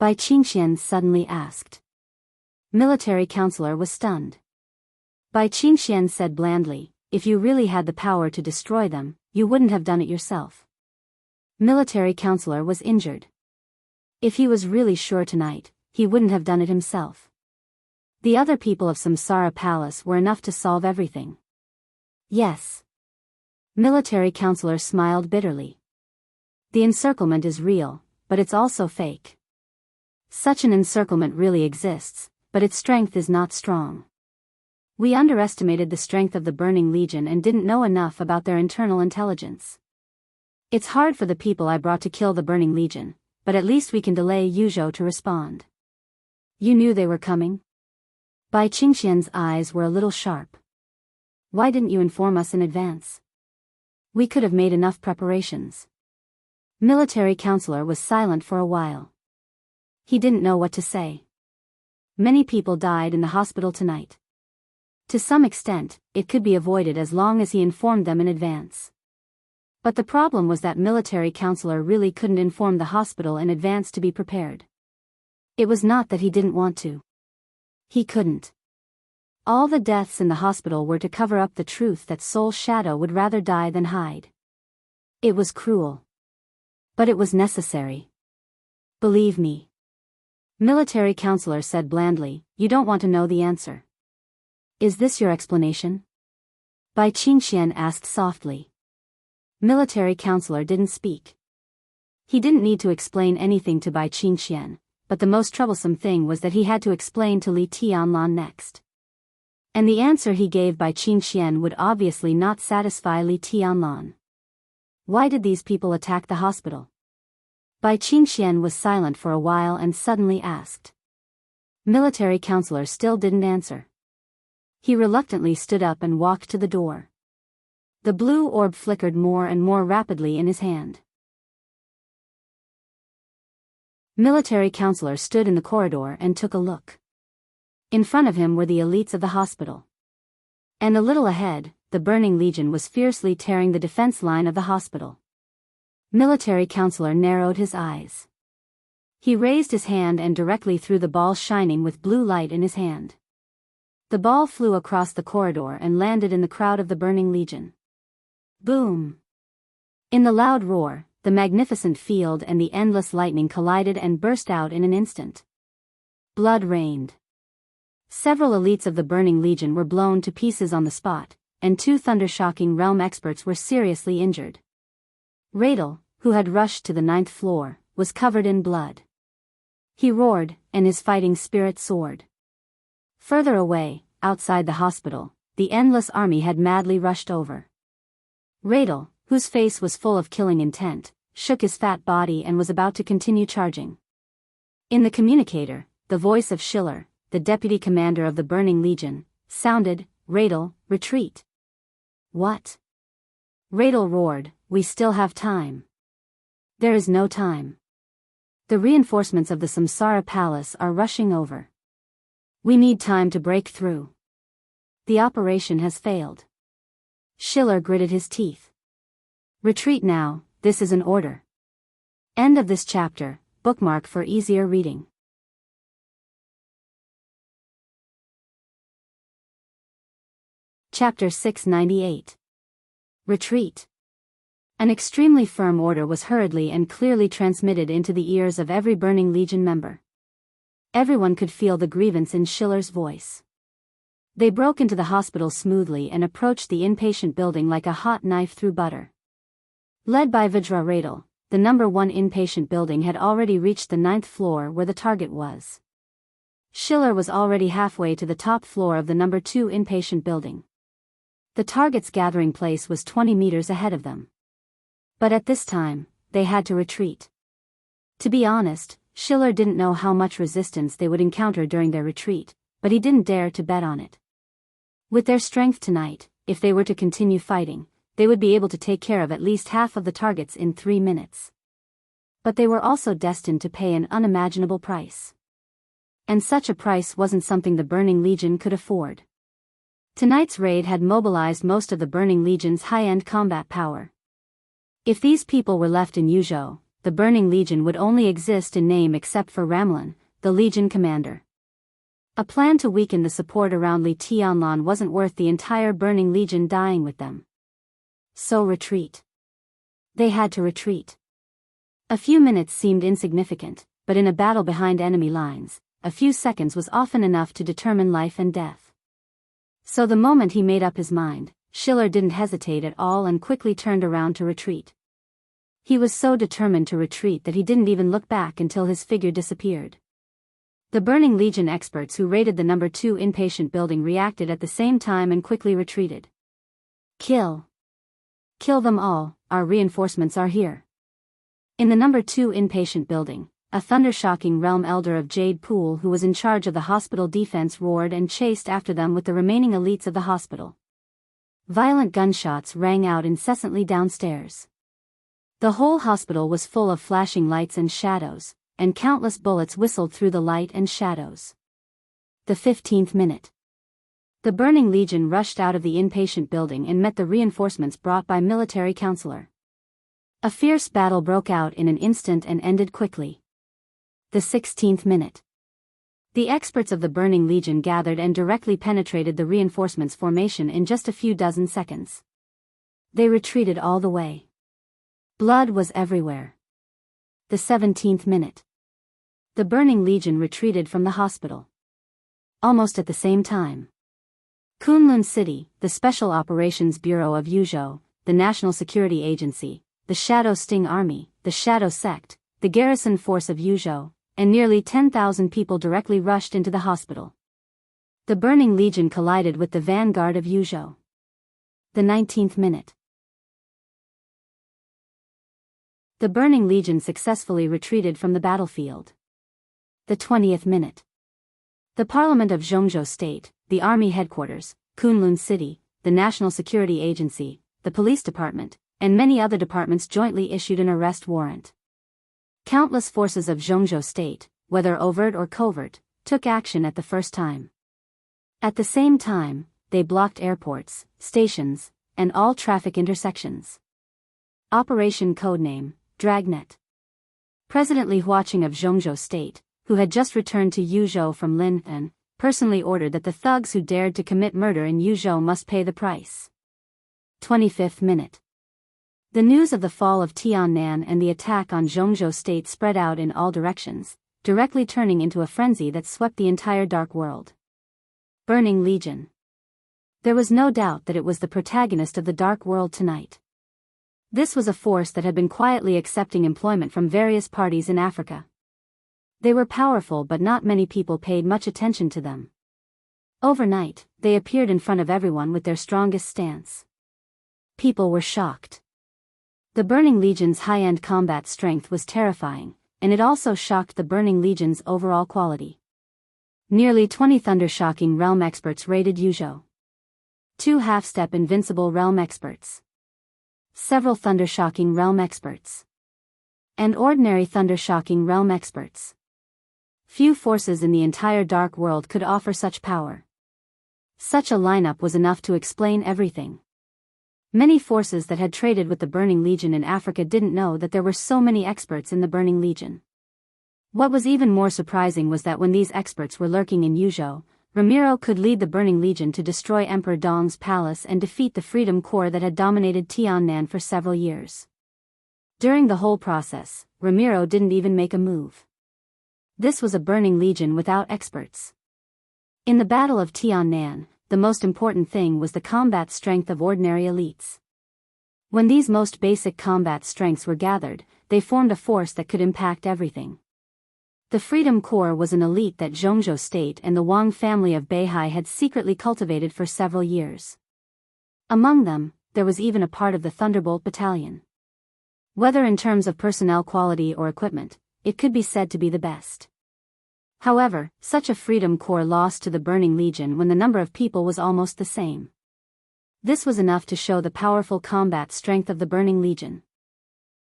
Speaker 1: Bai Qingxian suddenly asked. Military counselor was stunned. Bai Qingxian said blandly, "If you really had the power to destroy them, you wouldn't have done it yourself." Military counselor was injured. If he was really sure tonight, he wouldn't have done it himself. The other people of Samsara Palace were enough to solve everything. Yes. Military counselor smiled bitterly. The encirclement is real, but it's also fake. Such an encirclement really exists, but its strength is not strong. We underestimated the strength of the Burning Legion and didn't know enough about their internal intelligence. It's hard for the people I brought to kill the Burning Legion, but at least we can delay Yuzhou to respond. You knew they were coming? Bai Qingxian's eyes were a little sharp. Why didn't you inform us in advance? We could have made enough preparations. Military counselor was silent for a while. He didn't know what to say. Many people died in the hospital tonight. To some extent, it could be avoided as long as he informed them in advance. But the problem was that military counselor really couldn't inform the hospital in advance to be prepared. It was not that he didn't want to. He couldn't. All the deaths in the hospital were to cover up the truth that Soul Shadow would rather die than hide. It was cruel. But it was necessary. Believe me. Military counselor said blandly, "You don't want to know the answer. Is this your explanation?" Bai Qingxian asked softly. Military counselor didn't speak. He didn't need to explain anything to Bai Qingxian, but the most troublesome thing was that he had to explain to Li Tianlan next. And the answer he gave Bai Qingxian would obviously not satisfy Li Tianlan. Why did these people attack the hospital? Bai Qingxian was silent for a while and suddenly asked. Military counselor still didn't answer. He reluctantly stood up and walked to the door. The blue orb flickered more and more rapidly in his hand. Military counselor stood in the corridor and took a look. In front of him were the elites of the hospital. And a little ahead, the Burning Legion was fiercely tearing the defense line of the hospital. Military counselor narrowed his eyes. He raised his hand and directly threw the ball shining with blue light in his hand. The ball flew across the corridor and landed in the crowd of the Burning Legion. Boom! In the loud roar, the magnificent field and the endless lightning collided and burst out in an instant. Blood rained. Several elites of the Burning Legion were blown to pieces on the spot, and 2 thundershocking realm experts were seriously injured. Radel, who had rushed to the 9th floor, was covered in blood. He roared, and his fighting spirit soared. Further away, outside the hospital, the endless army had madly rushed over. Radel, whose face was full of killing intent, shook his fat body and was about to continue charging. In the communicator, the voice of Schiller, the deputy commander of the Burning Legion, sounded, "Radel, retreat." What? Radel roared, "We still have time." There is no time. The reinforcements of the Samsara Palace are rushing over. We need time to break through. The operation has failed. Schiller gritted his teeth. Retreat now, this is an order. End of this chapter, bookmark for easier reading. Chapter 698. Retreat. An extremely firm order was hurriedly and clearly transmitted into the ears of every Burning Legion member. Everyone could feel the grievance in Schiller's voice. They broke into the hospital smoothly and approached the inpatient building like a hot knife through butter. Led by Vidra Radel, the number 1 inpatient building had already reached the 9th floor where the target was. Schiller was already halfway to the top floor of the number 2 inpatient building. The target's gathering place was 20 meters ahead of them. But at this time, they had to retreat. To be honest, Schiller didn't know how much resistance they would encounter during their retreat, but he didn't dare to bet on it. With their strength tonight, if they were to continue fighting, they would be able to take care of at least half of the targets in 3 minutes. But they were also destined to pay an unimaginable price. And such a price wasn't something the Burning Legion could afford. Tonight's raid had mobilized most of the Burning Legion's high-end combat power. If these people were left in Yuzhou, the Burning Legion would only exist in name except for Ramlin, the Legion commander. A plan to weaken the support around Li Tianlan wasn't worth the entire Burning Legion dying with them. So retreat. They had to retreat. A few minutes seemed insignificant, but in a battle behind enemy lines, a few seconds was often enough to determine life and death. So the moment he made up his mind, Schiller didn't hesitate at all and quickly turned around to retreat. He was so determined to retreat that he didn't even look back until his figure disappeared. The Burning Legion experts who raided the number 2 inpatient building reacted at the same time and quickly retreated. Kill. Kill them all, our reinforcements are here. In the number 2 inpatient building, a thunder-shocking realm elder of Jade Pool who was in charge of the hospital defense roared and chased after them with the remaining elites of the hospital. Violent gunshots rang out incessantly downstairs. The whole hospital was full of flashing lights and shadows, and countless bullets whistled through the light and shadows. The 15th minute. The Burning Legion rushed out of the inpatient building and met the reinforcements brought by military counselor. A fierce battle broke out in an instant and ended quickly. The 16th minute. The experts of the Burning Legion gathered and directly penetrated the reinforcements' formation in just a few dozen seconds. They retreated all the way. Blood was everywhere. The 17th minute. The Burning Legion retreated from the hospital. Almost at the same time. Kunlun City, the Special Operations Bureau of Yuzhou, the National Security Agency, the Shadow Sting Army, the Shadow Sect, the garrison force of Yuzhou, and nearly 10,000 people directly rushed into the hospital. The Burning Legion collided with the vanguard of Yuzhou. The 19th minute. The Burning Legion successfully retreated from the battlefield. The 20th minute. The Parliament of Zhongzhou State, the Army Headquarters, Kunlun City, the National Security Agency, the Police Department, and many other departments jointly issued an arrest warrant. Countless forces of Zhongzhou State, whether overt or covert, took action at the first time. At the same time, they blocked airports, stations, and all traffic intersections. Operation Codename Dragnet. President Li Huaqing of Zhongzhou State, who had just returned to Yuzhou from Lin'an, personally ordered that the thugs who dared to commit murder in Yuzhou must pay the price. 25th minute. The news of the fall of Tiannan and the attack on Zhongzhou State spread out in all directions, directly turning into a frenzy that swept the entire dark world. Burning Legion. There was no doubt that it was the protagonist of the dark world tonight. This was a force that had been quietly accepting employment from various parties in Africa. They were powerful, but not many people paid much attention to them. Overnight, they appeared in front of everyone with their strongest stance. People were shocked. The Burning Legion's high-end combat strength was terrifying, and it also shocked the Burning Legion's overall quality. Nearly 20 thunder-shocking realm experts raided Yuzhou. 2 half-step invincible realm experts. Several thunder-shocking realm experts. And ordinary thunder-shocking realm experts. Few forces in the entire Dark World could offer such power. Such a lineup was enough to explain everything. Many forces that had traded with the Burning Legion in Africa didn't know that there were so many experts in the Burning Legion. What was even more surprising was that when these experts were lurking in Yuzhou, Ramiro could lead the Burning Legion to destroy Emperor Dong's palace and defeat the Freedom Corps that had dominated Tiannan for several years. During the whole process, Ramiro didn't even make a move. This was a Burning Legion without experts. In the Battle of Tiannan, the most important thing was the combat strength of ordinary elites. When these most basic combat strengths were gathered, they formed a force that could impact everything. The Freedom Corps was an elite that Zhongzhou State and the Wang family of Beihai had secretly cultivated for several years. Among them, there was even a part of the Thunderbolt Battalion. Whether in terms of personnel quality or equipment, it could be said to be the best. However, such a Freedom Corps lost to the Burning Legion when the number of people was almost the same. This was enough to show the powerful combat strength of the Burning Legion.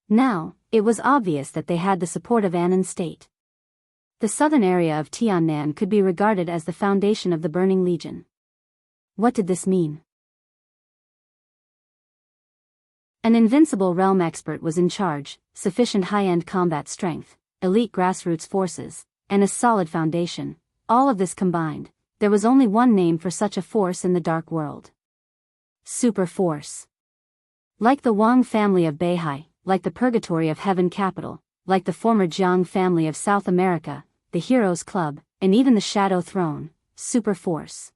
Speaker 1: Now, it was obvious that they had the support of Annan State. The southern area of Tiannan could be regarded as the foundation of the Burning Legion. What did this mean? An invincible realm expert was in charge, sufficient high-end combat strength, elite grassroots forces, and a solid foundation. All of this combined, there was only one name for such a force in the Dark World. Super Force. Like the Wang family of Beihai, like the Purgatory of Heaven Capital, like the former Jiang family of South America, the Heroes Club, and even the Shadow Throne, Super Force.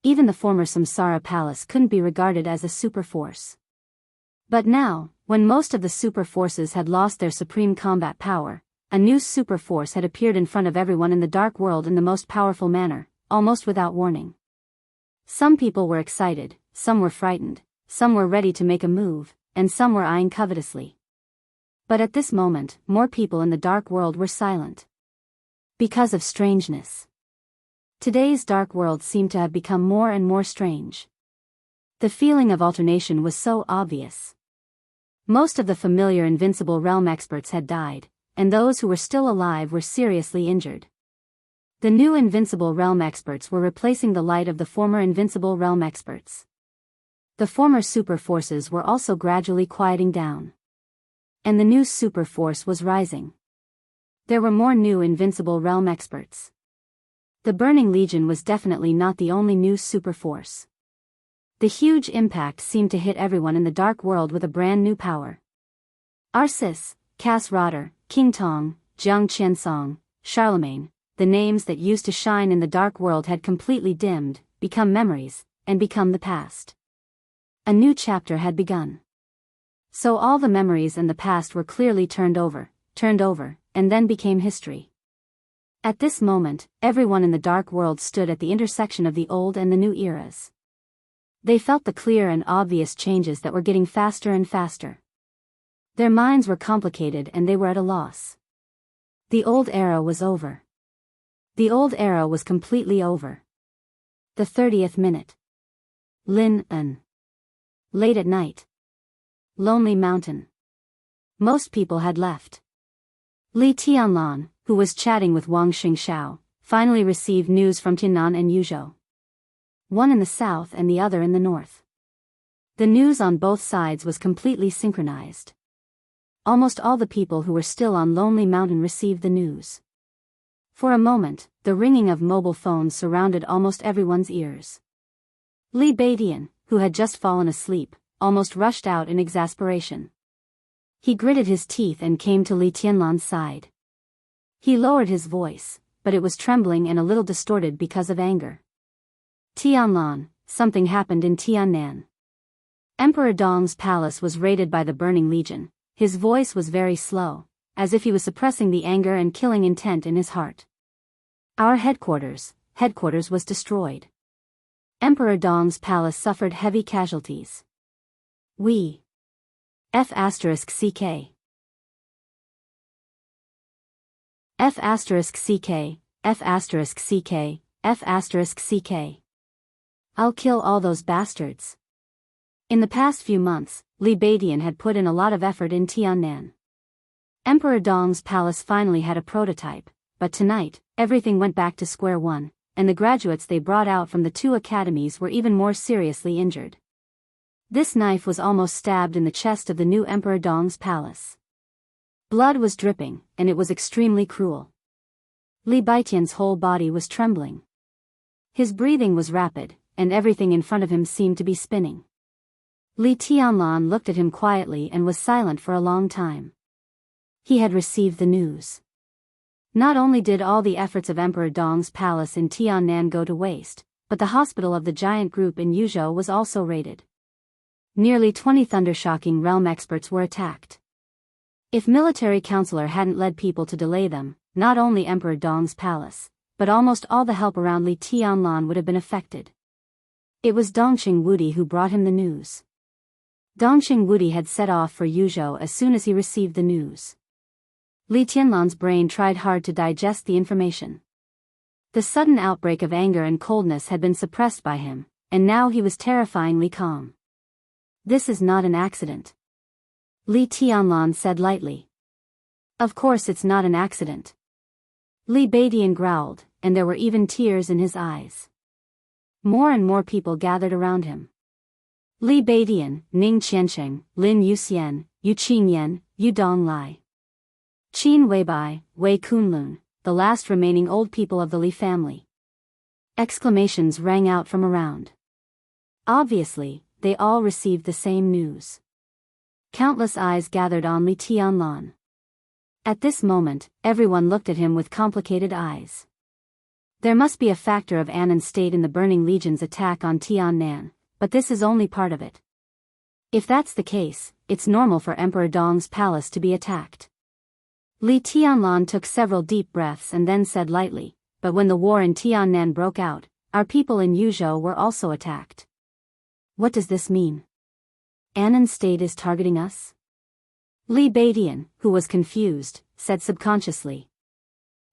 Speaker 1: Even the former Samsara Palace couldn't be regarded as a super force. But now, when most of the super forces had lost their supreme combat power, a new super force had appeared in front of everyone in the Dark World in the most powerful manner, almost without warning. Some people were excited, some were frightened, some were ready to make a move, and some were eyeing covetously. But at this moment, more people in the Dark World were silent. Because of strangeness. Today's Dark World seemed to have become more and more strange. The feeling of alternation was so obvious. Most of the familiar invincible realm experts had died, and those who were still alive were seriously injured. The new invincible realm experts were replacing the light of the former invincible realm experts. The former super forces were also gradually quieting down. And the new super force was rising. There were more new invincible realm experts. The Burning Legion was definitely not the only new super force. The huge impact seemed to hit everyone in the Dark World with a brand new power. Arcis, Cass Rotter, King Tong, Jiang Qiansong, Charlemagne, the names that used to shine in the Dark World had completely dimmed, become memories, and become the past. A new chapter had begun. So all the memories and the past were clearly turned over, and then became history. At this moment, everyone in the Dark World stood at the intersection of the old and the new eras. They felt the clear and obvious changes that were getting faster and faster. Their minds were complicated and they were at a loss. The old era was over. The old era was completely over. The 30th minute. Lin An. Late at night. Lonely Mountain. Most people had left. Li Tianlan, who was chatting with Wang Xingxiao, finally received news from Tiannan and Yuzhou. One in the south and the other in the north. The news on both sides was completely synchronized. Almost all the people who were still on Lonely Mountain received the news. For a moment, the ringing of mobile phones surrounded almost everyone's ears. Li Beidian, who had just fallen asleep, almost rushed out in exasperation. He gritted his teeth and came to Li Tianlan's side. He lowered his voice, but it was trembling and a little distorted because of anger. Tianlan, something happened in Tiannan. Emperor Dong's palace was raided by the Burning Legion. His voice was very slow, as if he was suppressing the anger and killing intent in his heart. Our headquarters was destroyed. Emperor Dong's palace suffered heavy casualties. We. F***CK. F***CK, F***CK, F***CK. I'll kill all those bastards. In the past few months, Li Beidian had put in a lot of effort in Tiannan. Emperor Dong's palace finally had a prototype, but tonight, everything went back to square one, and the graduates they brought out from the two academies were even more seriously injured. This knife was almost stabbed in the chest of the new Emperor Dong's palace. Blood was dripping, and it was extremely cruel. Li Baitian's whole body was trembling. His breathing was rapid, and everything in front of him seemed to be spinning. Li Tianlan looked at him quietly and was silent for a long time. He had received the news. Not only did all the efforts of Emperor Dong's palace in Tiannan go to waste, but the hospital of the giant group in Yuzhou was also raided. Nearly 20 thundershocking realm experts were attacked. If military counselor hadn't led people to delay them, not only Emperor Dong's palace, but almost all the help around Li Tianlan would have been affected. It was Dongqing Wudi who brought him the news. Dongqing Wudi had set off for Yuzhou as soon as he received the news. Li Tianlan's brain tried hard to digest the information. The sudden outbreak of anger and coldness had been suppressed by him, and now he was terrifyingly calm. This is not an accident. Li Tianlan said lightly. Of course it's not an accident. Li Baidian growled, and there were even tears in his eyes. More and more people gathered around him. Li Baidian, Ning Qiansheng, Lin Yuxian, Yu Qingyan, Yu Donglai. Qin Weibai, Wei Kunlun, the last remaining old people of the Li family. Exclamations rang out from around. Obviously, they all received the same news. Countless eyes gathered on Li Tianlan. At this moment, everyone looked at him with complicated eyes. There must be a factor of Annan's state in the Burning Legion's attack on Tiannan, but this is only part of it. If that's the case, it's normal for Emperor Dong's palace to be attacked. Li Tianlan took several deep breaths and then said lightly, but when the war in Tiannan broke out, our people in Yuzhou were also attacked. What does this mean? Annan's state is targeting us? Li Baidian, who was confused, said subconsciously.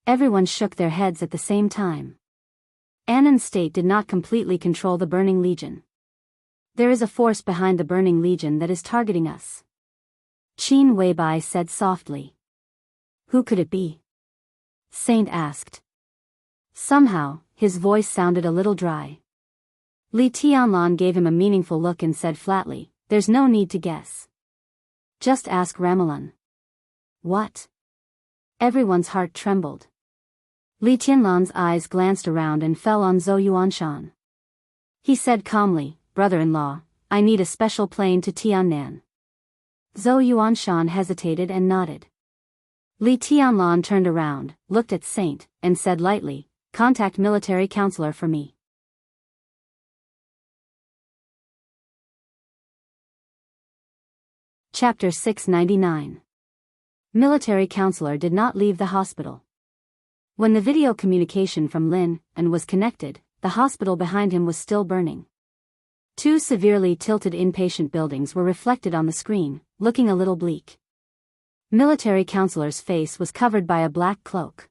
Speaker 1: Everyone shook their heads at the same time. Annan's state did not completely control the Burning Legion. There is a force behind the Burning Legion that is targeting us. Qin Weibai said softly. Who could it be? Saint asked. Somehow, his voice sounded a little dry. Li Tianlan gave him a meaningful look and said flatly, there's no need to guess. Just ask Ramelin. What? Everyone's heart trembled. Li Tianlan's eyes glanced around and fell on Zhou Yuanshan. He said calmly, brother-in-law, I need a special plane to Tiannan. Zhou Yuanshan hesitated and nodded. Li Tianlan turned around, looked at Saint, and said lightly, contact military counselor for me. Chapter 699. Military counselor did not leave the hospital. When the video communication from Lin and was connected, the hospital behind him was still burning. Two severely tilted inpatient buildings were reflected on the screen, looking a little bleak. Military counselor's face was covered by a black cloak.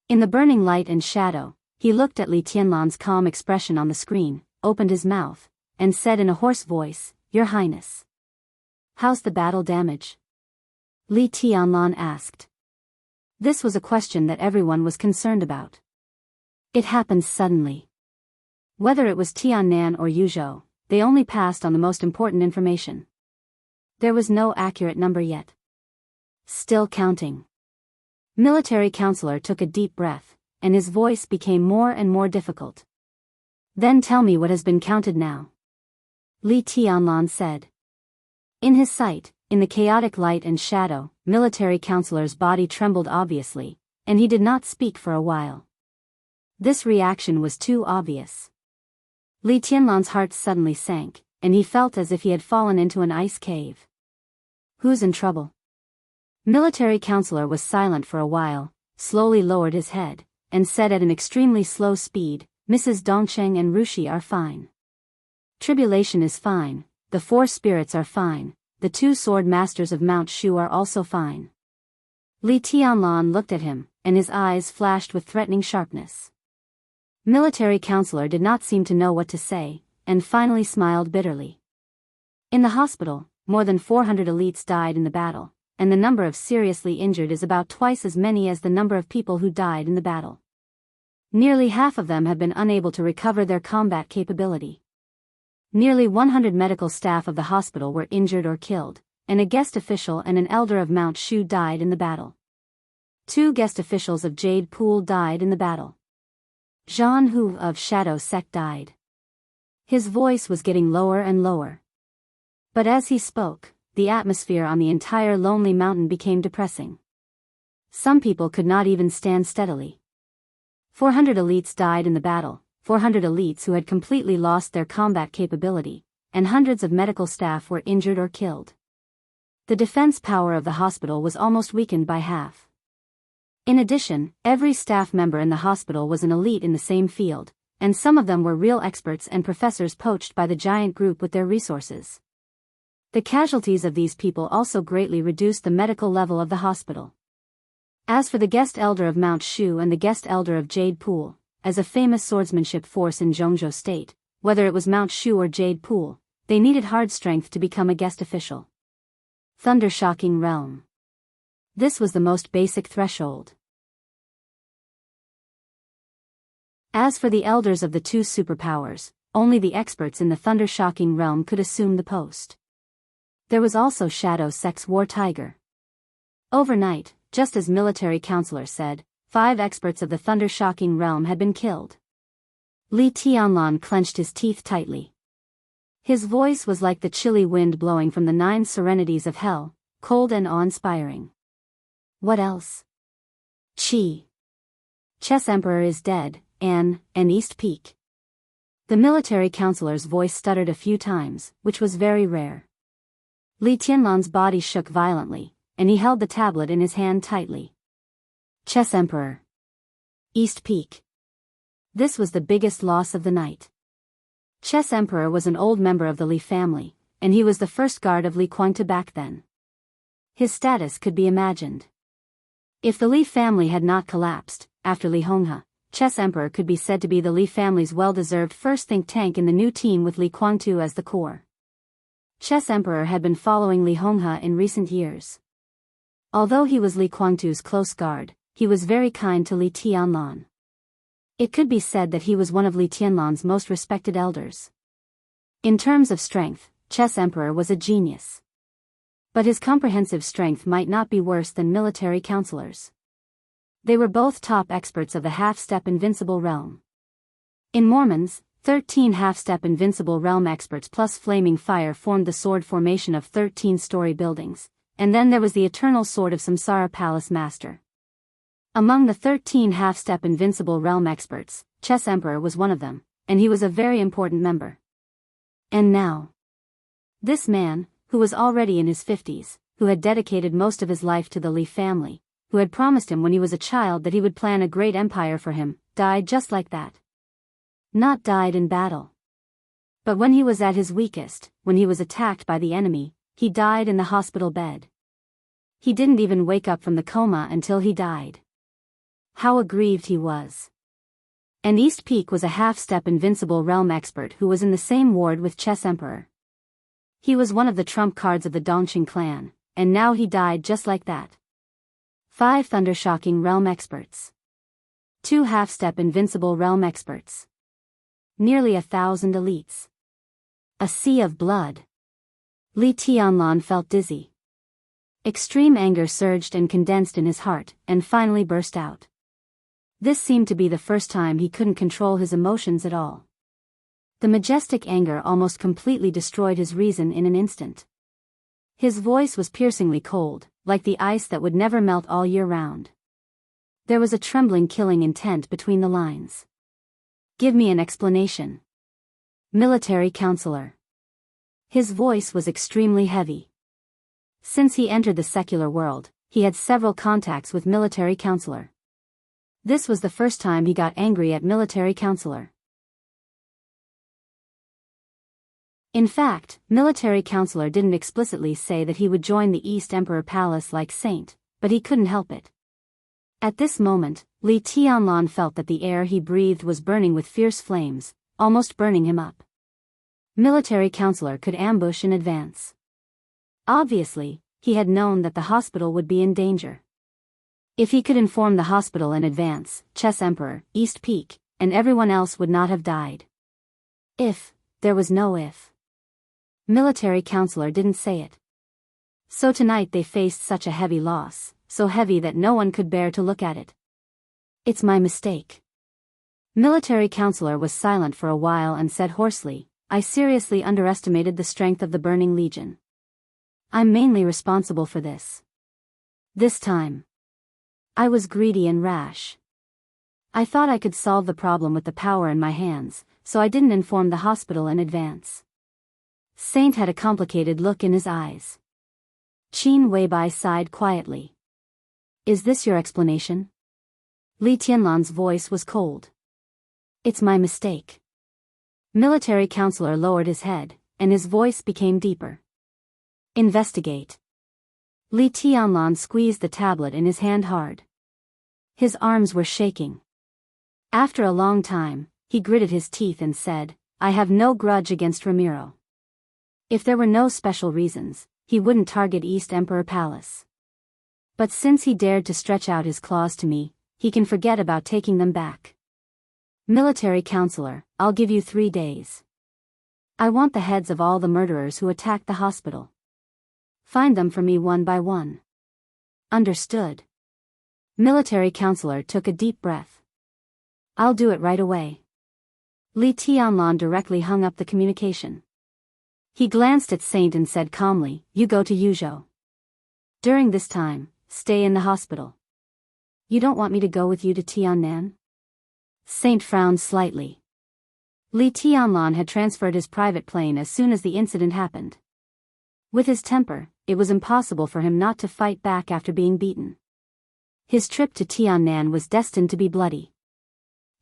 Speaker 1: In the burning light and shadow, he looked at Li Tianlan's calm expression on the screen, opened his mouth, and said in a hoarse voice, Your Highness. How's the battle damage? Li Tianlan asked. This was a question that everyone was concerned about. It happened suddenly. Whether it was Tiannan or Yuzhou, they only passed on the most important information. There was no accurate number yet. Still counting. Military counselor took a deep breath, and his voice became more and more difficult. Then tell me what has been counted now. Li Tianlan said. In his sight, in the chaotic light and shadow, military counselor's body trembled obviously, and he did not speak for a while. This reaction was too obvious. Li Tianlan's heart suddenly sank, and he felt as if he had fallen into an ice cave. Who's in trouble? Military counselor was silent for a while, slowly lowered his head, and said at an extremely slow speed, Mrs. Dongcheng and Rushi are fine. Tribulation is fine, the four spirits are fine, the two sword masters of Mount Shu are also fine. Li Tianlan looked at him, and his eyes flashed with threatening sharpness. Military counselor did not seem to know what to say, and finally smiled bitterly. In the hospital, more than 400 elites died in the battle, and the number of seriously injured is about twice as many as the number of people who died in the battle. Nearly half of them have been unable to recover their combat capability. Nearly 100 medical staff of the hospital were injured or killed, and a guest official and an elder of Mount Shu died in the battle. 2 guest officials of Jade Pool died in the battle. Zhan Hu of Shadow Sect died. His voice was getting lower and lower. But as he spoke, the atmosphere on the entire lonely mountain became depressing. Some people could not even stand steadily. 400 elites died in the battle, 400 elites who had completely lost their combat capability, and hundreds of medical staff were injured or killed. The defense power of the hospital was almost weakened by half. In addition, every staff member in the hospital was an elite in the same field, and some of them were real experts and professors poached by the giant group with their resources. The casualties of these people also greatly reduced the medical level of the hospital. As for the guest elder of Mount Shu and the guest elder of Jade Pool, as a famous swordsmanship force in Zhongzhou State, whether it was Mount Shu or Jade Pool, they needed hard strength to become a guest official. Thunder-shocking realm. This was the most basic threshold. As for the elders of the 2 superpowers, only the experts in the thunder-shocking realm could assume the post. There was also Shadow Sect's War Tiger. Overnight, just as military counselor said, 5 experts of the thunder-shocking realm had been killed. Li Tianlan clenched his teeth tightly. His voice was like the chilly wind blowing from the 9 serenities of hell, cold and awe-inspiring. What else? Qi. Chess Emperor is dead, and East Peak. The military counselor's voice stuttered a few times, which was very rare. Li Tianlan's body shook violently, and he held the tablet in his hand tightly. Chess Emperor. East Peak. This was the biggest loss of the night. Chess Emperor was an old member of the Li family, and he was the first guard of Li Kuangtu back then. His status could be imagined. If the Li family had not collapsed, after Li Honghe, Chess Emperor could be said to be the Li family's well-deserved first think tank in the new team with Li Kuangtu as the core. Chess Emperor had been following Li Honghe in recent years. Although he was Li Kuangtu's close guard, he was very kind to Li Tianlan. It could be said that he was one of Li Tianlan's most respected elders. In terms of strength, Chess Emperor was a genius. But his comprehensive strength might not be worse than military counselors. They were both top experts of the half-step invincible realm. In Mormon's, 13 half-step invincible realm experts plus flaming fire formed the sword formation of 13-story buildings, and then there was the eternal sword of Samsara Palace Master. Among the 13 half-step invincible realm experts, Chess Emperor was one of them, and he was a very important member. And now, this man, who was already in his 50s, who had dedicated most of his life to the Li family, who had promised him when he was a child that he would plan a great empire for him, died just like that. Not died in battle. But when he was at his weakest, when he was attacked by the enemy, he died in the hospital bed. He didn't even wake up from the coma until he died. How aggrieved he was. And East Peak was a half-step invincible realm expert who was in the same ward with Chess Emperor. He was one of the trump cards of the Dongqing clan, and now he died just like that. 5 thunder-shocking realm experts. 2 half-step invincible realm experts. Nearly 1,000 elites. A sea of blood. Li Tianlan felt dizzy. Extreme anger surged and condensed in his heart, and finally burst out. This seemed to be the first time he couldn't control his emotions at all. The majestic anger almost completely destroyed his reason in an instant. His voice was piercingly cold, like the ice that would never melt all year round. There was a trembling killing intent between the lines. Give me an explanation. Military counselor. His voice was extremely heavy. Since he entered the secular world, he had several contacts with military counselor. This was the first time he got angry at military counselor. In fact, military counselor didn't explicitly say that he would join the East Emperor Palace like Saint, but he couldn't help it. At this moment, Li Tianlan felt that the air he breathed was burning with fierce flames, almost burning him up. Military counselor could ambush in advance. Obviously, he had known that the hospital would be in danger. If he could inform the hospital in advance, Chess Emperor, East Peak, and everyone else would not have died. If, there was no if. Military counselor didn't say it. So tonight they faced such a heavy loss, so heavy that no one could bear to look at it. It's my mistake. Military counselor was silent for a while and said hoarsely, I seriously underestimated the strength of the Burning Legion. I'm mainly responsible for this. This time. I was greedy and rash. I thought I could solve the problem with the power in my hands, so I didn't inform the hospital in advance. Saint had a complicated look in his eyes. Qin Weibai sighed quietly. Is this your explanation? Li Tianlan's voice was cold. It's my mistake. Military counselor lowered his head, and his voice became deeper. Investigate. Li Tianlan squeezed the tablet in his hand hard. His arms were shaking. After a long time, he gritted his teeth and said, I have no grudge against Ramiro. If there were no special reasons, he wouldn't target East Emperor Palace. But since he dared to stretch out his claws to me, he can forget about taking them back. Military counselor, I'll give you 3 days. I want the heads of all the murderers who attacked the hospital. Find them for me one by one. Understood. Military counselor took a deep breath. I'll do it right away. Li Tianlan directly hung up the communication. He glanced at Saint and said calmly, You go to Yuzhou. During this time, stay in the hospital. You don't want me to go with you to Tiannan? Saint frowned slightly. Li Tianlan had transferred his private plane as soon as the incident happened. With his temper, it was impossible for him not to fight back after being beaten. His trip to Tiannan was destined to be bloody.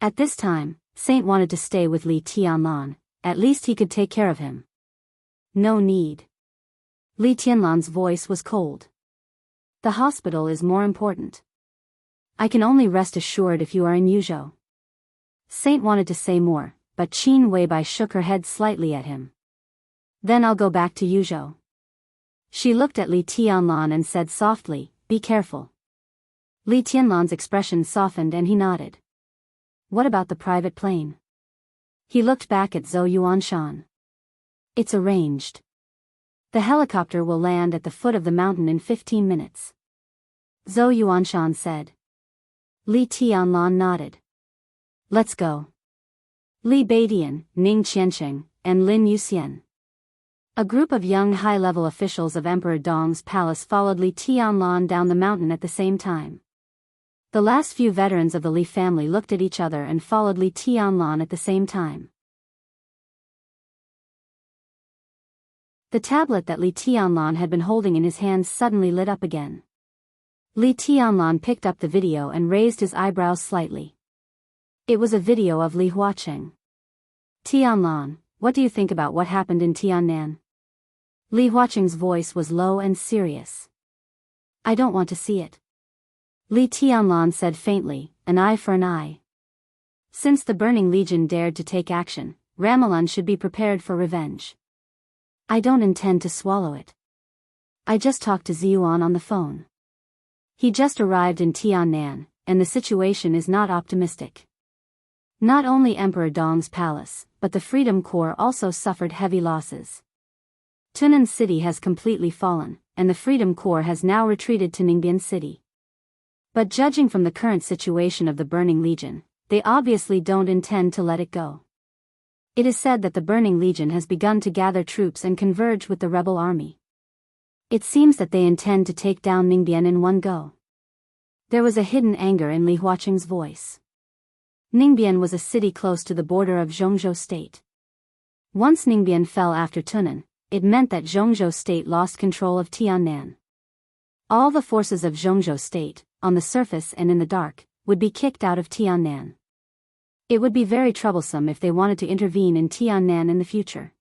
Speaker 1: At this time, Saint wanted to stay with Li Tianlan, at least he could take care of him. No need. Li Tianlan's voice was cold. The hospital is more important. I can only rest assured if you are in Yuzhou. Saint wanted to say more, but Qin Weibai shook her head slightly at him. Then I'll go back to Yuzhou. She looked at Li Tianlan and said softly, Be careful. Li Tianlan's expression softened and he nodded. What about the private plane? He looked back at Zhou Yuanshan. It's arranged. The helicopter will land at the foot of the mountain in 15 minutes. Zhou Yuanshan said. Li Tianlan nodded. Let's go. Li Beidian, Ning Qianqing, and Lin Yuxian. A group of young high-level officials of Emperor Dong's palace followed Li Tianlan down the mountain at the same time. The last few veterans of the Li family looked at each other and followed Li Tianlan at the same time. The tablet that Li Tianlan had been holding in his hands suddenly lit up again. Li Tianlan picked up the video and raised his eyebrows slightly. It was a video of Li Huaqing. Tianlan, what do you think about what happened in Tiannan? Li Huaqing's voice was low and serious. I don't want to see it. Li Tianlan said faintly, an eye for an eye. Since the Burning Legion dared to take action, Ramalan should be prepared for revenge. I don't intend to swallow it. I just talked to Ziyuan on the phone. He just arrived in Tiannan, and the situation is not optimistic. Not only Emperor Dong's palace, but the Freedom Corps also suffered heavy losses. Tunnan City has completely fallen, and the Freedom Corps has now retreated to Ningbian City. But judging from the current situation of the Burning Legion, they obviously don't intend to let it go. It is said that the Burning Legion has begun to gather troops and converge with the rebel army. It seems that they intend to take down Ningbian in one go. There was a hidden anger in Li Huaqing's voice. Ningbian was a city close to the border of Zhongzhou State. Once Ningbian fell after Tunnan, it meant that Zhongzhou State lost control of Tiannan. All the forces of Zhongzhou State, on the surface and in the dark, would be kicked out of Tiannan. It would be very troublesome if they wanted to intervene in Tiannan in the future.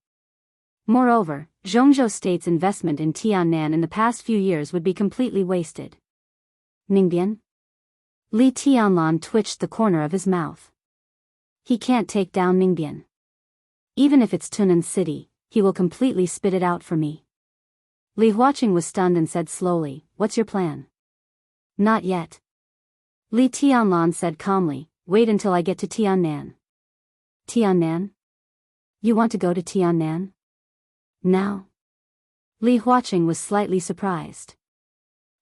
Speaker 1: Moreover, Zhongzhou State's investment in Tiannan in the past few years would be completely wasted. Ningbian? Li Tianlan twitched the corner of his mouth. He can't take down Ningbian. Even if it's Tunnan City, he will completely spit it out for me. Li Huaqing was stunned and said slowly, "What's your plan?" "Not yet." Li Tianlan said calmly, "Wait until I get to Tiannan." "Tiannan? You want to go to Tiannan? Now?" Li Huaqing was slightly surprised.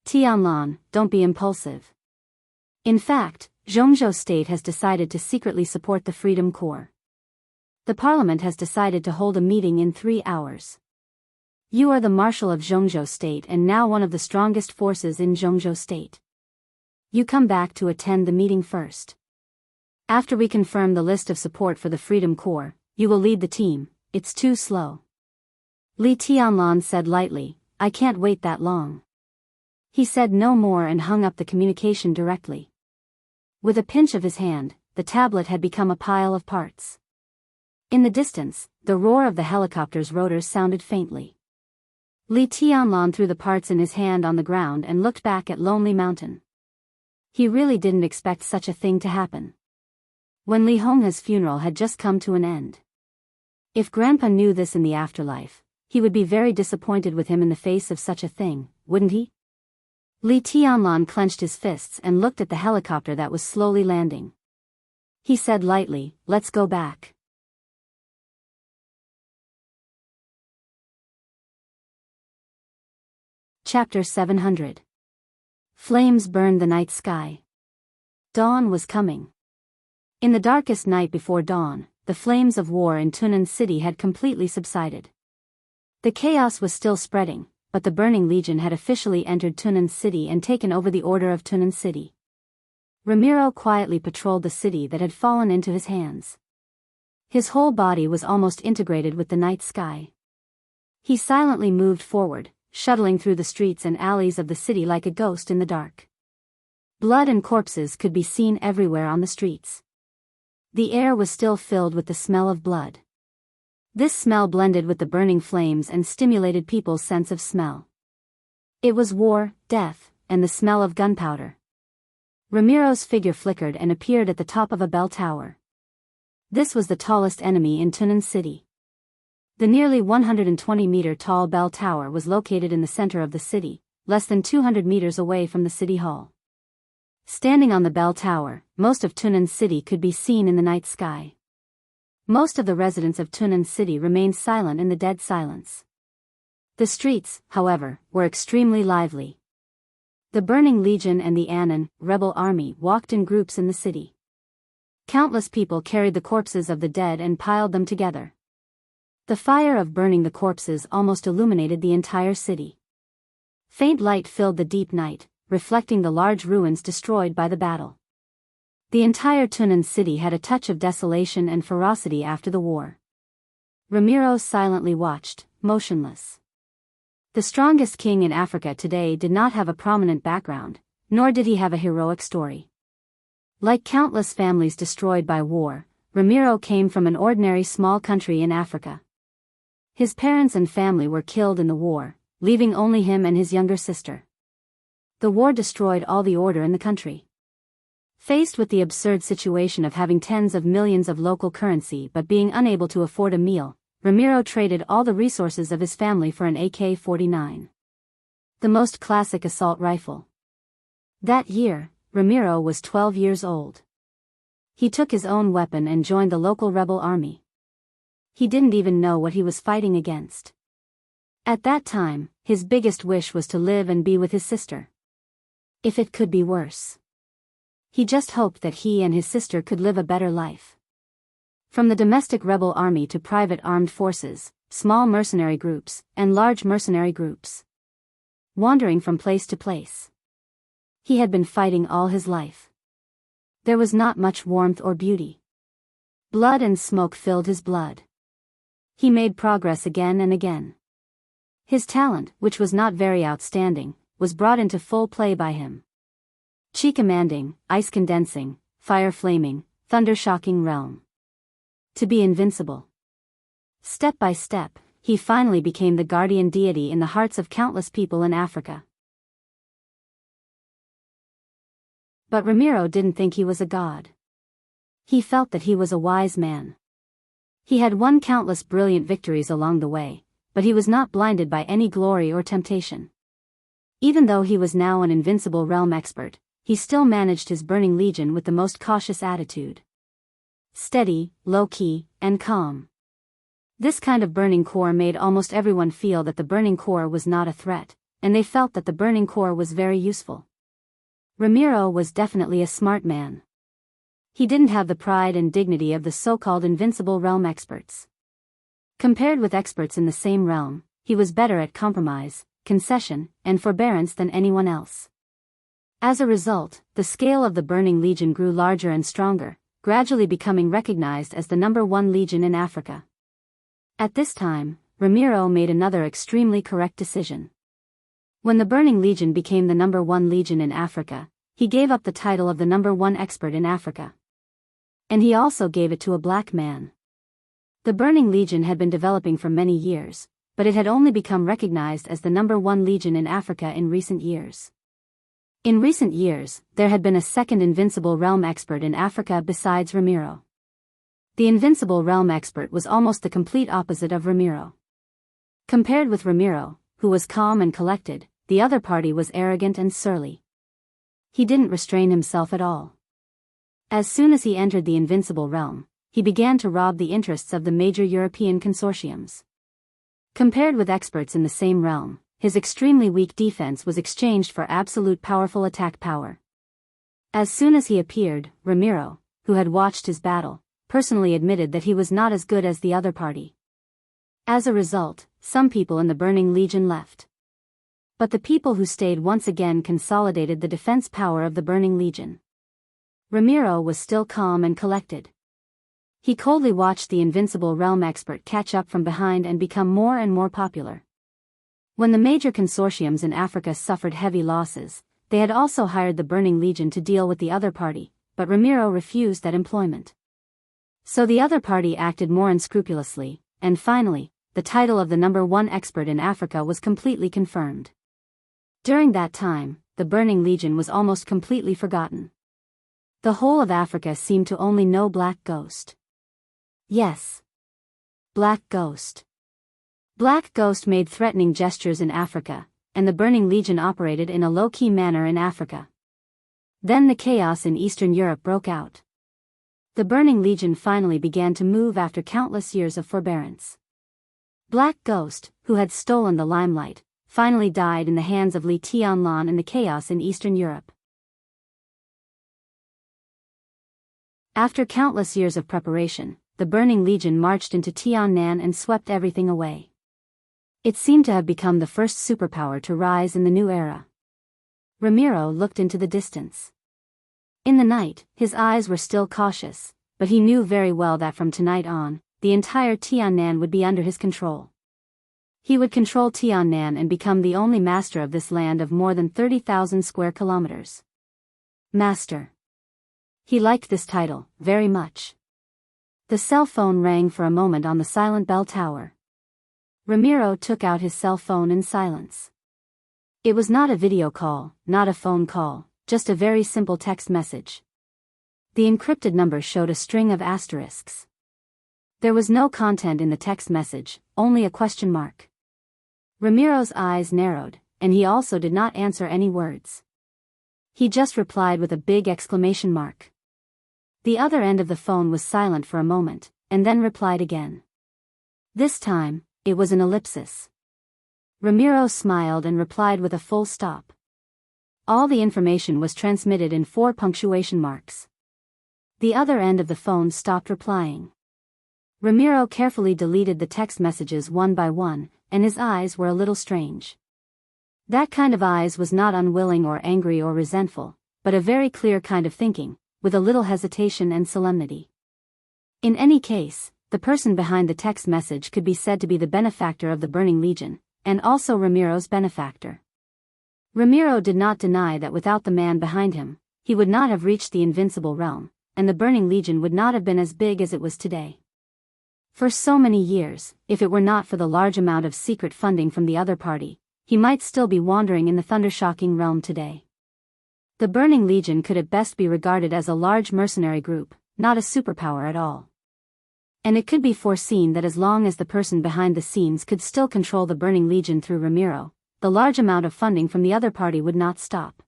Speaker 1: "Tianlan, don't be impulsive. In fact, Zhongzhou State has decided to secretly support the Freedom Corps. The parliament has decided to hold a meeting in 3 hours. You are the marshal of Zhongzhou State and now one of the strongest forces in Zhongzhou State. You come back to attend the meeting first. After we confirm the list of support for the Freedom Corps, you will lead the team. It's too slow." Li Tianlan said lightly, "I can't wait that long." He said no more and hung up the communication directly. With a pinch of his hand, the tablet had become a pile of parts. In the distance, the roar of the helicopter's rotors sounded faintly. Li Tianlan threw the parts in his hand on the ground and looked back at Lonely Mountain. He really didn't expect such a thing to happen. When Li Honghe's funeral had just come to an end. If Grandpa knew this in the afterlife, he would be very disappointed with him in the face of such a thing, wouldn't he? Li Tianlan clenched his fists and looked at the helicopter that was slowly landing. He said lightly, "Let's go back." Chapter 700. Flames burned the night sky. Dawn was coming. In the darkest night before dawn, the flames of war in Tunan City had completely subsided. The chaos was still spreading, but the Burning Legion had officially entered Tunan City and taken over the Order of Tunan City. Ramiro quietly patrolled the city that had fallen into his hands. His whole body was almost integrated with the night sky. He silently moved forward, shuttling through the streets and alleys of the city like a ghost in the dark. Blood and corpses could be seen everywhere on the streets. The air was still filled with the smell of blood. This smell blended with the burning flames and stimulated people's sense of smell. It was war, death, and the smell of gunpowder. Ramiro's figure flickered and appeared at the top of a bell tower. This was the tallest enemy in Tunan City. The nearly 120-meter-tall bell tower was located in the center of the city, less than 200 meters away from the city hall. Standing on the bell tower, most of Tunan City could be seen in the night sky. Most of the residents of Tunan City remained silent in the dead silence. The streets, however, were extremely lively. The Burning Legion and the Anan, rebel army, walked in groups in the city. Countless people carried the corpses of the dead and piled them together. The fire of burning the corpses almost illuminated the entire city. Faint light filled the deep night, reflecting the large ruins destroyed by the battle. The entire Tunan City had a touch of desolation and ferocity after the war. Ramiro silently watched, motionless. The strongest king in Africa today did not have a prominent background, nor did he have a heroic story. Like countless families destroyed by war, Ramiro came from an ordinary small country in Africa. His parents and family were killed in the war, leaving only him and his younger sister. The war destroyed all the order in the country. Faced with the absurd situation of having tens of millions of local currency but being unable to afford a meal, Ramiro traded all the resources of his family for an AK-49. The most classic assault rifle. That year, Ramiro was 12 years old. He took his own weapon and joined the local rebel army. He didn't even know what he was fighting against. At that time, his biggest wish was to live and be with his sister. If it could be worse. He just hoped that he and his sister could live a better life. From the domestic rebel army to private armed forces, small mercenary groups, and large mercenary groups. Wandering from place to place. He had been fighting all his life. There was not much warmth or beauty. Blood and smoke filled his blood. He made progress again and again. His talent, which was not very outstanding, was brought into full play by him. Chi commanding, ice condensing, fire flaming, thunder shocking realm. To be invincible. Step by step, he finally became the guardian deity in the hearts of countless people in Africa. But Ramiro didn't think he was a god. He felt that he was a wise man. He had won countless brilliant victories along the way, but he was not blinded by any glory or temptation. Even though he was now an invincible realm expert, he still managed his burning legion with the most cautious attitude. Steady, low-key, and calm. This kind of burning core made almost everyone feel that the burning core was not a threat, and they felt that the burning core was very useful. Ramiro was definitely a smart man. He didn't have the pride and dignity of the so-called invincible realm experts. Compared with experts in the same realm, he was better at compromise, concession, and forbearance than anyone else. As a result, the scale of the Burning Legion grew larger and stronger, gradually becoming recognized as the #1 legion in Africa. At this time, Ramiro made another extremely correct decision. When the Burning Legion became the #1 legion in Africa, he gave up the title of the #1 expert in Africa. And he also gave it to a black man. The Burning Legion had been developing for many years, but it had only become recognized as the #1 legion in Africa in recent years. In recent years, there had been a second invincible realm expert in Africa besides Ramiro. The invincible realm expert was almost the complete opposite of Ramiro. Compared with Ramiro, who was calm and collected, the other party was arrogant and surly. He didn't restrain himself at all. As soon as he entered the invincible realm, he began to rob the interests of the major European consortiums. Compared with experts in the same realm, his extremely weak defense was exchanged for absolute powerful attack power. As soon as he appeared, Ramiro, who had watched his battle, personally admitted that he was not as good as the other party. As a result, some people in the Burning Legion left. But the people who stayed once again consolidated the defense power of the Burning Legion. Ramiro was still calm and collected. He coldly watched the invincible realm expert catch up from behind and become more and more popular. When the major consortiums in Africa suffered heavy losses, they had also hired the Burning Legion to deal with the other party, but Ramiro refused that employment. So the other party acted more unscrupulously, and finally, the title of the #1 expert in Africa was completely confirmed. During that time, the Burning Legion was almost completely forgotten. The whole of Africa seemed to only know Black Ghost. Yes. Black Ghost. Black Ghost made threatening gestures in Africa, and the Burning Legion operated in a low-key manner in Africa. Then the chaos in Eastern Europe broke out. The Burning Legion finally began to move after countless years of forbearance. Black Ghost, who had stolen the limelight, finally died in the hands of Li Tianlan in the chaos in Eastern Europe. After countless years of preparation, the Burning Legion marched into Tiannan and swept everything away. It seemed to have become the first superpower to rise in the new era. Ramiro looked into the distance. In the night, his eyes were still cautious, but he knew very well that from tonight on, the entire Tiannan would be under his control. He would control Tiannan and become the only master of this land of more than 30,000 square kilometers. Master. He liked this title, very much. The cell phone rang for a moment on the silent bell tower. Ramiro took out his cell phone in silence. It was not a video call, not a phone call, just a very simple text message. The encrypted number showed a string of asterisks. There was no content in the text message, only a question mark. Ramiro's eyes narrowed, and he also did not answer any words. He just replied with a big exclamation mark. The other end of the phone was silent for a moment, and then replied again. This time, it was an ellipsis. Ramiro smiled and replied with a full stop. All the information was transmitted in 4 punctuation marks. The other end of the phone stopped replying. Ramiro carefully deleted the text messages one by one, and his eyes were a little strange. That kind of eyes was not unwilling or angry or resentful, but a very clear kind of thinking, with a little hesitation and solemnity. In any case, the person behind the text message could be said to be the benefactor of the Burning Legion, and also Ramiro's benefactor. Ramiro did not deny that without the man behind him, he would not have reached the invincible realm, and the Burning Legion would not have been as big as it was today. For so many years, if it were not for the large amount of secret funding from the other party, he might still be wandering in the thundershocking realm today. The Burning Legion could at best be regarded as a large mercenary group, not a superpower at all. And it could be foreseen that as long as the person behind the scenes could still control the Burning Legion through Ramiro, the large amount of funding from the other party would not stop.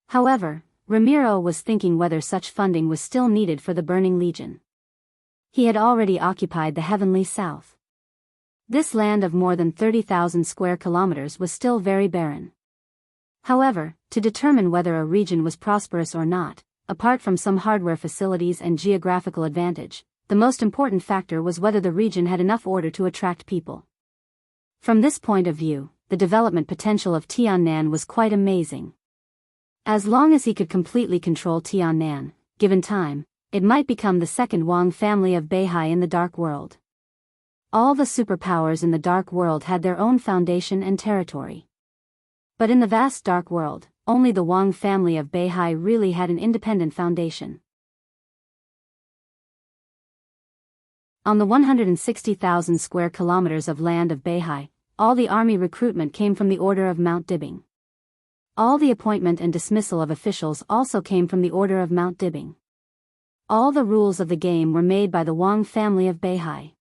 Speaker 1: However, Ramiro was thinking whether such funding was still needed for the Burning Legion. He had already occupied the Heavenly South. This land of more than 30,000 square kilometers was still very barren. However, to determine whether a region was prosperous or not, apart from some hardware facilities and geographical advantage, the most important factor was whether the region had enough order to attract people. From this point of view, the development potential of Tiannan was quite amazing. As long as he could completely control Tiannan, given time, it might become the second Wang family of Beihai in the Dark World. All the superpowers in the Dark World had their own foundation and territory. But in the vast Dark World, only the Wang family of Beihai really had an independent foundation. On the 160,000 square kilometers of land of Beihai, all the army recruitment came from the order of Mount Dibbing. All the appointment and dismissal of officials also came from the order of Mount Dibbing. All the rules of the game were made by the Wang family of Beihai.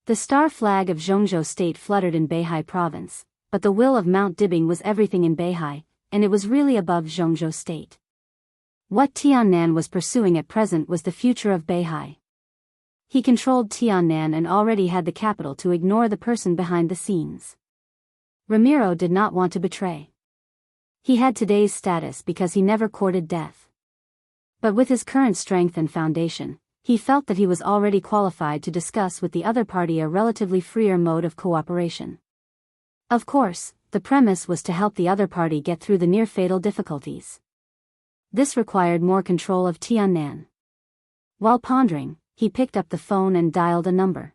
Speaker 1: The star flag of Zhongzhou State fluttered in Beihai province, but the will of Mount Dibbing was everything in Beihai, and it was really above Zhongzhou State. What Tiannan was pursuing at present was the future of Beihai. He controlled Tiannan and already had the capital to ignore the person behind the scenes. Ramiro did not want to betray. He had today's status because he never courted death. But with his current strength and foundation, he felt that he was already qualified to discuss with the other party a relatively freer mode of cooperation. Of course, the premise was to help the other party get through the near-fatal difficulties. This required more control of Tiannan. While pondering, he picked up the phone and dialed a number.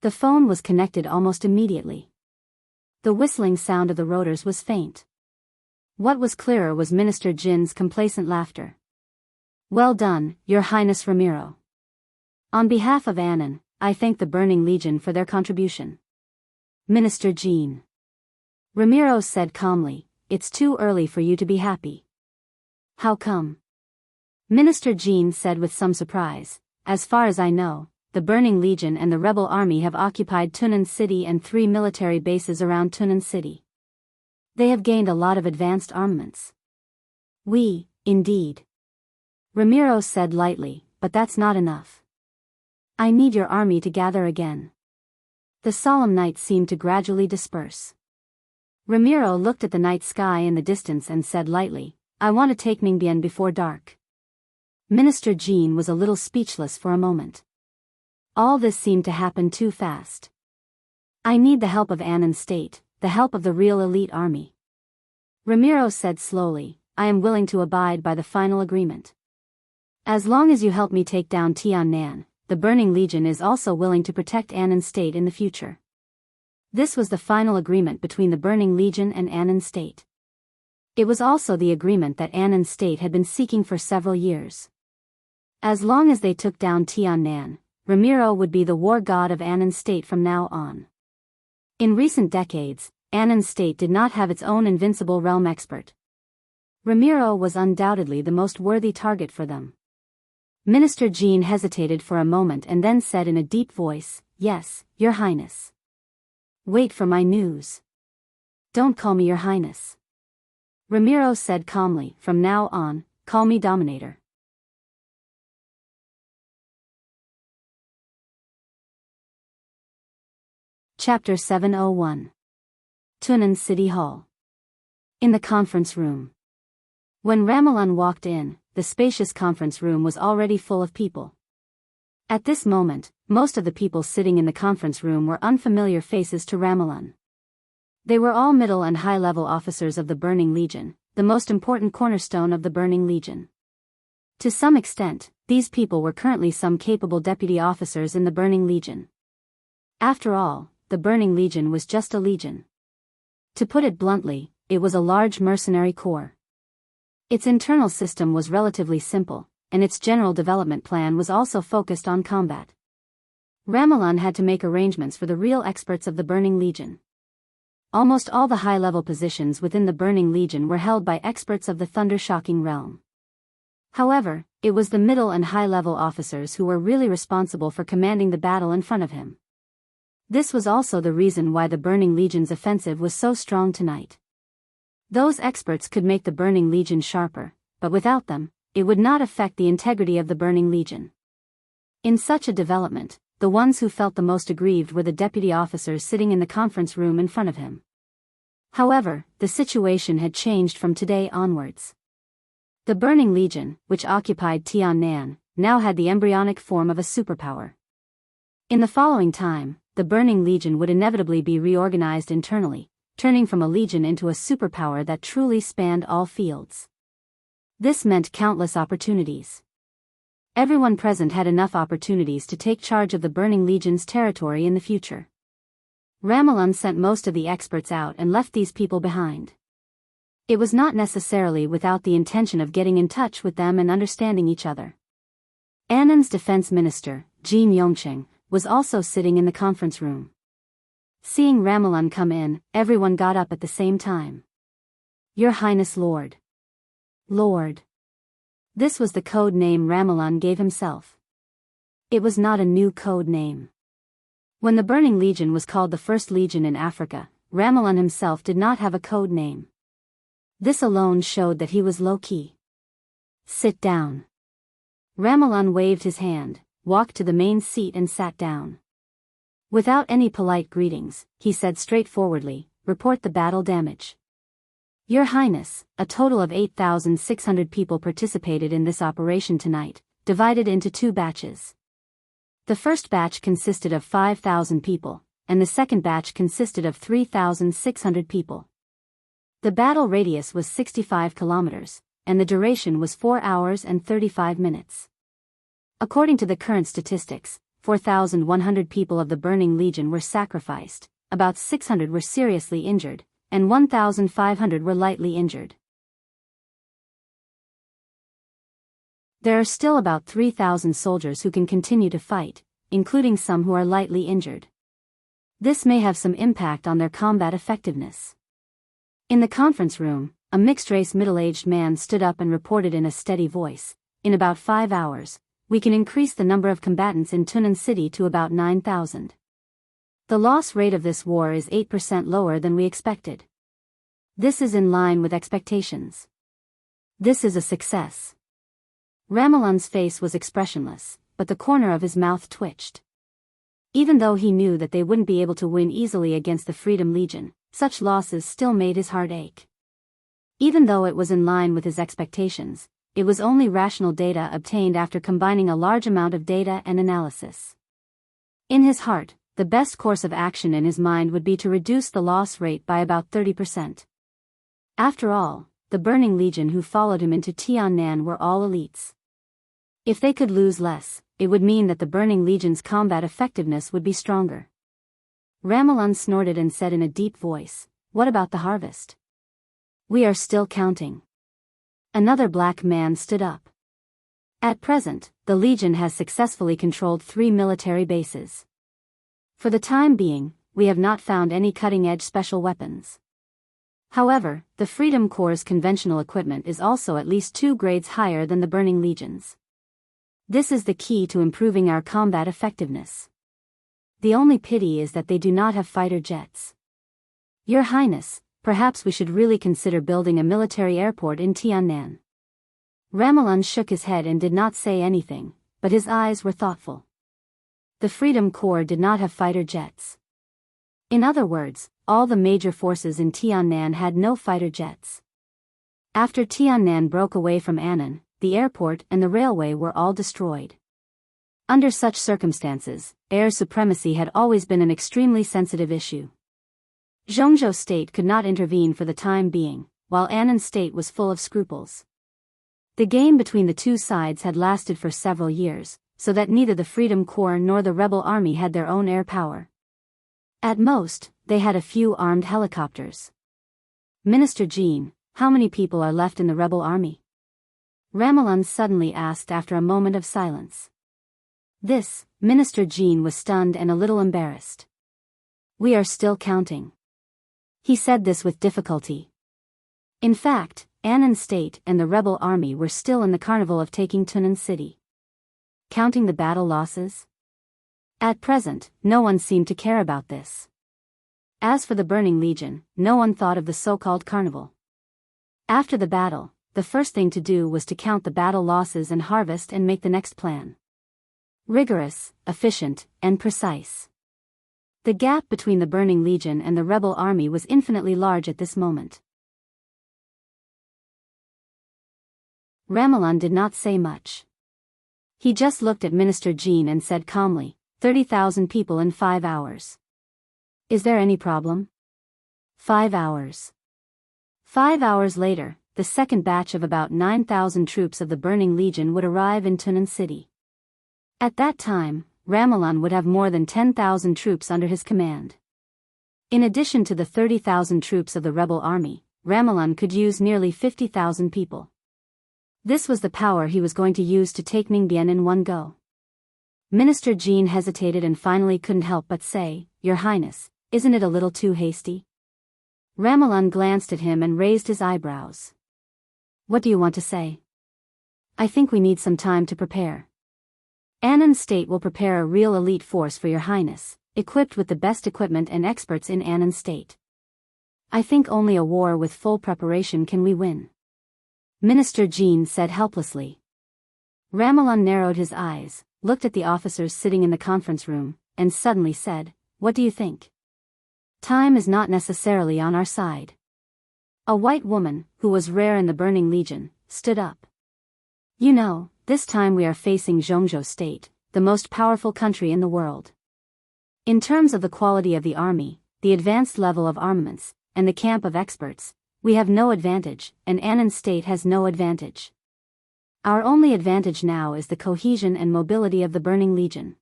Speaker 1: The phone was connected almost immediately. The whistling sound of the rotors was faint. What was clearer was Minister Jin's complacent laughter. "Well done, Your Highness Ramiro. On behalf of Annan, I thank the Burning Legion for their contribution." Minister Jin. Ramiro said calmly, "It's too early for you to be happy." "How come?" Minister Jin said with some surprise, "As far as I know, the Burning Legion and the rebel army have occupied Tunan City and 3 military bases around Tunan City. They have gained a lot of advanced armaments." "We, indeed." Ramiro said lightly, "But that's not enough. I need your army to gather again." The solemn night seemed to gradually disperse. Ramiro looked at the night sky in the distance and said lightly, "I want to take Mingbian before dark." Minister Jin was a little speechless for a moment. All this seemed to happen too fast. "I need the help of Annan State, the help of the real elite army." Ramiro said slowly, "I am willing to abide by the final agreement. As long as you help me take down Tiannan, the Burning Legion is also willing to protect Annan State in the future." This was the final agreement between the Burning Legion and Annan State. It was also the agreement that Annan State had been seeking for several years. As long as they took down Tiannan, Ramiro would be the war god of Annan State from now on. In recent decades, Annan State did not have its own invincible realm expert. Ramiro was undoubtedly the most worthy target for them. Minister Jin hesitated for a moment and then said in a deep voice, "Yes, Your Highness." "Wait for my news." "Don't call me Your Highness." Ramiro said calmly, "From now on, call me Dominator." Chapter 701. Tunan City Hall. In the conference room. When Ramalan walked in, the spacious conference room was already full of people. At this moment, most of the people sitting in the conference room were unfamiliar faces to Ramalan. They were all middle and high-level officers of the Burning Legion, the most important cornerstone of the Burning Legion. To some extent, these people were currently some capable deputy officers in the Burning Legion. After all, the Burning Legion was just a legion. To put it bluntly, it was a large mercenary corps. Its internal system was relatively simple, and its general development plan was also focused on combat. Ramalan had to make arrangements for the real experts of the Burning Legion. Almost all the high-level positions within the Burning Legion were held by experts of the thunder-shocking realm. However, it was the middle and high-level officers who were really responsible for commanding the battle in front of him. This was also the reason why the Burning Legion's offensive was so strong tonight. Those experts could make the Burning Legion sharper, but without them, it would not affect the integrity of the Burning Legion. In such a development, the ones who felt the most aggrieved were the deputy officers sitting in the conference room in front of him. However, the situation had changed from today onwards. The Burning Legion, which occupied Tiannan, now had the embryonic form of a superpower. In the following time, the Burning Legion would inevitably be reorganized internally, turning from a legion into a superpower that truly spanned all fields. This meant countless opportunities. Everyone present had enough opportunities to take charge of the Burning Legion's territory in the future. Ramelun sent most of the experts out and left these people behind. It was not necessarily without the intention of getting in touch with them and understanding each other. Annan's defense minister, Jin Yongcheng, was also sitting in the conference room. Seeing Ramelun come in, everyone got up at the same time. Your Highness Lord. Lord. This was the code name Ramelun gave himself. It was not a new code name. When the Burning Legion was called the First Legion in Africa, Ramelun himself did not have a code name. This alone showed that he was low-key. Sit down. Ramelun waved his hand, walked to the main seat and sat down. Without any polite greetings, he said straightforwardly, report the battle damage. Your Highness, a total of 8,600 people participated in this operation tonight, divided into 2 batches. The first batch consisted of 5,000 people, and the second batch consisted of 3,600 people. The battle radius was 65 kilometers, and the duration was 4 hours and 35 minutes. According to the current statistics, 4,100 people of the Burning Legion were sacrificed, about 600 were seriously injured, and 1,500 were lightly injured. There are still about 3,000 soldiers who can continue to fight, including some who are lightly injured. This may have some impact on their combat effectiveness. In the conference room, a mixed-race middle-aged man stood up and reported in a steady voice, in about 5 hours, we can increase the number of combatants in Tunan City to about 9,000. The loss rate of this war is 8% lower than we expected. This is in line with expectations. This is a success. Ramelun's face was expressionless, but the corner of his mouth twitched. Even though he knew that they wouldn't be able to win easily against the Freedom Legion, such losses still made his heart ache. Even though it was in line with his expectations, it was only rational data obtained after combining a large amount of data and analysis. In his heart, the best course of action in his mind would be to reduce the loss rate by about 30%. After all, the Burning Legion who followed him into Tiannan were all elites. If they could lose less, it would mean that the Burning Legion's combat effectiveness would be stronger. Ramelun snorted and said in a deep voice, what about the harvest? We are still counting. Another black man stood up. At present, the Legion has successfully controlled 3 military bases. For the time being, we have not found any cutting-edge special weapons. However, the Freedom Corps' conventional equipment is also at least 2 grades higher than the Burning Legion's. This is the key to improving our combat effectiveness. The only pity is that they do not have fighter jets. Your Highness, perhaps we should really consider building a military airport in Tiannan. Ramelun shook his head and did not say anything, but his eyes were thoughtful. The Freedom Corps did not have fighter jets. In other words, all the major forces in Tiannan had no fighter jets. After Tiannan broke away from Annan, the airport and the railway were all destroyed. Under such circumstances, air supremacy had always been an extremely sensitive issue. Zhongzhou State could not intervene for the time being, while Annan State was full of scruples. The game between the two sides had lasted for several years, so that neither the Freedom Corps nor the rebel army had their own air power. At most, they had a few armed helicopters. Minister Jean, how many people are left in the rebel army? Ramelun suddenly asked after a moment of silence. Minister Jean was stunned and a little embarrassed. We are still counting. He said this with difficulty. In fact, Annan State and the rebel army were still in the carnival of taking Tunnan City. Counting the battle losses? At present, no one seemed to care about this. As for the Burning Legion, no one thought of the so-called carnival. After the battle, the first thing to do was to count the battle losses and harvest and make the next plan. Rigorous, efficient, and precise. The gap between the Burning Legion and the rebel army was infinitely large at this moment. Ramalan did not say much. He just looked at Minister Jean and said calmly, 30,000 people in 5 hours. Is there any problem? 5 hours. 5 hours later, the second batch of about 9,000 troops of the Burning Legion would arrive in Tunnan City. At that time, Ramalan would have more than 10,000 troops under his command. In addition to the 30,000 troops of the rebel army, Ramalan could use nearly 50,000 people. This was the power he was going to use to take Ningbian in one go. Minister Jean hesitated and finally couldn't help but say, Your Highness, isn't it a little too hasty? Ramalan glanced at him and raised his eyebrows. What do you want to say? I think we need some time to prepare. Annan State will prepare a real elite force for Your Highness, equipped with the best equipment and experts in Annan State. I think only a war with full preparation can we win. Minister Jean said helplessly. Ramalan narrowed his eyes, looked at the officers sitting in the conference room, and suddenly said, What do you think? Time is not necessarily on our side. A white woman, who was rare in the Burning Legion, stood up. You know, this time we are facing Zhongzhou State, the most powerful country in the world. In terms of the quality of the army, the advanced level of armaments, and the camp of experts, we have no advantage, and Annan State has no advantage. Our only advantage now is the cohesion and mobility of the Burning Legion.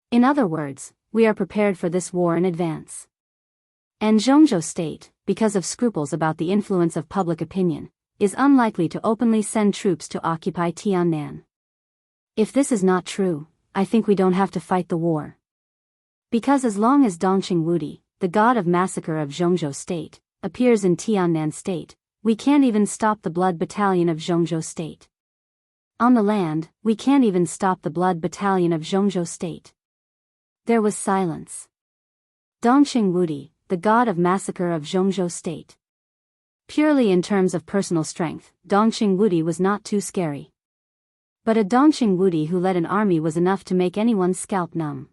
Speaker 1: In other words, we are prepared for this war in advance. And Zhongzhou State, because of scruples about the influence of public opinion, is unlikely to openly send troops to occupy Tiannan. If this is not true, I think we don't have to fight the war. Because as long as Dongqing Wudi, the god of massacre of Zhongzhou State, appears in Tiannan State, we can't even stop the Blood Battalion of Zhongzhou State. On the land, we can't even stop the Blood Battalion of Zhongzhou State. There was silence. Dongqing Wudi, the god of massacre of Zhongzhou State. Purely in terms of personal strength, Dongqing Wudi was not too scary. But a Dongqing Wudi who led an army was enough to make anyone's scalp numb.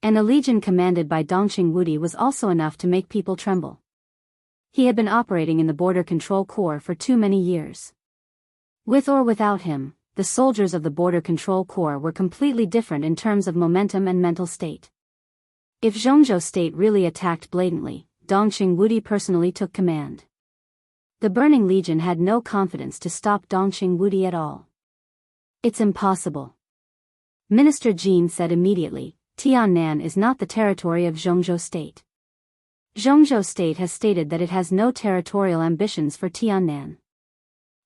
Speaker 1: And a legion commanded by Dongqing Wudi was also enough to make people tremble. He had been operating in the Border Control Corps for too many years. With or without him, the soldiers of the Border Control Corps were completely different in terms of momentum and mental state. If Zhongzhou State really attacked blatantly, Dongqing Wudi personally took command. The Burning Legion had no confidence to stop Dongqing Wudi at all. It's impossible. Minister Jean said immediately, Tiannan is not the territory of Zhongzhou State. Zhongzhou State has stated that it has no territorial ambitions for Tiannan.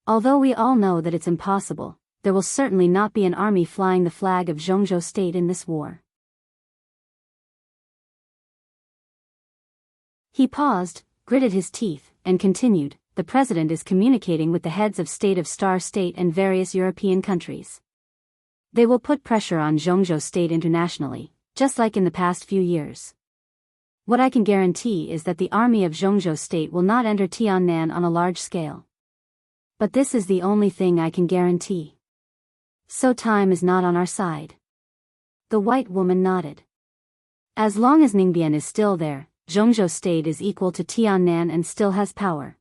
Speaker 1: Although we all know that it's impossible, there will certainly not be an army flying the flag of Zhongzhou State in this war. He paused, gritted his teeth, and continued, The President is communicating with the heads of State of Star State and various European countries. They will put pressure on Zhongzhou State internationally, just like in the past few years. What I can guarantee is that the army of Zhongzhou State will not enter Tiannan on a large scale. But this is the only thing I can guarantee. So time is not on our side. The white woman nodded. As long as Ningbian is still there, Zhongzhou State is equal to Tiannan and still has power.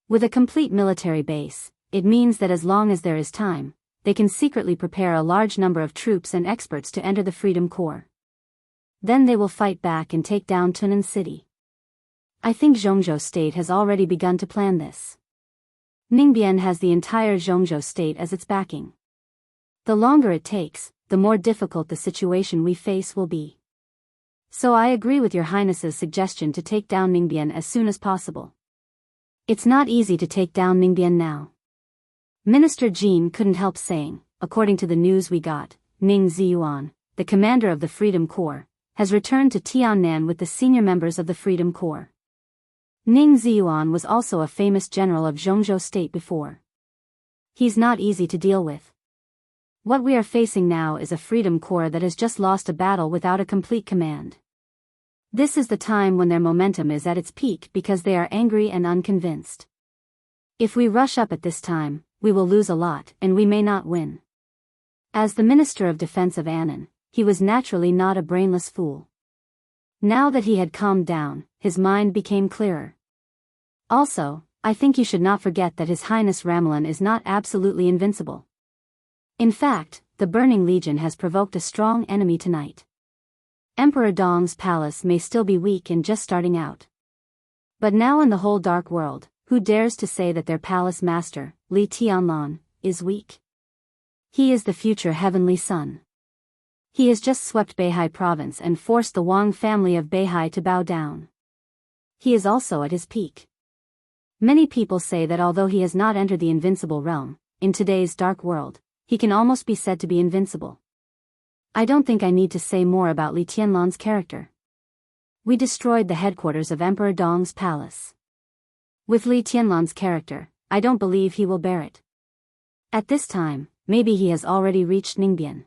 Speaker 1: With a complete military base, it means that as long as there is time, they can secretly prepare a large number of troops and experts to enter the Freedom Corps. Then they will fight back and take down Tunnan City. I think Zhongzhou State has already begun to plan this. Ningbian has the entire Zhongzhou State as its backing. The longer it takes, the more difficult the situation we face will be. So I agree with Your Highness's suggestion to take down Ningbian as soon as possible. It's not easy to take down Ningbian now. Minister Jean couldn't help saying, according to the news we got, Ning Ziyuan, the commander of the Freedom Corps, has returned to Tiannan with the senior members of the Freedom Corps. Ning Ziyuan was also a famous general of Zhongzhou state before. He's not easy to deal with. What we are facing now is a freedom corps that has just lost a battle without a complete command. This is the time when their momentum is at its peak because they are angry and unconvinced. If we rush up at this time, we will lose a lot and we may not win. As the Minister of Defense of Annan, he was naturally not a brainless fool. Now that he had calmed down, his mind became clearer. Also, I think you should not forget that His Highness Ramelin is not absolutely invincible. In fact, the Burning Legion has provoked a strong enemy tonight. Emperor Dong's palace may still be weak and just starting out. But now in the whole dark world, who dares to say that their palace master, Li Tianlan, is weak? He is the future heavenly sun. He has just swept Beihai province and forced the Wang family of Beihai to bow down. He is also at his peak. Many people say that although he has not entered the invincible realm, in today's dark world, he can almost be said to be invincible. I don't think I need to say more about Li Tianlan's character. We destroyed the headquarters of Emperor Dong's palace. With Li Tianlan's character, I don't believe he will bear it. At this time, maybe he has already reached Ningbian.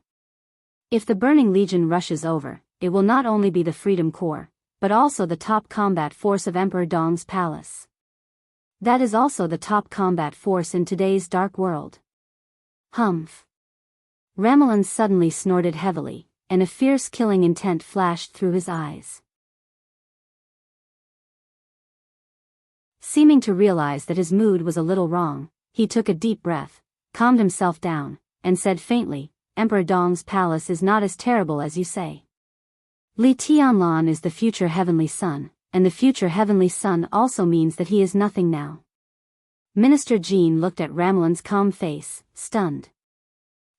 Speaker 1: If the Burning Legion rushes over, it will not only be the Freedom Corps, but also the top combat force of Emperor Dong's palace. That is also the top combat force in today's dark world. Humph. Ramelin suddenly snorted heavily, and a fierce killing intent flashed through his eyes. Seeming to realize that his mood was a little wrong, he took a deep breath, calmed himself down, and said faintly, Emperor Dong's palace is not as terrible as you say. Li Tianlan is the future heavenly sun, and the future heavenly sun also means that he is nothing now. Minister Jean looked at Ramelin's calm face, stunned.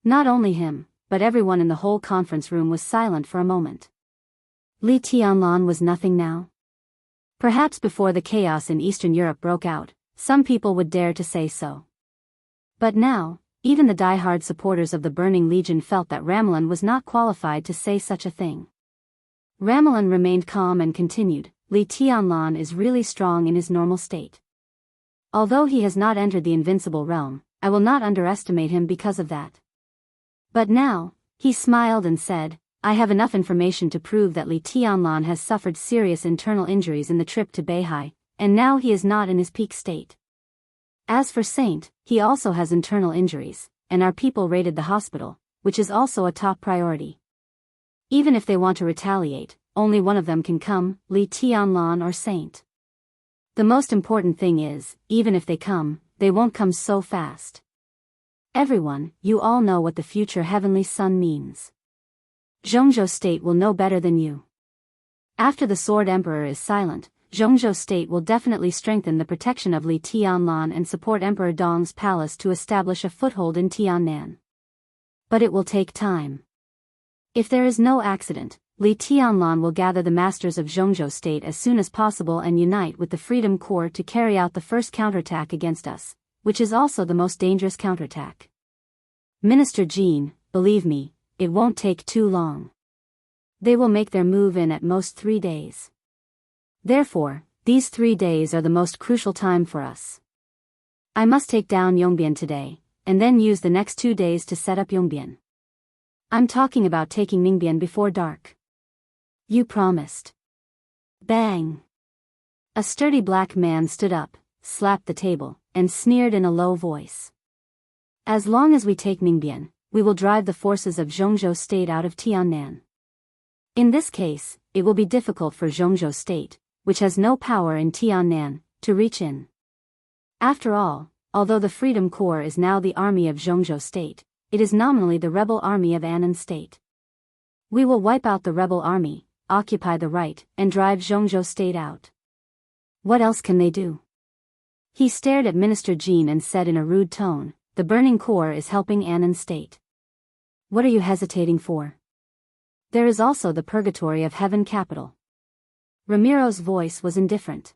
Speaker 1: Not only him, but everyone in the whole conference room was silent for a moment. Li Tianlan was nothing now? Perhaps before the chaos in Eastern Europe broke out, some people would dare to say so. But now, even the die-hard supporters of the Burning Legion felt that Ramelin was not qualified to say such a thing. Ramelin remained calm and continued, Li Tianlan is really strong in his normal state. Although he has not entered the invincible realm, I will not underestimate him because of that. But now, he smiled and said, I have enough information to prove that Li Tianlan has suffered serious internal injuries in the trip to Beihai, and now he is not in his peak state. As for Saint, he also has internal injuries, and our people raided the hospital, which is also a top priority. Even if they want to retaliate, only one of them can come, Li Tianlan or Saint. The most important thing is, even if they come, they won't come so fast. Everyone, you all know what the future heavenly sun means. Zhongzhou state will know better than you. After the Sword Emperor is silent, Zhongzhou state will definitely strengthen the protection of Li Tianlan and support Emperor Dong's palace to establish a foothold in Tiannan. But it will take time. If there is no accident, Li Tianlan will gather the masters of Zhongzhou state as soon as possible and unite with the Freedom Corps to carry out the first counterattack against us, which is also the most dangerous counterattack. Minister Jean, believe me, it won't take too long. They will make their move in at most 3 days. Therefore, these 3 days are the most crucial time for us. I must take down Yongbyan today, and then use the next 2 days to set up Yongbyan. I'm talking about taking Ningbian before dark. You promised. Bang! A sturdy black man stood up, slapped the table, and sneered in a low voice. As long as we take Ningbian, we will drive the forces of Zhongzhou state out of Tiannan. In this case, it will be difficult for Zhongzhou state, which has no power in Tiannan, to reach in. After all, although the Freedom Corps is now the army of Zhongzhou state, it is nominally the rebel army of Annan state. We will wipe out the rebel army, occupy the right, and drive Zhongzhou state out. What else can they do? He stared at Minister Jean and said in a rude tone, the Burning Corps is helping Annan state. What are you hesitating for? There is also the Purgatory of Heaven capital. Ramiro's voice was indifferent.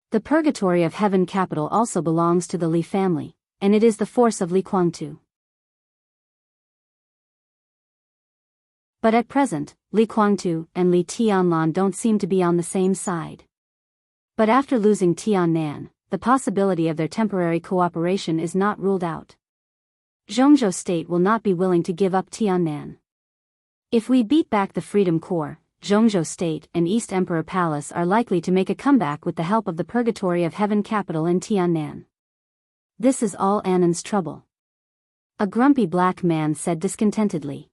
Speaker 1: The Purgatory of Heaven capital also belongs to the Li family, and it is the force of Li Kuangtu. But at present, Li Kuangtu and Li Tianlan don't seem to be on the same side. But after losing Tiannan, the possibility of their temporary cooperation is not ruled out. Zhongzhou State will not be willing to give up Tiannan. If we beat back the Freedom Corps, Zhongzhou State and East Emperor Palace are likely to make a comeback with the help of the Purgatory of Heaven capital in Tiannan. This is all Annan's trouble. A grumpy black man said discontentedly.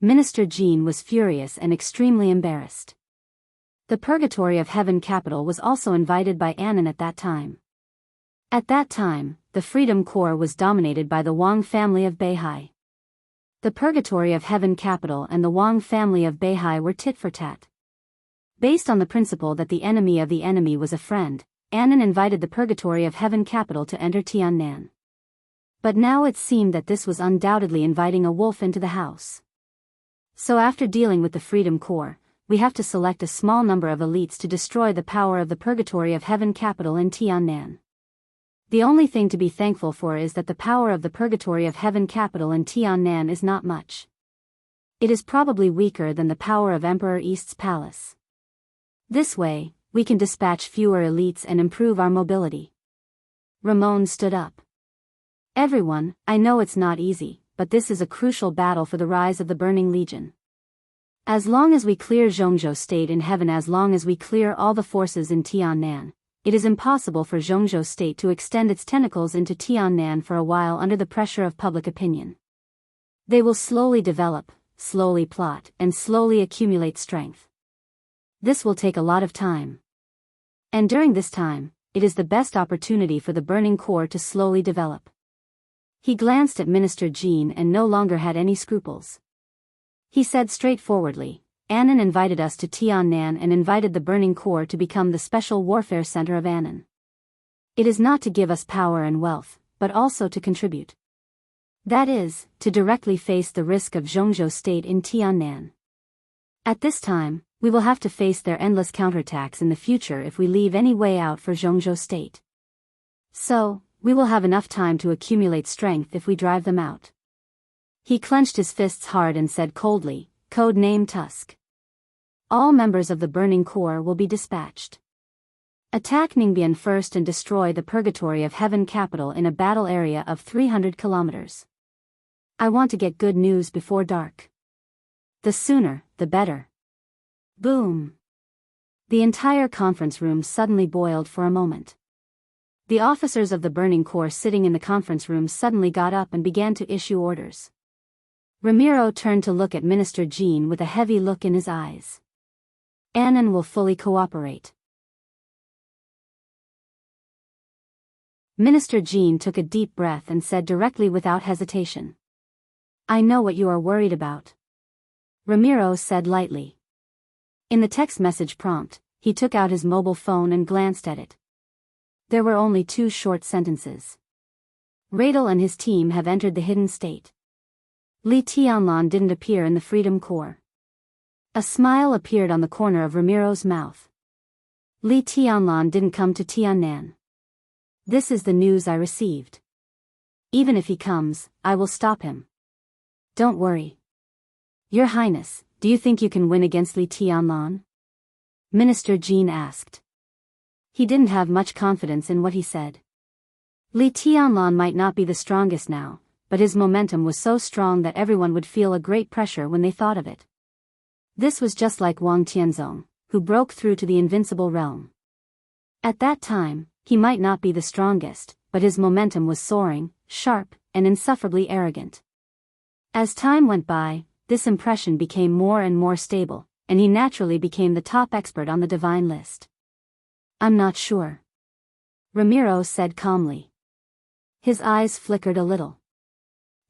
Speaker 1: Minister Jean was furious and extremely embarrassed. The Purgatory of Heaven capital was also invited by Annan at that time. At that time, the Freedom Corps was dominated by the Wang family of Beihai. The Purgatory of Heaven capital and the Wang family of Beihai were tit for tat. Based on the principle that the enemy of the enemy was a friend, Annan invited the Purgatory of Heaven capital to enter Tiannan. But now it seemed that this was undoubtedly inviting a wolf into the house. So after dealing with the Freedom Corps, we have to select a small number of elites to destroy the power of the Purgatory of Heaven capital in Tiannan. The only thing to be thankful for is that the power of the Purgatory of Heaven capital in Tiannan is not much. It is probably weaker than the power of Emperor East's palace. This way, we can dispatch fewer elites and improve our mobility. Ramon stood up. Everyone, I know it's not easy, but this is a crucial battle for the rise of the Burning Legion. As long as we clear Zhongzhou State in heaven, as long as we clear all the forces in Tiannan, it is impossible for Zhongzhou State to extend its tentacles into Tiannan for a while under the pressure of public opinion. They will slowly develop, slowly plot, and slowly accumulate strength. This will take a lot of time. And during this time, it is the best opportunity for the Burning Corps to slowly develop. He glanced at Minister Jean and no longer had any scruples. He said straightforwardly, Annan invited us to Tiannan and invited the Burning Corps to become the special warfare center of Annan. It is not to give us power and wealth, but also to contribute. That is, to directly face the risk of Zhongzhou State in Tiannan. At this time, we will have to face their endless counterattacks in the future if we leave any way out for Zhongzhou State. So, we will have enough time to accumulate strength if we drive them out. He clenched his fists hard and said coldly, code name Tusk. All members of the Burning Corps will be dispatched. Attack Ningbian first and destroy the Purgatory of Heaven capital in a battle area of 300 kilometers. I want to get good news before dark. The sooner, the better. Boom. The entire conference room suddenly boiled for a moment. The officers of the Burning Corps sitting in the conference room suddenly got up and began to issue orders. Ramiro turned to look at Minister Jean with a heavy look in his eyes. Annan will fully cooperate. Minister Jean took a deep breath and said directly without hesitation. I know what you are worried about. Ramiro said lightly. In the text message prompt, he took out his mobile phone and glanced at it. There were only 2 short sentences. Radel and his team have entered the hidden state. Li Tianlan didn't appear in the Freedom Corps. A smile appeared on the corner of Ramiro's mouth. Li Tianlan didn't come to Tiannan. This is the news I received. Even if he comes, I will stop him. Don't worry. Your Highness, do you think you can win against Li Tianlan? Minister Jean asked. He didn't have much confidence in what he said. Li Tianlan might not be the strongest now, but his momentum was so strong that everyone would feel a great pressure when they thought of it. This was just like Wang Tianzong, who broke through to the invincible realm. At that time, he might not be the strongest, but his momentum was soaring, sharp, and insufferably arrogant. As time went by, this impression became more and more stable, and he naturally became the top expert on the divine list. I'm not sure. Ramiro said calmly. His eyes flickered a little.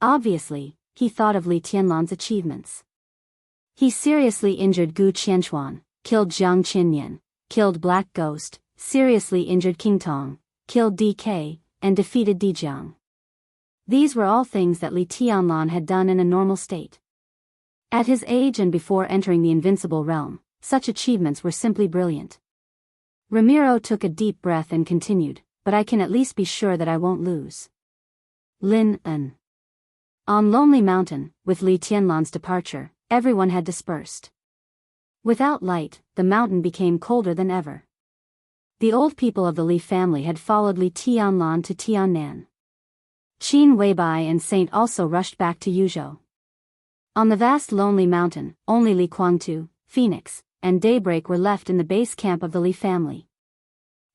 Speaker 1: Obviously, he thought of Li Tianlan's achievements. He seriously injured Gu Qianchuan, killed Jiang Qinyan, killed Black Ghost, seriously injured King Tong, killed DK, and defeated Dijiang. These were all things that Li Tianlan had done in a normal state. At his age and before entering the invincible realm, such achievements were simply brilliant. Ramiro took a deep breath and continued, but I can at least be sure that I won't lose. Lin An. On Lonely Mountain, with Li Tianlan's departure, everyone had dispersed. Without light, the mountain became colder than ever. The old people of the Li family had followed Li Tianlan to Tiannan. Qin Weibai and Saint also rushed back to Yuzhou. On the vast lonely mountain, only Li Kuangtu, Phoenix, and Daybreak were left in the base camp of the Li family.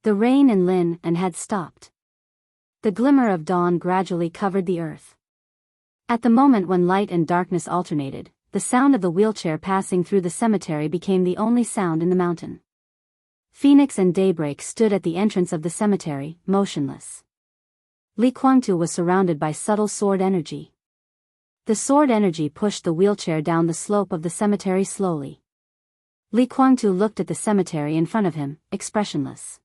Speaker 1: The rain and Lin and had stopped. The glimmer of dawn gradually covered the earth. At the moment when light and darkness alternated, the sound of the wheelchair passing through the cemetery became the only sound in the mountain. Phoenix and Daybreak stood at the entrance of the cemetery, motionless. Li Kuangtu was surrounded by subtle sword energy. The sword energy pushed the wheelchair down the slope of the cemetery slowly. Li Kuangtu looked at the cemetery in front of him, expressionless.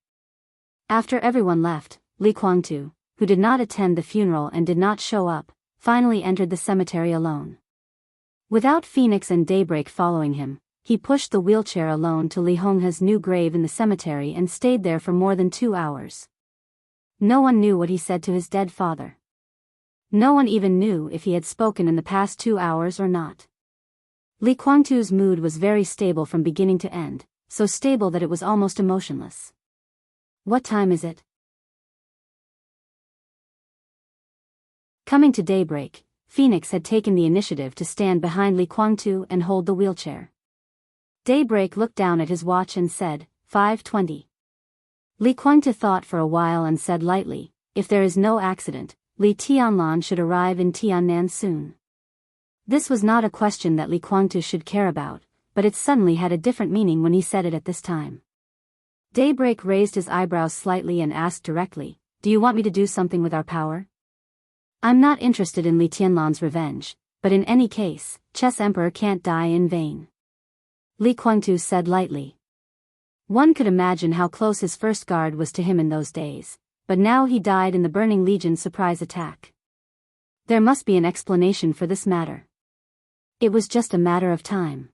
Speaker 1: After everyone left, Li Kuangtu, who did not attend the funeral and did not show up, finally entered the cemetery alone. Without Phoenix and Daybreak following him, he pushed the wheelchair alone to Li Honghe's new grave in the cemetery and stayed there for more than 2 hours. No one knew what he said to his dead father. No one even knew if he had spoken in the past 2 hours or not. Li Kuangtu's mood was very stable from beginning to end, so stable that it was almost emotionless. What time is it? Coming to daybreak, Phoenix had taken the initiative to stand behind Li Kuangtu and hold the wheelchair. Daybreak looked down at his watch and said, 5:20. Li Kuangtu thought for a while and said lightly, if there is no accident, Li Tianlan should arrive in Tiannan soon. This was not a question that Li Kuangtu should care about, but it suddenly had a different meaning when he said it at this time. Daybreak raised his eyebrows slightly and asked directly, do you want me to do something with our power? I'm not interested in Li Tianlan's revenge, but in any case, Chess Emperor can't die in vain. Li Kuangtu said lightly. One could imagine how close his first guard was to him in those days, but now he died in the Burning Legion surprise attack. There must be an explanation for this matter. It was just a matter of time.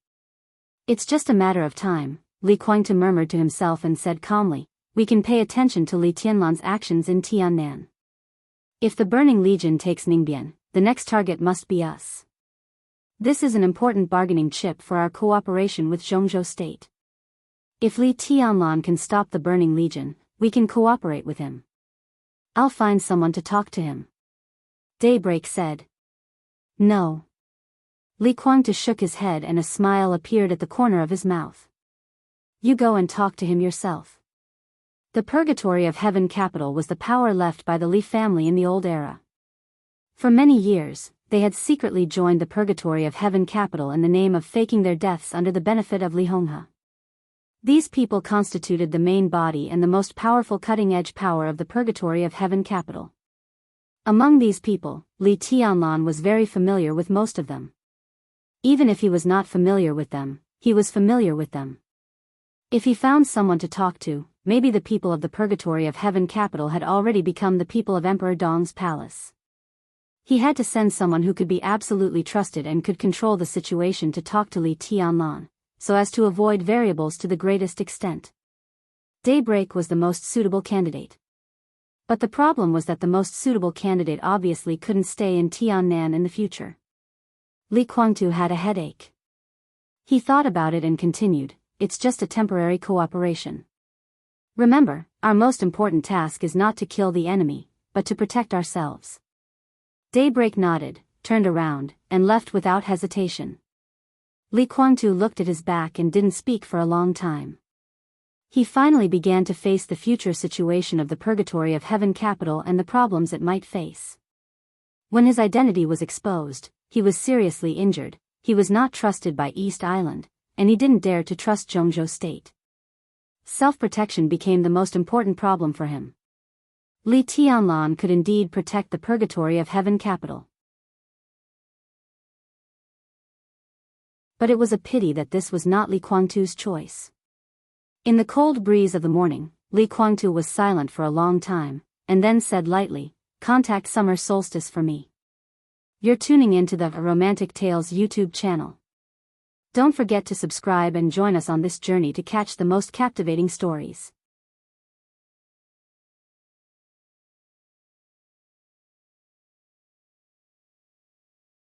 Speaker 1: It's just a matter of time, Li Kuangtu murmured to himself and said calmly, we can pay attention to Li Tianlan's actions in Tiannan. If the Burning Legion takes Ningbian, the next target must be us. This is an important bargaining chip for our cooperation with Zhongzhou State. If Li Tianlan can stop the Burning Legion, we can cooperate with him. I'll find someone to talk to him. Daybreak said. No. Li Kuangtu shook his head and a smile appeared at the corner of his mouth. You go and talk to him yourself. The Purgatory of Heaven capital was the power left by the Li family in the old era. For many years, they had secretly joined the Purgatory of Heaven capital in the name of faking their deaths under the benefit of Li Honghe. These people constituted the main body and the most powerful cutting-edge power of the Purgatory of Heaven capital. Among these people, Li Tianlan was very familiar with most of them. Even if he was not familiar with them, he was familiar with them. If he found someone to talk to, maybe the people of the Purgatory of Heaven capital had already become the people of Emperor Dong's palace. He had to send someone who could be absolutely trusted and could control the situation to talk to Li Tianlan, so as to avoid variables to the greatest extent. Daybreak was the most suitable candidate. But the problem was that the most suitable candidate obviously couldn't stay in Tiannan in the future. Li Kuangtu had a headache. He thought about it and continued, it's just a temporary cooperation. Remember, our most important task is not to kill the enemy, but to protect ourselves. Daybreak nodded, turned around, and left without hesitation. Li Kuangtu looked at his back and didn't speak for a long time. He finally began to face the future situation of the Purgatory of Heaven capital and the problems it might face. When his identity was exposed, he was seriously injured, he was not trusted by East Island, and he didn't dare to trust Zhongzhou State. Self-protection became the most important problem for him. Li Tianlan could indeed protect the Purgatory of Heaven capital. But it was a pity that this was not Li Kuangtu's choice. In the cold breeze of the morning, Li Kuangtu was silent for a long time, and then said lightly, contact Summer Solstice for me. You're tuning into the Romantic Tales YouTube channel. Don't forget to subscribe and join us on this journey to catch the most captivating stories.